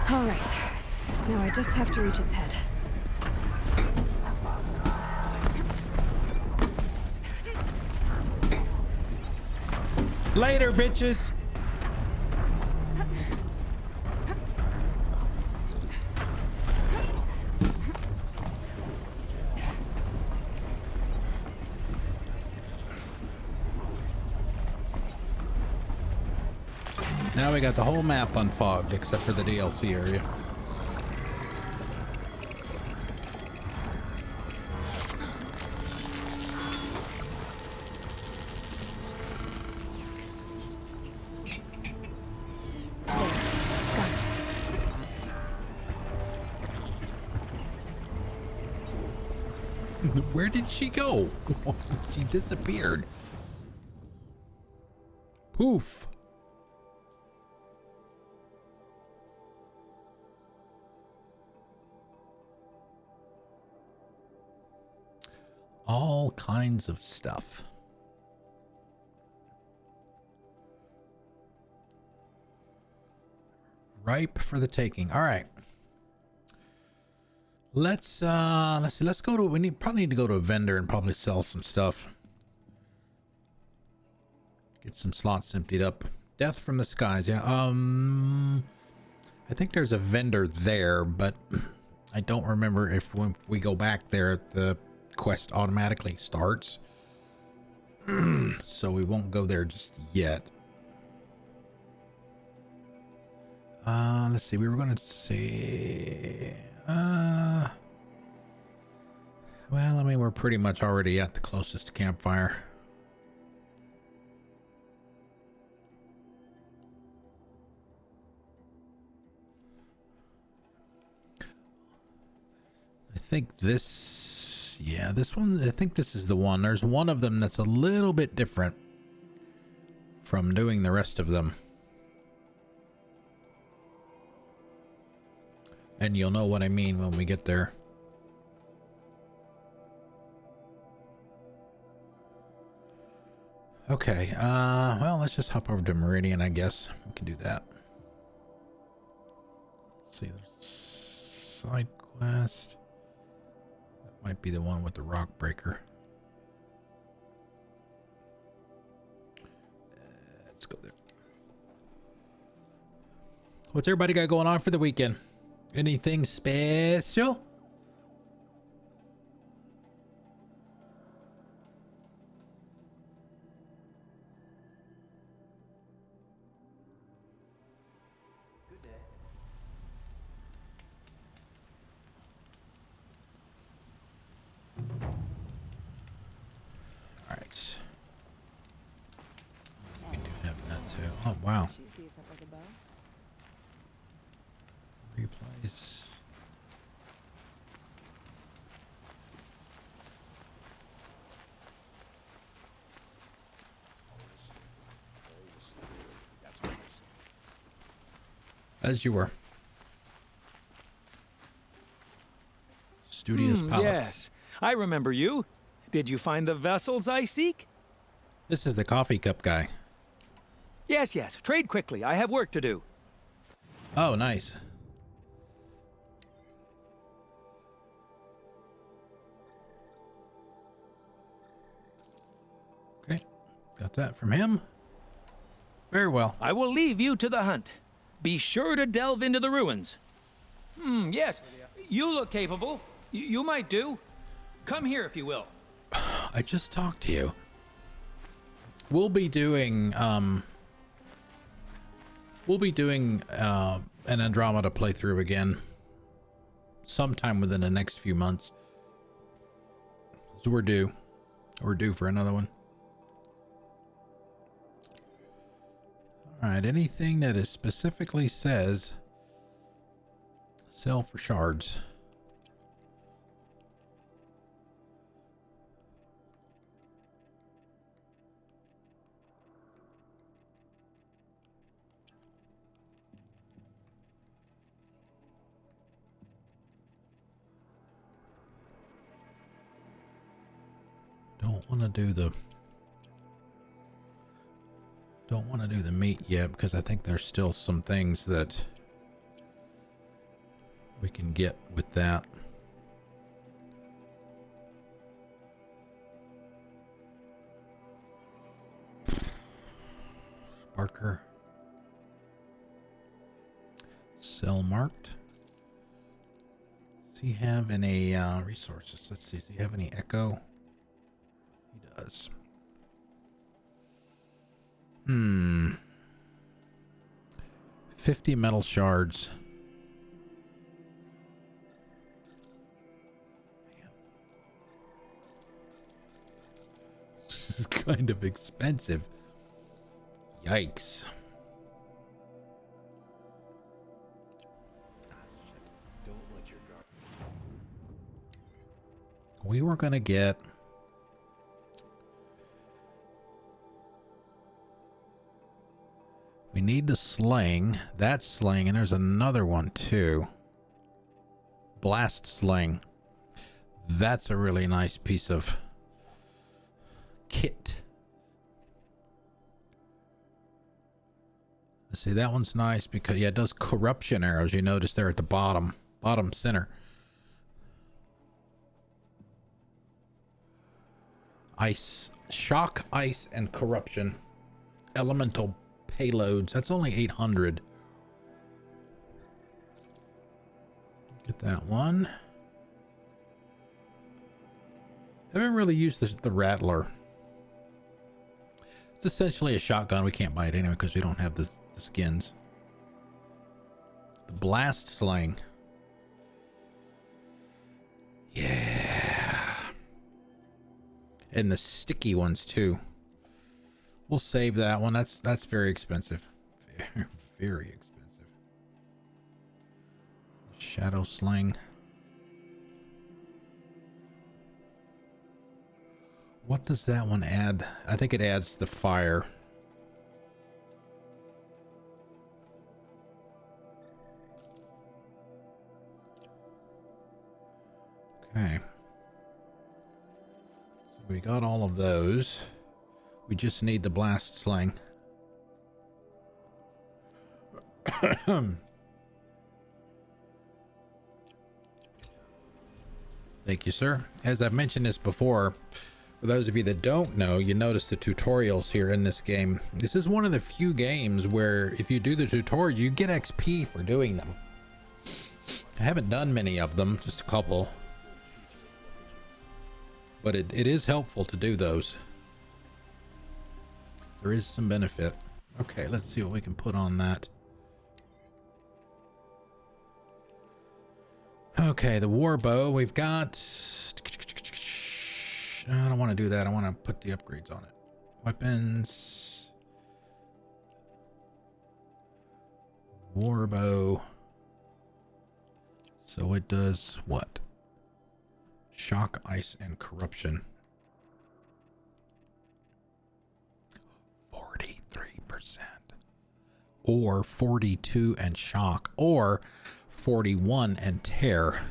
All right. Now I just have to reach its head. Later, bitches. Now we got the whole map unfogged except for the DLC area. Where did she go? She disappeared. Poof. All kinds of stuff. Ripe for the taking. All right. Let's see. Let's go to. Probably need to go to a vendor and probably sell some stuff. Get some slots emptied up. Death from the skies. Yeah. I think there's a vendor there, but I don't remember if when we go back there, the quest automatically starts. So we won't go there just yet. Let's see. We were going to say. Well, I mean, we're pretty much already at the closest campfire. I think this, yeah, this one, I think this is the one. There's one of them that's a little bit different from doing the rest of them. And you'll know what I mean when we get there. Okay, well, let's just hop over to Meridian, I guess. We can do that. Let's see, there's side quest. That might be the one with the rock breaker. Let's go there. What's everybody got going on for the weekend? Anything special? Alright. We do have that too. Oh, wow. Replace. As you were. Studious Palace. Yes, I remember you. Did you find the vessels I seek? This is the coffee cup guy. Yes, yes. Trade quickly. I have work to do. Oh, nice. Okay, got that from him. Very well. I will leave you to the hunt. Be sure to delve into the ruins. Yes. You look capable. You might do. Come here if you will. I just talked to you. We'll be doing an Andromeda playthrough again sometime within the next few months. So we're due for another one. All right, anything that is specifically says sell for shards. to do the meat yet because I think there's still some things that we can get with that. Barker. Sell marked. Does he have any resources? Let's see. Does he have any echo? He does. 50 metal shards. Man. This is kind of expensive. Yikes. We were gonna get we need the sling, that sling, and there's another one too. Blast sling. That's a really nice piece of kit. Let's see, that one's nice because yeah, it does corruption arrows. You notice there at the bottom center. Ice, shock, ice, and corruption. Elemental payloads. That's only 800. Get that one. Haven't really used the Rattler. It's essentially a shotgun. We can't buy it anyway because we don't have the skins. The blast sling. Yeah. And the sticky ones too. We'll save that one. That's very expensive. Very, very expensive. Shadow sling. What does that one add? I think it adds the fire. Okay. So we got all of those. We just need the blast sling. Thank you, sir. As I've mentioned this before, for those of you that don't know, you notice the tutorials here in this game. This is one of the few games where if you do the tutorial, you get XP for doing them. I haven't done many of them, just a couple. But it is helpful to do those. There is some benefit. Okay, let's see what we can put on that. Okay, the war bow we've got. I don't want to do that. I want to put the upgrades on it. Weapons. War bow. So it does what? Shock, ice, and corruption. 43%. Or 42 and shock. Or 41 and tear.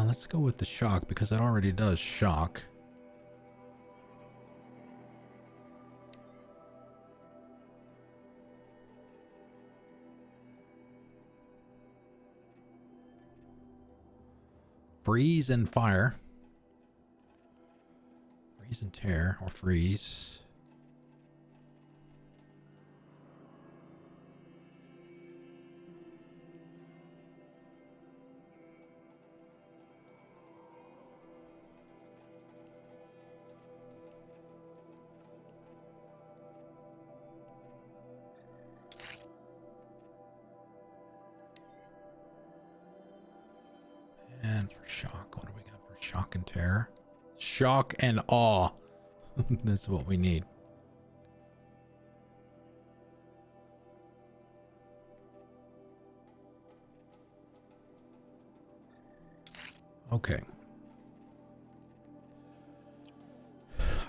Let's go with the shock because it already does shock. Freeze and fire. Freeze and tear, or freeze. And for shock, what do we got for shock and terror? Shock and awe. That's what we need. Okay.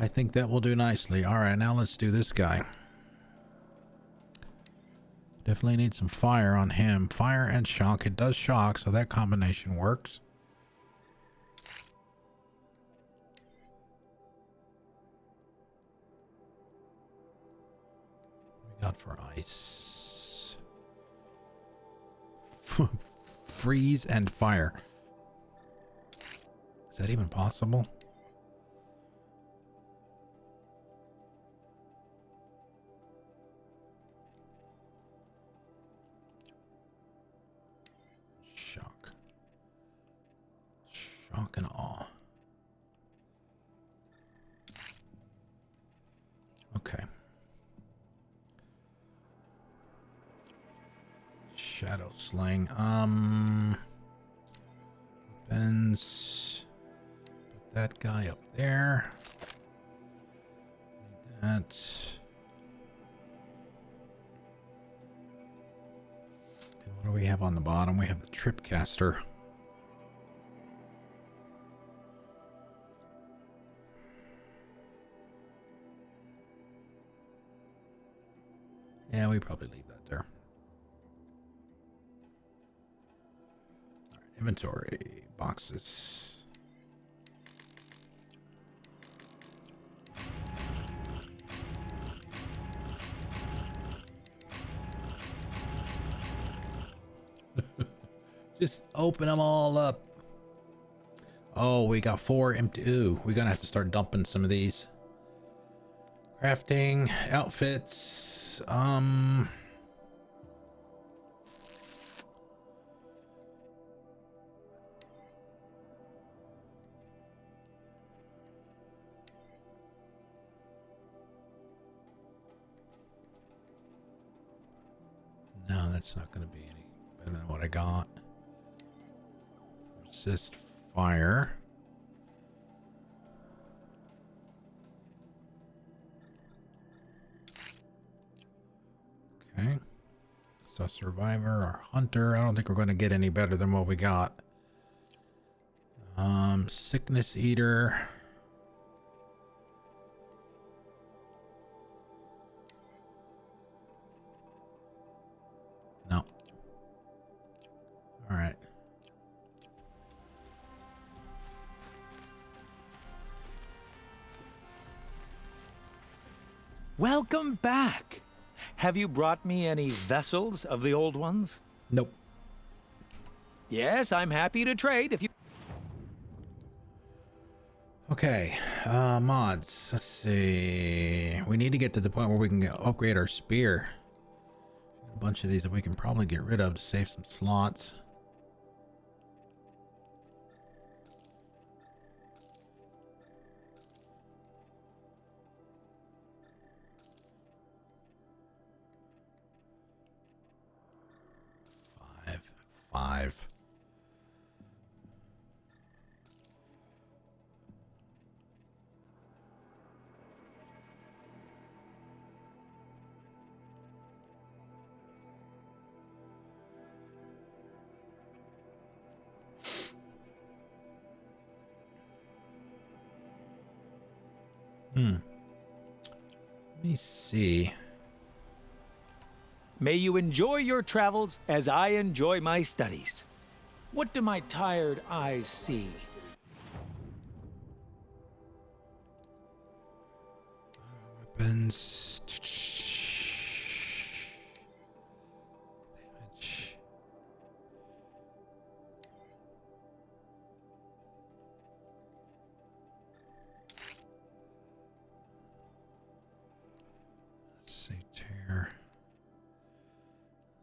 I think that will do nicely. All right, now let's do this guy. Definitely need some fire on him. Fire and shock. It does shock, so that combination works. What we got for ice? Freeze and fire. Is that even possible? Shock. Shock and awe. Okay. Shadow slaying. Weapons. Put that guy up there. Need that. And what do we have on the bottom? We have the Tripcaster. Yeah, we probably leave that there. All right, inventory boxes. Just open them all up. Oh, we got 4 empty. Ooh, we're gonna have to start dumping some of these. Crafting outfits. No, that's not going to be any better than what I got. Resist fire. Okay. So survivor or hunter. I don't think we're going to get any better than what we got. Sickness eater. No. All right. Welcome back. Have you brought me any vessels of the old ones? Nope. Yes, I'm happy to trade if you... Okay, mods. Let's see. We need to get to the point where we can upgrade our spear. A bunch of these that we can probably get rid of to save some slots. Five. Let me see. May you enjoy your travels as I enjoy my studies. What do my tired eyes see? Weapons. Damage. Let's see, tear.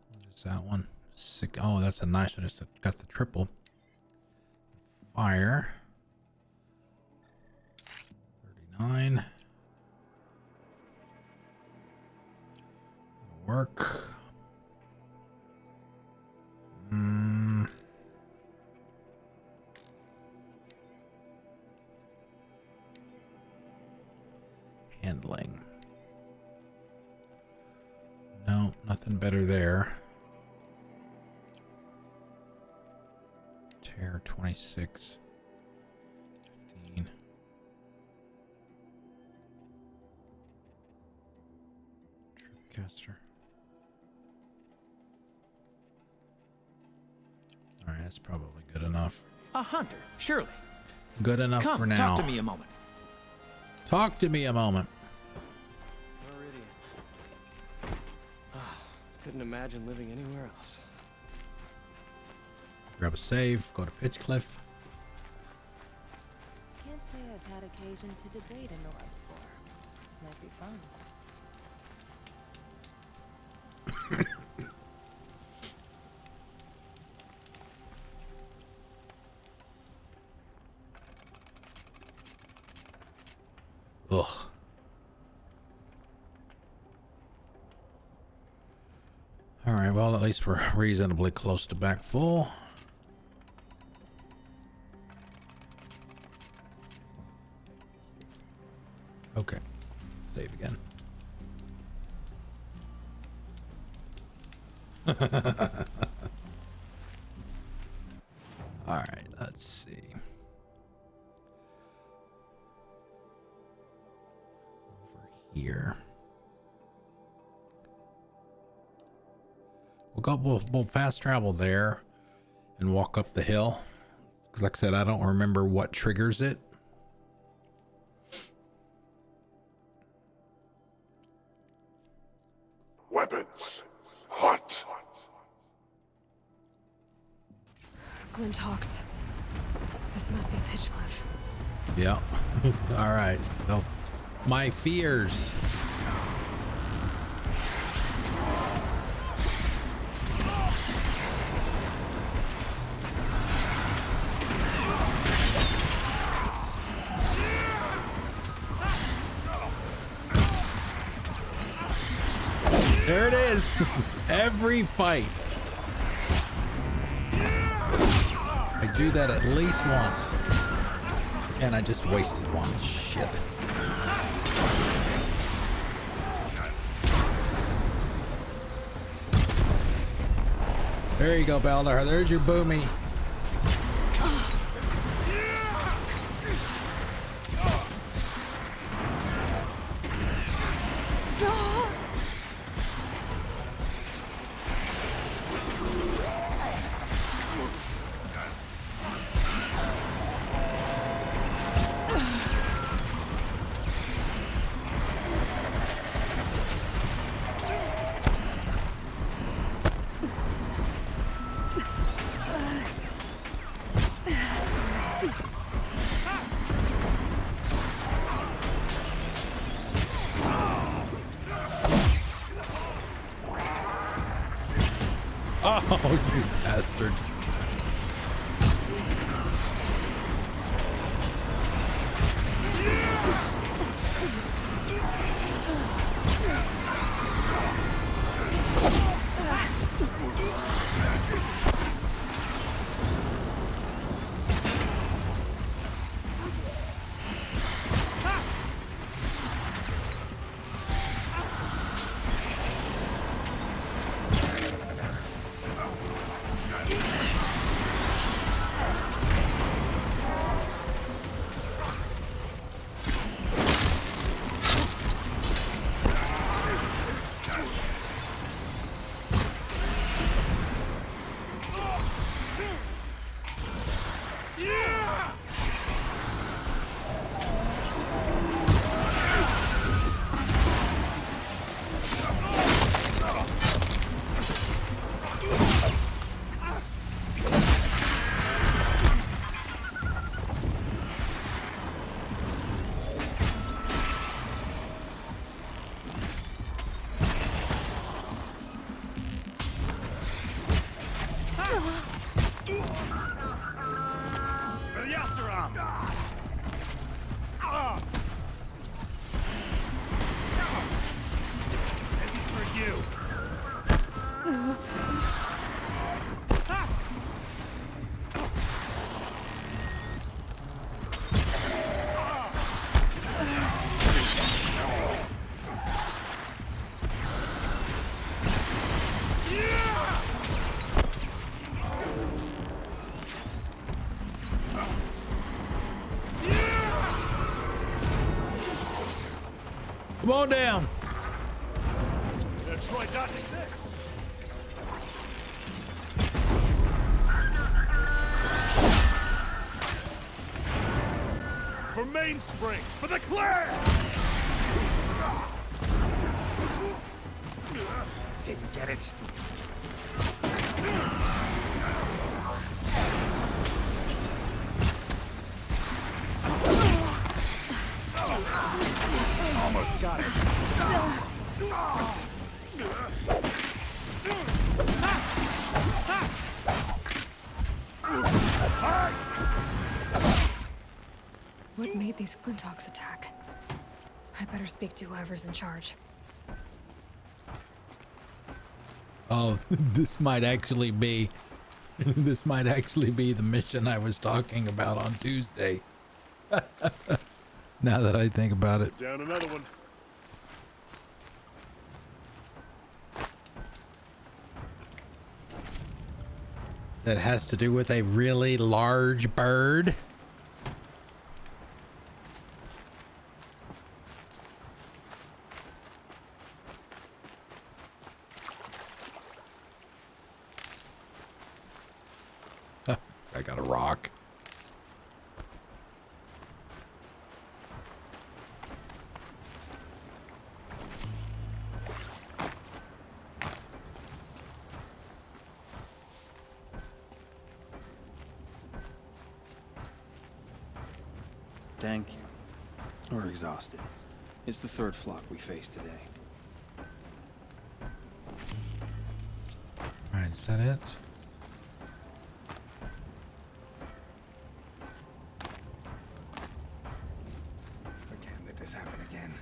What is that one? Sick. Oh, that's a nice one. It's got the triple. Fire. 39. That'll work. Handling. No, nothing better there. Tear 26. 15. faster. All right, that's probably good enough. A hunter, surely. Good enough Come, for now. talk to me a moment. Talk to me a moment. Couldn't imagine living anywhere else. Grab a save. Go to Pitchcliff. Can't say I've had occasion to debate a Nora before. Might be fun. Ugh. All right, well, at least we're reasonably close to back full. Okay, save again. All right, let's see. Over here. We'll fast travel there and walk up the hill. Because like I said, I don't remember what triggers it. Weapons. Hot. Glint Hawks. This must be Pitchcliff. Yeah. All right. So, my fears. There it is. Every fight. I do that at least once. And I just wasted one. Shit. There you go, Baldar. There's your boomy. Oh, you bastard. Come on down. The Try dodging this. For mainspring, for the clan! Didn't get it. Almost got it. What made these Glinthawks attack? I better speak to whoever's in charge. Oh, this might actually be the mission I was talking about on Tuesday. Now that I think about it. Down another one. That has to do with a really large bird. I got a rock. Thank you. We're exhausted. It's the third flock we faced today. Alright, is that it? I can't let this happen again.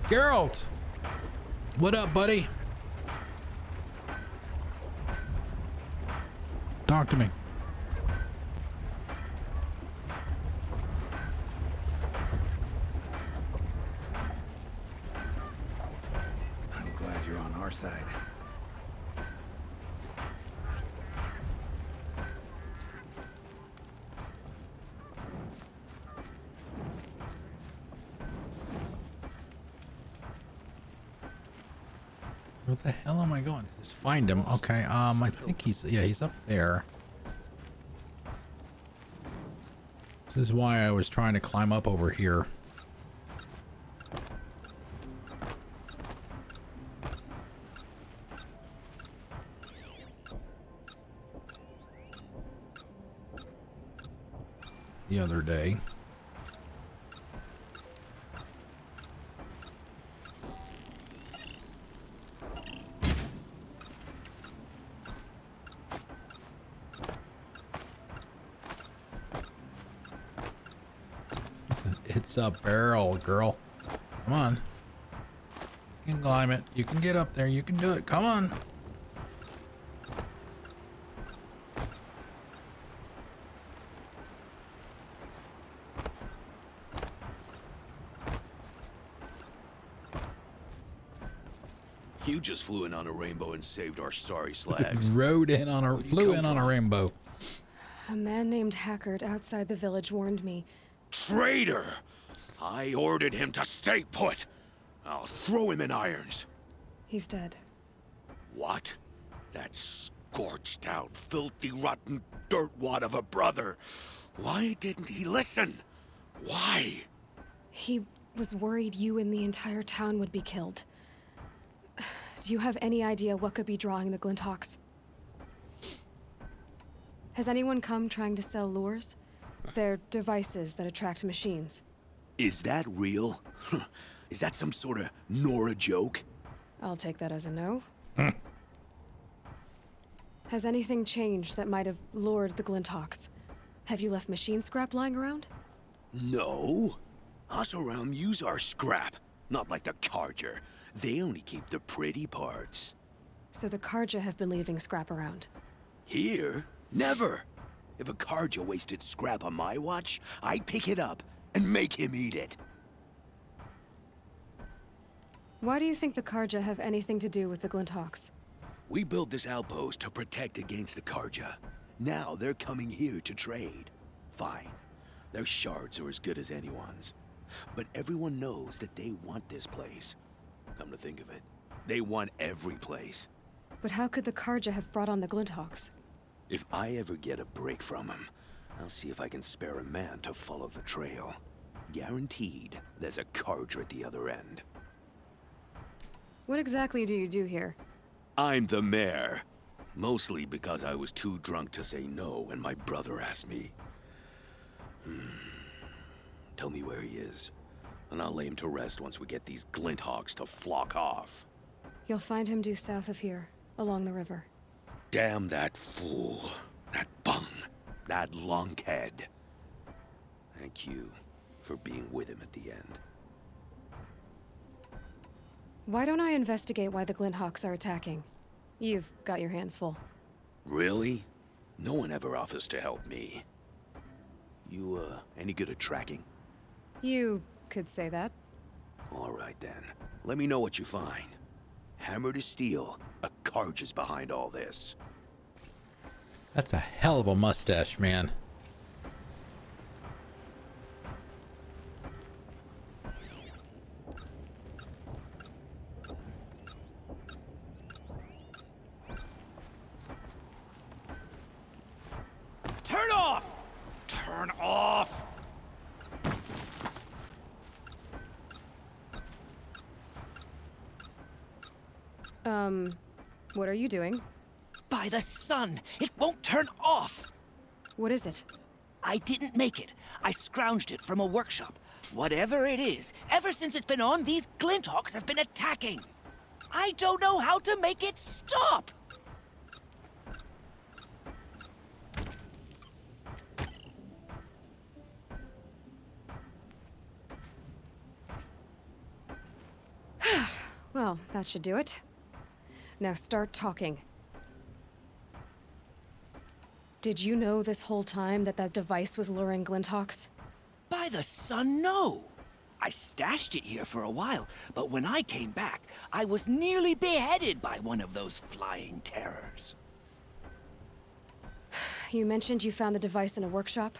Geralt! What up, buddy? Talk to me. I'm glad you're on our side. Where the hell am I going? Just find him. Okay, I think he's up there. This is why I was trying to climb up over here. The other day. It's a barrel, girl. Come on. You can climb it. You can get up there. You can do it. Come on. You just flew in on a rainbow and saved our sorry slags. Flew in on a rainbow. A man named Hackard outside the village warned me. Traitor! I ordered him to stay put. I'll throw him in irons. He's dead. What? That scorched out, filthy, rotten dirtwad of a brother. Why didn't he listen? Why? He was worried you and the entire town would be killed. Do you have any idea what could be drawing the Glinthawks? Has anyone come trying to sell lures? They're devices that attract machines. Is that real? Is that some sort of Nora joke? I'll take that as a no. Has anything changed that might have lured the Glinthawks? Have you left machine scrap lying around? No. Us around use our scrap. Not like the Carja. They only keep the pretty parts. So the Carja have been leaving scrap around? Here? Never. If a Carja wasted scrap on my watch, I'd pick it up and make him eat it. Why do you think the Carja have anything to do with the Glinthawks? We built this outpost to protect against the Carja. Now they're coming here to trade. Fine. Their shards are as good as anyone's. But everyone knows that they want this place. Come to think of it, They won every place. But how could the Karja have brought on the Glinthawks? If I ever get a break from him, I'll see if I can spare a man to follow the trail. Guaranteed, there's a Karja at the other end. What exactly do you do here? I'm the mayor. Mostly because I was too drunk to say no when my brother asked me. Tell me where he is, and I'll lay him to rest once we get these Glinthawks to flock off. You'll find him due south of here, along the river. Damn that fool. That bung. That lunkhead. Thank you for being with him at the end. Why don't I investigate why the Glinthawks are attacking? You've got your hands full. Really? No one ever offers to help me. You, any good at tracking? You could say that. All right then. Let me know what you find. Hammer to steel, a Karj is behind all this. That's a hell of a mustache, man. Turn off! Turn off! What are you doing? By the sun! It won't turn off! What is it? I didn't make it. I scrounged it from a workshop. Whatever it is, ever since it's been on, these Glinthawks have been attacking. I don't know how to make it stop! Well, that should do it. Now start talking. Did you know this whole time that that device was luring Glinthawks? By the sun, no! I stashed it here for a while, but when I came back, I was nearly beheaded by one of those flying terrors. You mentioned you found the device in a workshop?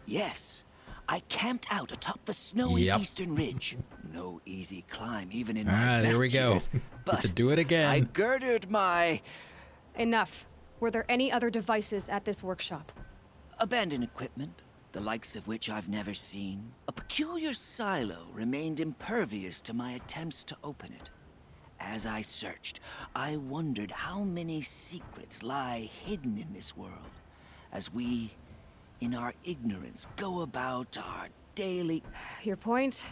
Yes. I camped out atop the snowy eastern ridge. No easy climb, even in my best here we go. years. But to do it again. I girded my... Enough. Were there any other devices at this workshop? abandoned equipment, the likes of which I've never seen. A peculiar silo remained impervious to my attempts to open it. As I searched, I wondered how many secrets lie hidden in this world, as we, in our ignorance, go about our daily... Your point?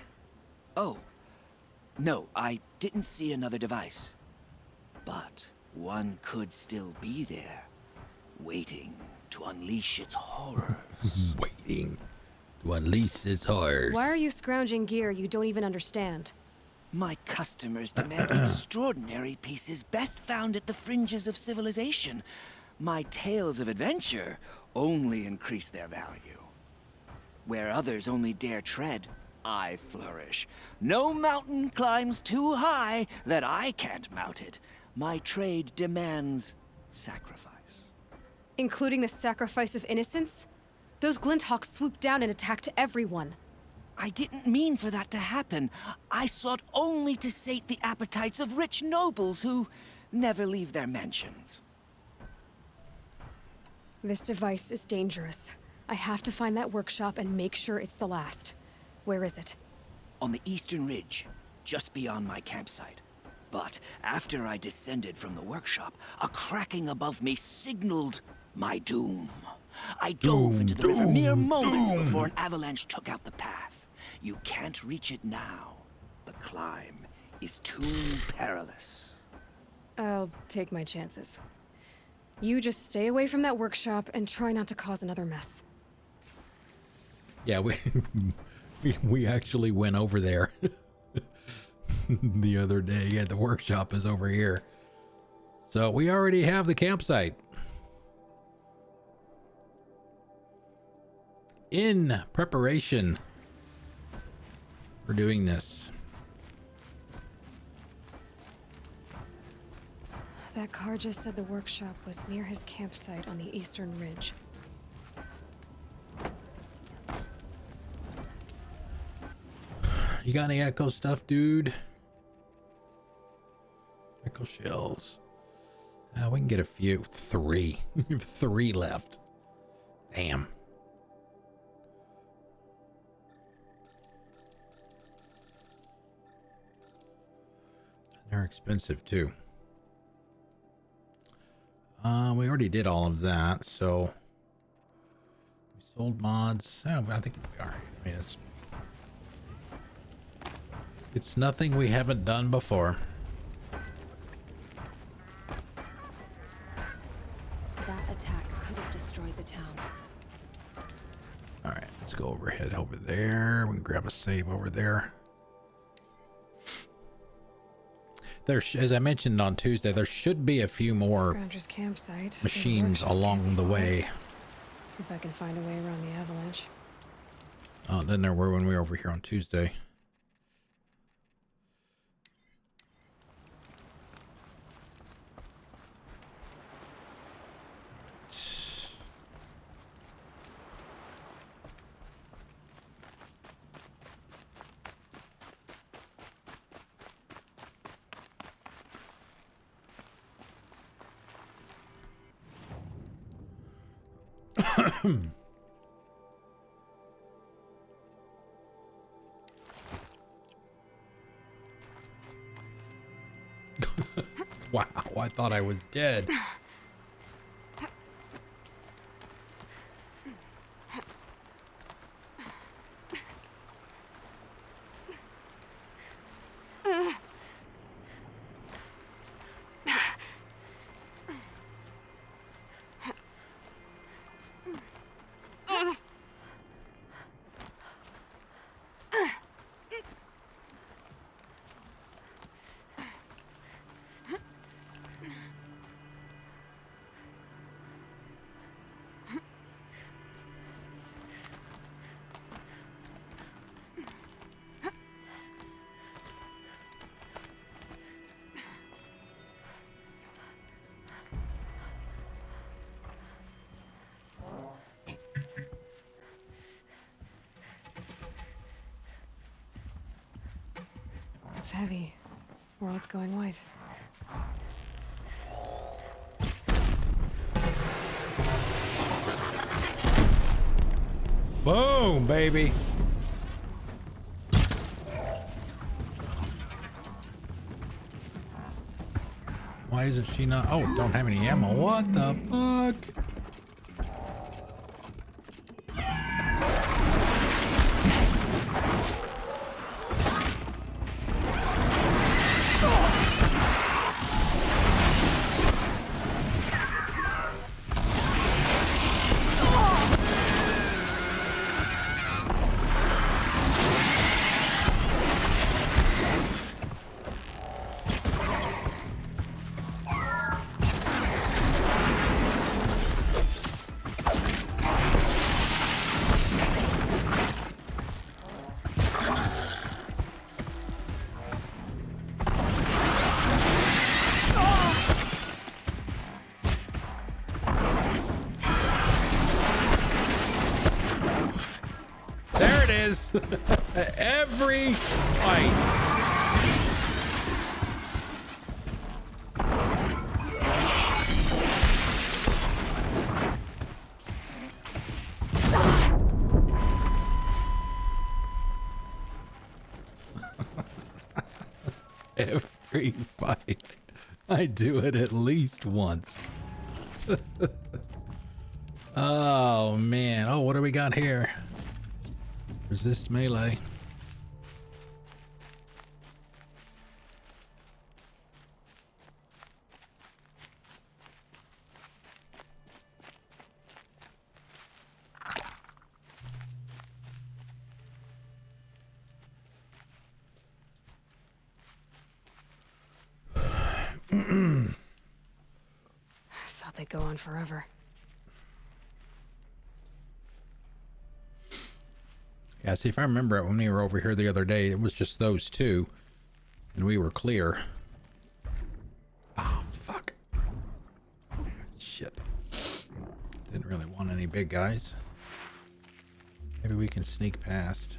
Oh, no, I didn't see another device. But one could still be there, waiting to unleash its horrors. Waiting to unleash its horrors. Why are you scrounging gear you don't even understand? My customers demand extraordinary pieces best found at the fringes of civilization. My tales of adventure only increase their value. Where others only dare tread, I flourish. No mountain climbs too high that I can't mount it. My trade demands sacrifice. Including the sacrifice of innocence? Those Glinthawks swooped down and attacked everyone. I didn't mean for that to happen. I sought only to sate the appetites of rich nobles who never leave their mansions. This device is dangerous. I have to find that workshop and make sure it's the last. Where is it? On the eastern ridge, just beyond my campsite. But after I descended from the workshop, a cracking above me signaled my doom. I dove into the river mere moments before an avalanche took out the path. You can't reach it now. The climb is too perilous. I'll take my chances. You just stay away from that workshop and try not to cause another mess. Yeah, we actually went over there the other day. Yeah, the workshop is over here. So we already have the campsite. In preparation for doing this. That car just said the workshop was near his campsite on the eastern ridge. You got any echo stuff, dude? Mechanical shells. We can get a few. 3. 3 left. Damn. They're expensive too. We already did all of that, so we sold mods. Oh, I think we are. I mean, it's nothing we haven't done before. That attack could have destroyed the town. All right, let's go overhead over there. We can grab a save over there. There's, as I mentioned on Tuesday, there should be a few more Campsite, machines along the way. If I can find a way around the avalanche. Then there were when we were over here on Tuesday. Wow, I thought I was dead. It's heavy. World's going white. Boom, baby. Why isn't she not? Oh, don't have any ammo. What the fuck? Every fight. Every fight. I do it at least once. Oh man. Oh, what do we got here? Resist melee. I thought they'd go on forever. Yeah, see, if I remember it, when we were over here the other day, it was just those two, and we were clear. Oh, fuck. Shit. Didn't really want any big guys. Maybe we can sneak past.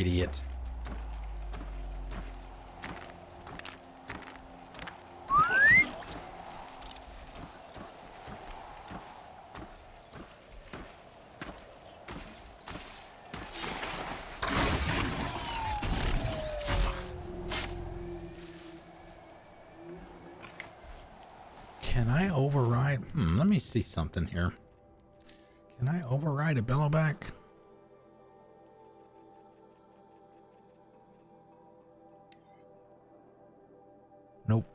idiot. Can I override? Let me see something here. Can I override a bellowback? Nope.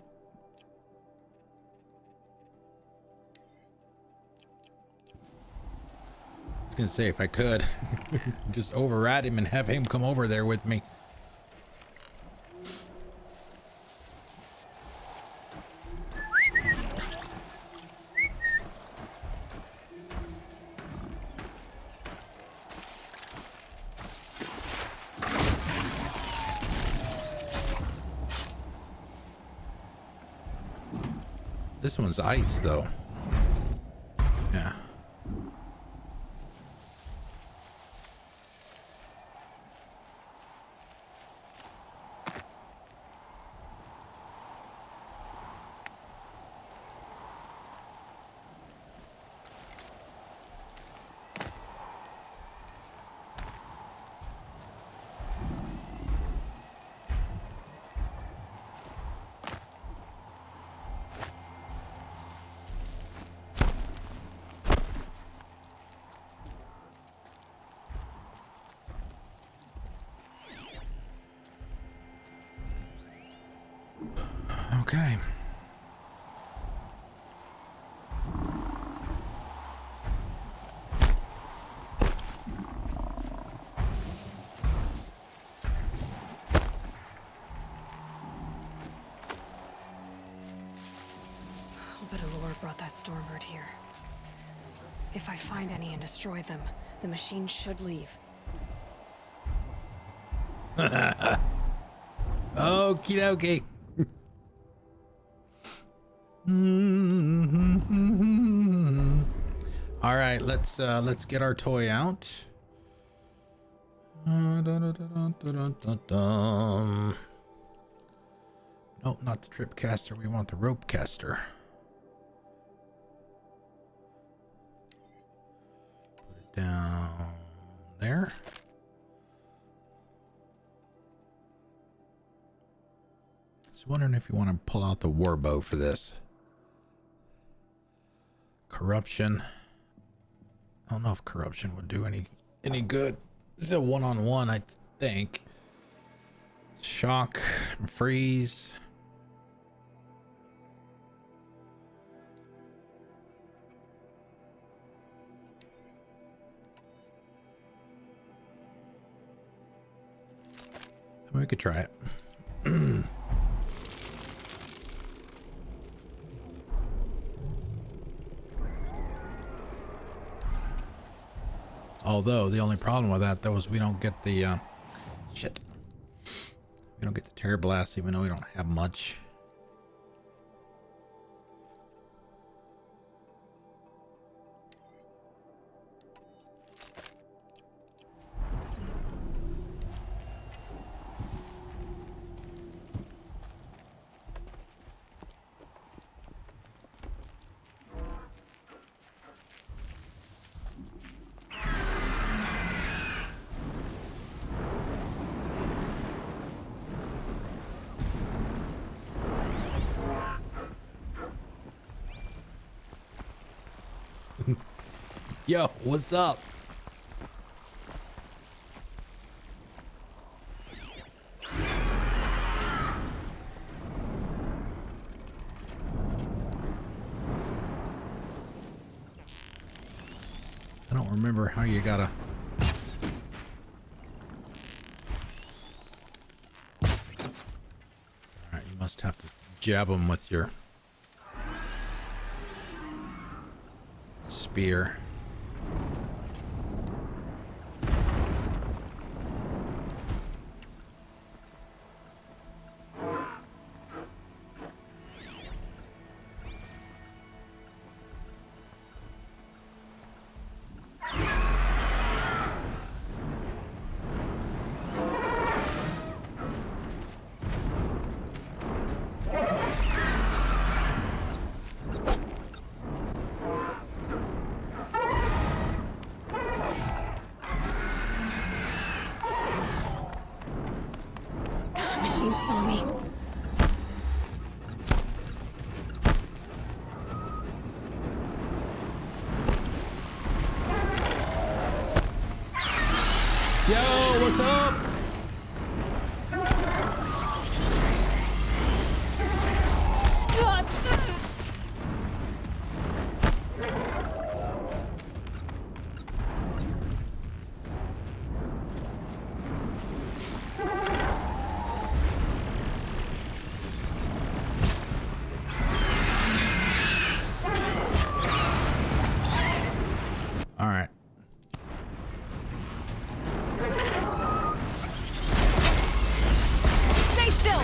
I was gonna say if I could just override him and have him come over there with me. This one's ice, though. Yeah. Okay. I'll bet Allura brought that Stormbird here. If I find any and destroy them, the machine should leave. Okie dokie. All right, let's get our toy out. Nope, not the trip caster. We want the rope caster. Put it down there. Just wondering if you want to pull out the war bow for this. Corruption. I don't know if corruption would do any good. This is a one-on-one, I think. Shock and freeze. We could try it. Although the only problem with that though is we don't get the shit. We don't get the Terror Blast even though we don't have much. Yo, what's up? I don't remember how you gotta... Alright, you must have to jab them with your spear. machine saw me. Yo, what's up? All right. Stay still!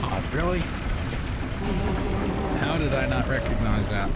Oh, really? How did I not recognize that?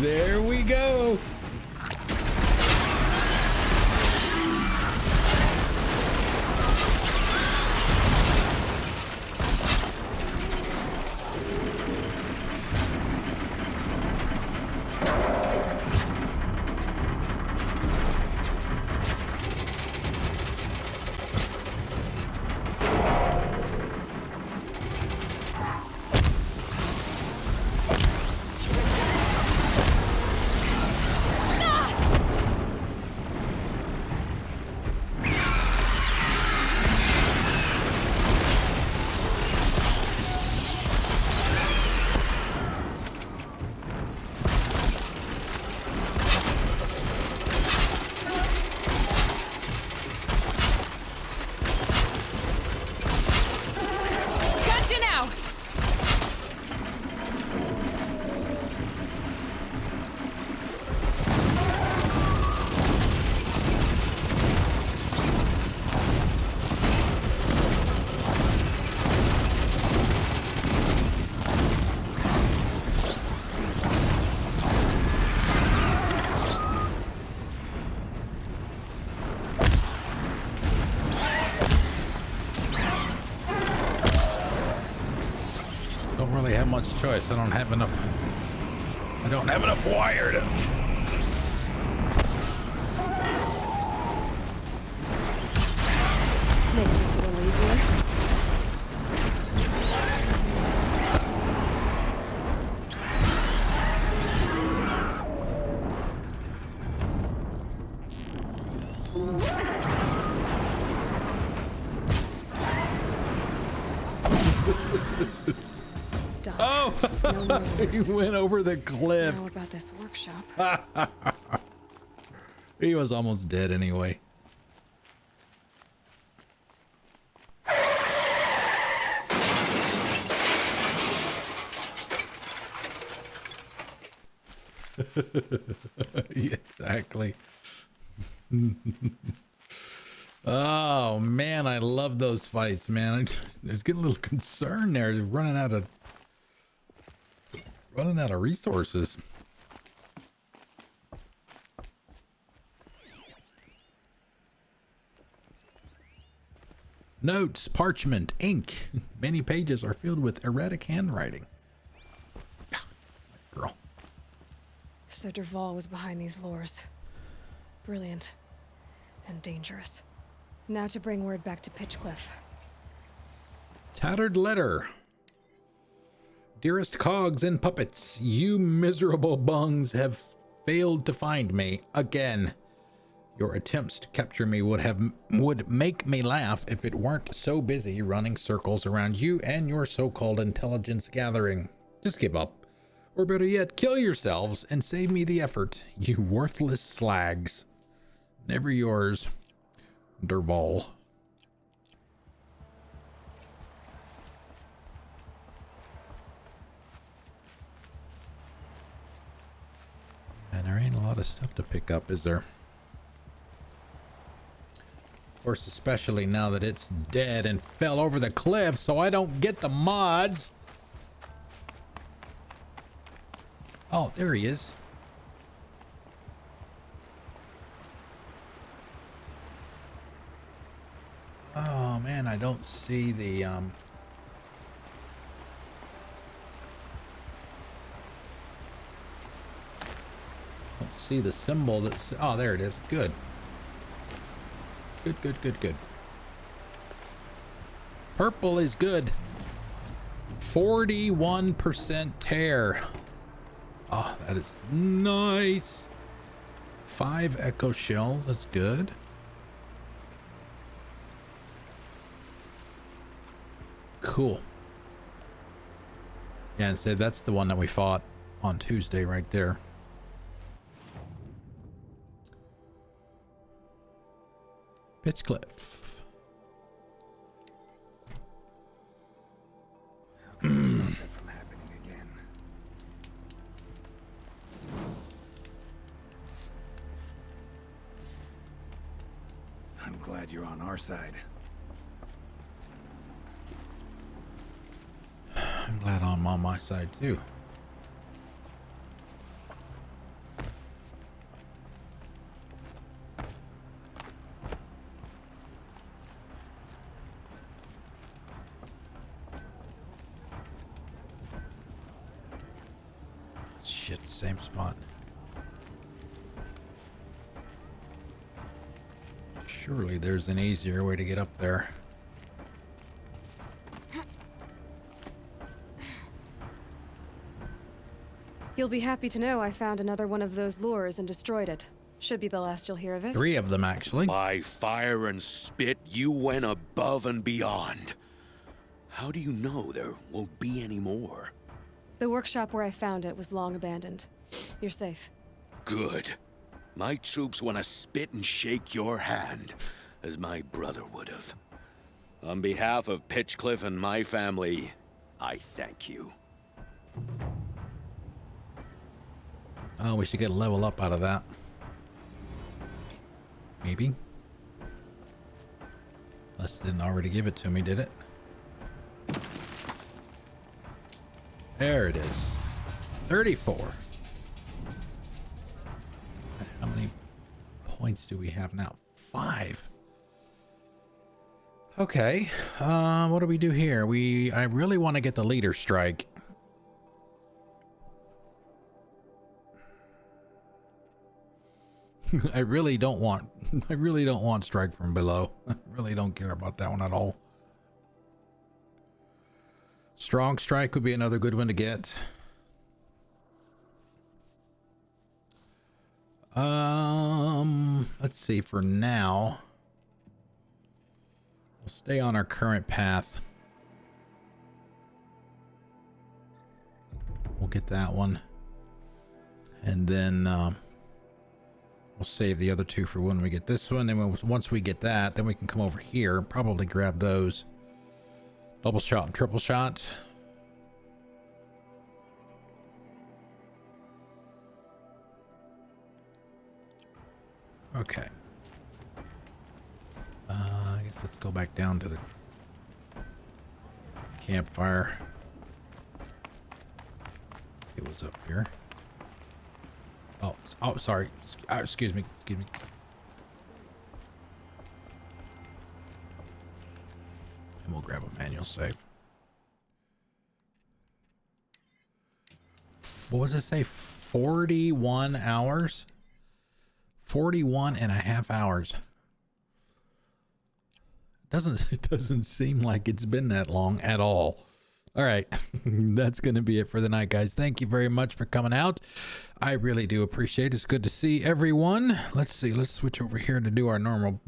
There we go. Much choice. I don't have enough wire to Makes this a little easier. Oh! No more He lures. went over the cliff. Now about this workshop. He was almost dead anyway. Yeah, exactly. Oh man, I love those fights, man. I was getting a little concerned there, running out of resources. Notes, parchment, ink. Many pages are filled with erratic handwriting. Girl. So Derval was behind these lures. Brilliant. And dangerous. Now to bring word back to Pitchcliff. Tattered letter. Dearest cogs and puppets, you miserable bungs have failed to find me again. Your attempts to capture me would make me laugh if it weren't so busy running circles around you and your so-called intelligence gathering. Just give up. Or better yet, kill yourselves and save me the effort, you worthless slags. Never yours, Derval. And there ain't a lot of stuff to pick up, is there? Of course, especially now that it's dead and fell over the cliff, so I don't get the mods. Oh, there he is. Oh man, I don't see the don't see the symbol that's, oh, there it is. Good. Good. Purple is good. 41% tear. Oh, that is nice. 5 echo shells. That's good. Cool. Yeah, and say that's the one that we fought on Tuesday right there. Pitchcliff. How can I stop that from happening again? I'm glad you're on our side. I'm glad I'm on my side too. Shit, same spot. Surely there's an easier way to get up there. You'll be happy to know I found another one of those lures and destroyed it. Should be the last you'll hear of it. 3 of them, actually. By fire and spit, you went above and beyond. How do you know there won't be any more? The workshop where I found it was long abandoned. You're safe. Good. My troops want to spit and shake your hand, as my brother would have. On behalf of Pitchcliff and my family, I thank you. Oh, we should get a level up out of that. Maybe. Unless it didn't already give it to me, did it? There it is. 34. How many points do we have now? 5. Okay. What do we do here? I really want to get the leader strike. I really don't want strike from below. I really don't care about that one at all. Strong strike would be another good one to get. Let's see, for now we'll stay on our current path. get that one. And then we'll save the other two for when we get this one. And once we get that, then we can come over here and probably grab those. Double shot and triple shot. Okay. I guess let's go back down to the campfire. It was up here. Oh, sorry. Excuse me. And we'll grab a manual save. What does it say? 41 hours? 41 and a half hours. It doesn't seem like it's been that long at all. All right. That's going to be it for the night, guys. Thank you very much for coming out. I really do appreciate it. It's good to see everyone. Let's see. Let's switch over here to do our normal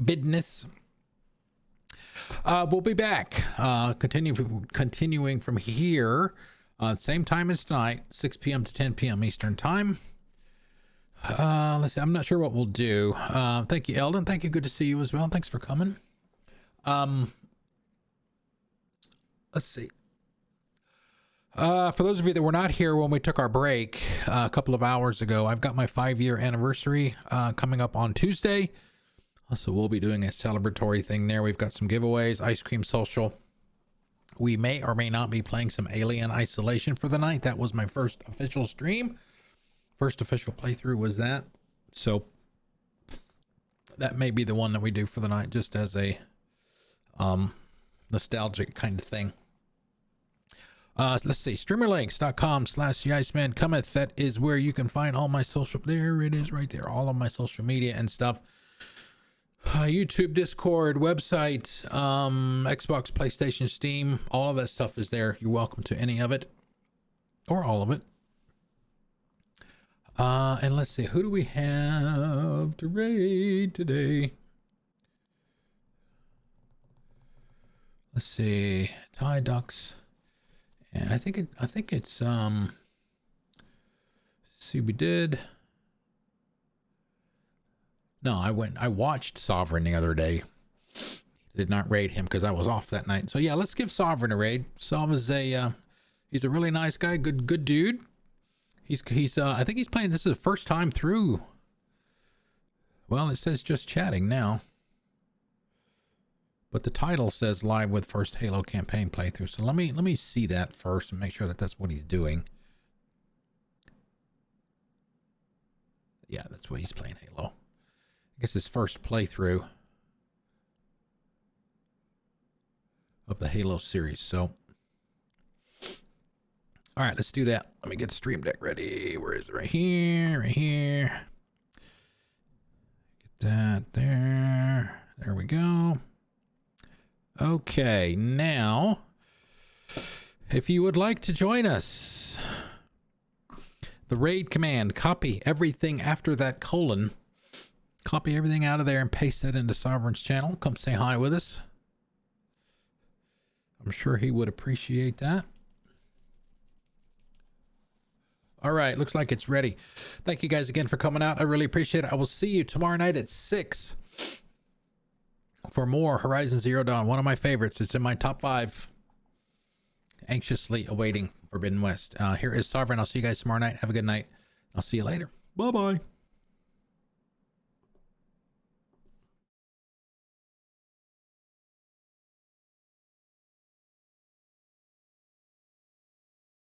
business. We'll be back. Continuing from here. Same time as tonight, 6 p.m. to 10 p.m. Eastern time. Let's see. I'm not sure what we'll do. Thank you, Eldon. Thank you. Good to see you as well. Thanks for coming. Let's see. For those of you that were not here when we took our break a couple of hours ago, I've got my 5-year anniversary coming up on Tuesday. So we'll be doing a celebratory thing there. We've got some giveaways, ice cream social. We may or may not be playing some Alien Isolation for the night. That was my first official stream. First official playthrough was that. So that may be the one that we do for the night, just as a nostalgic kind of thing. Let's see, streamerlinks.com/theiceman cometh. That is where you can find all my social. There it is right there. All of my social media and stuff. YouTube, Discord, website, Xbox, PlayStation, Steam. All of that stuff is there. You're welcome to any of it or all of it. And let's see, who do we have to raid today? Let's see, Thai Ducks. And I think it's see, we did. No, I watched Sovereign the other day. Did not raid him because I was off that night. So yeah, let's give Sovereign a raid. Sov is he's a really nice guy, good dude. He's I think he's playing, this is the first time through. Well, it says just chatting now. But the title says live with first Halo campaign playthrough. So let me see that first and make sure that that's what he's doing. Yeah, that's what he's playing, Halo. I guess his first playthrough of the Halo series. So, all right, let's do that. Let me get the stream deck ready. Where is it? Right here, right here. Get that there. There we go. Okay, now, if you would like to join us, the raid command, copy everything after that colon. Copy everything out of there and paste that into Sovereign's channel. Come say hi with us. I'm sure he would appreciate that. All right, looks like it's ready. Thank you guys again for coming out. I really appreciate it. I will see you tomorrow night at 6 for more Horizon Zero Dawn. One of my favorites. It's in my top 5. Anxiously awaiting Forbidden West. Here is Sovereign. I'll see you guys tomorrow night. Have a good night. I'll see you later. Bye-bye.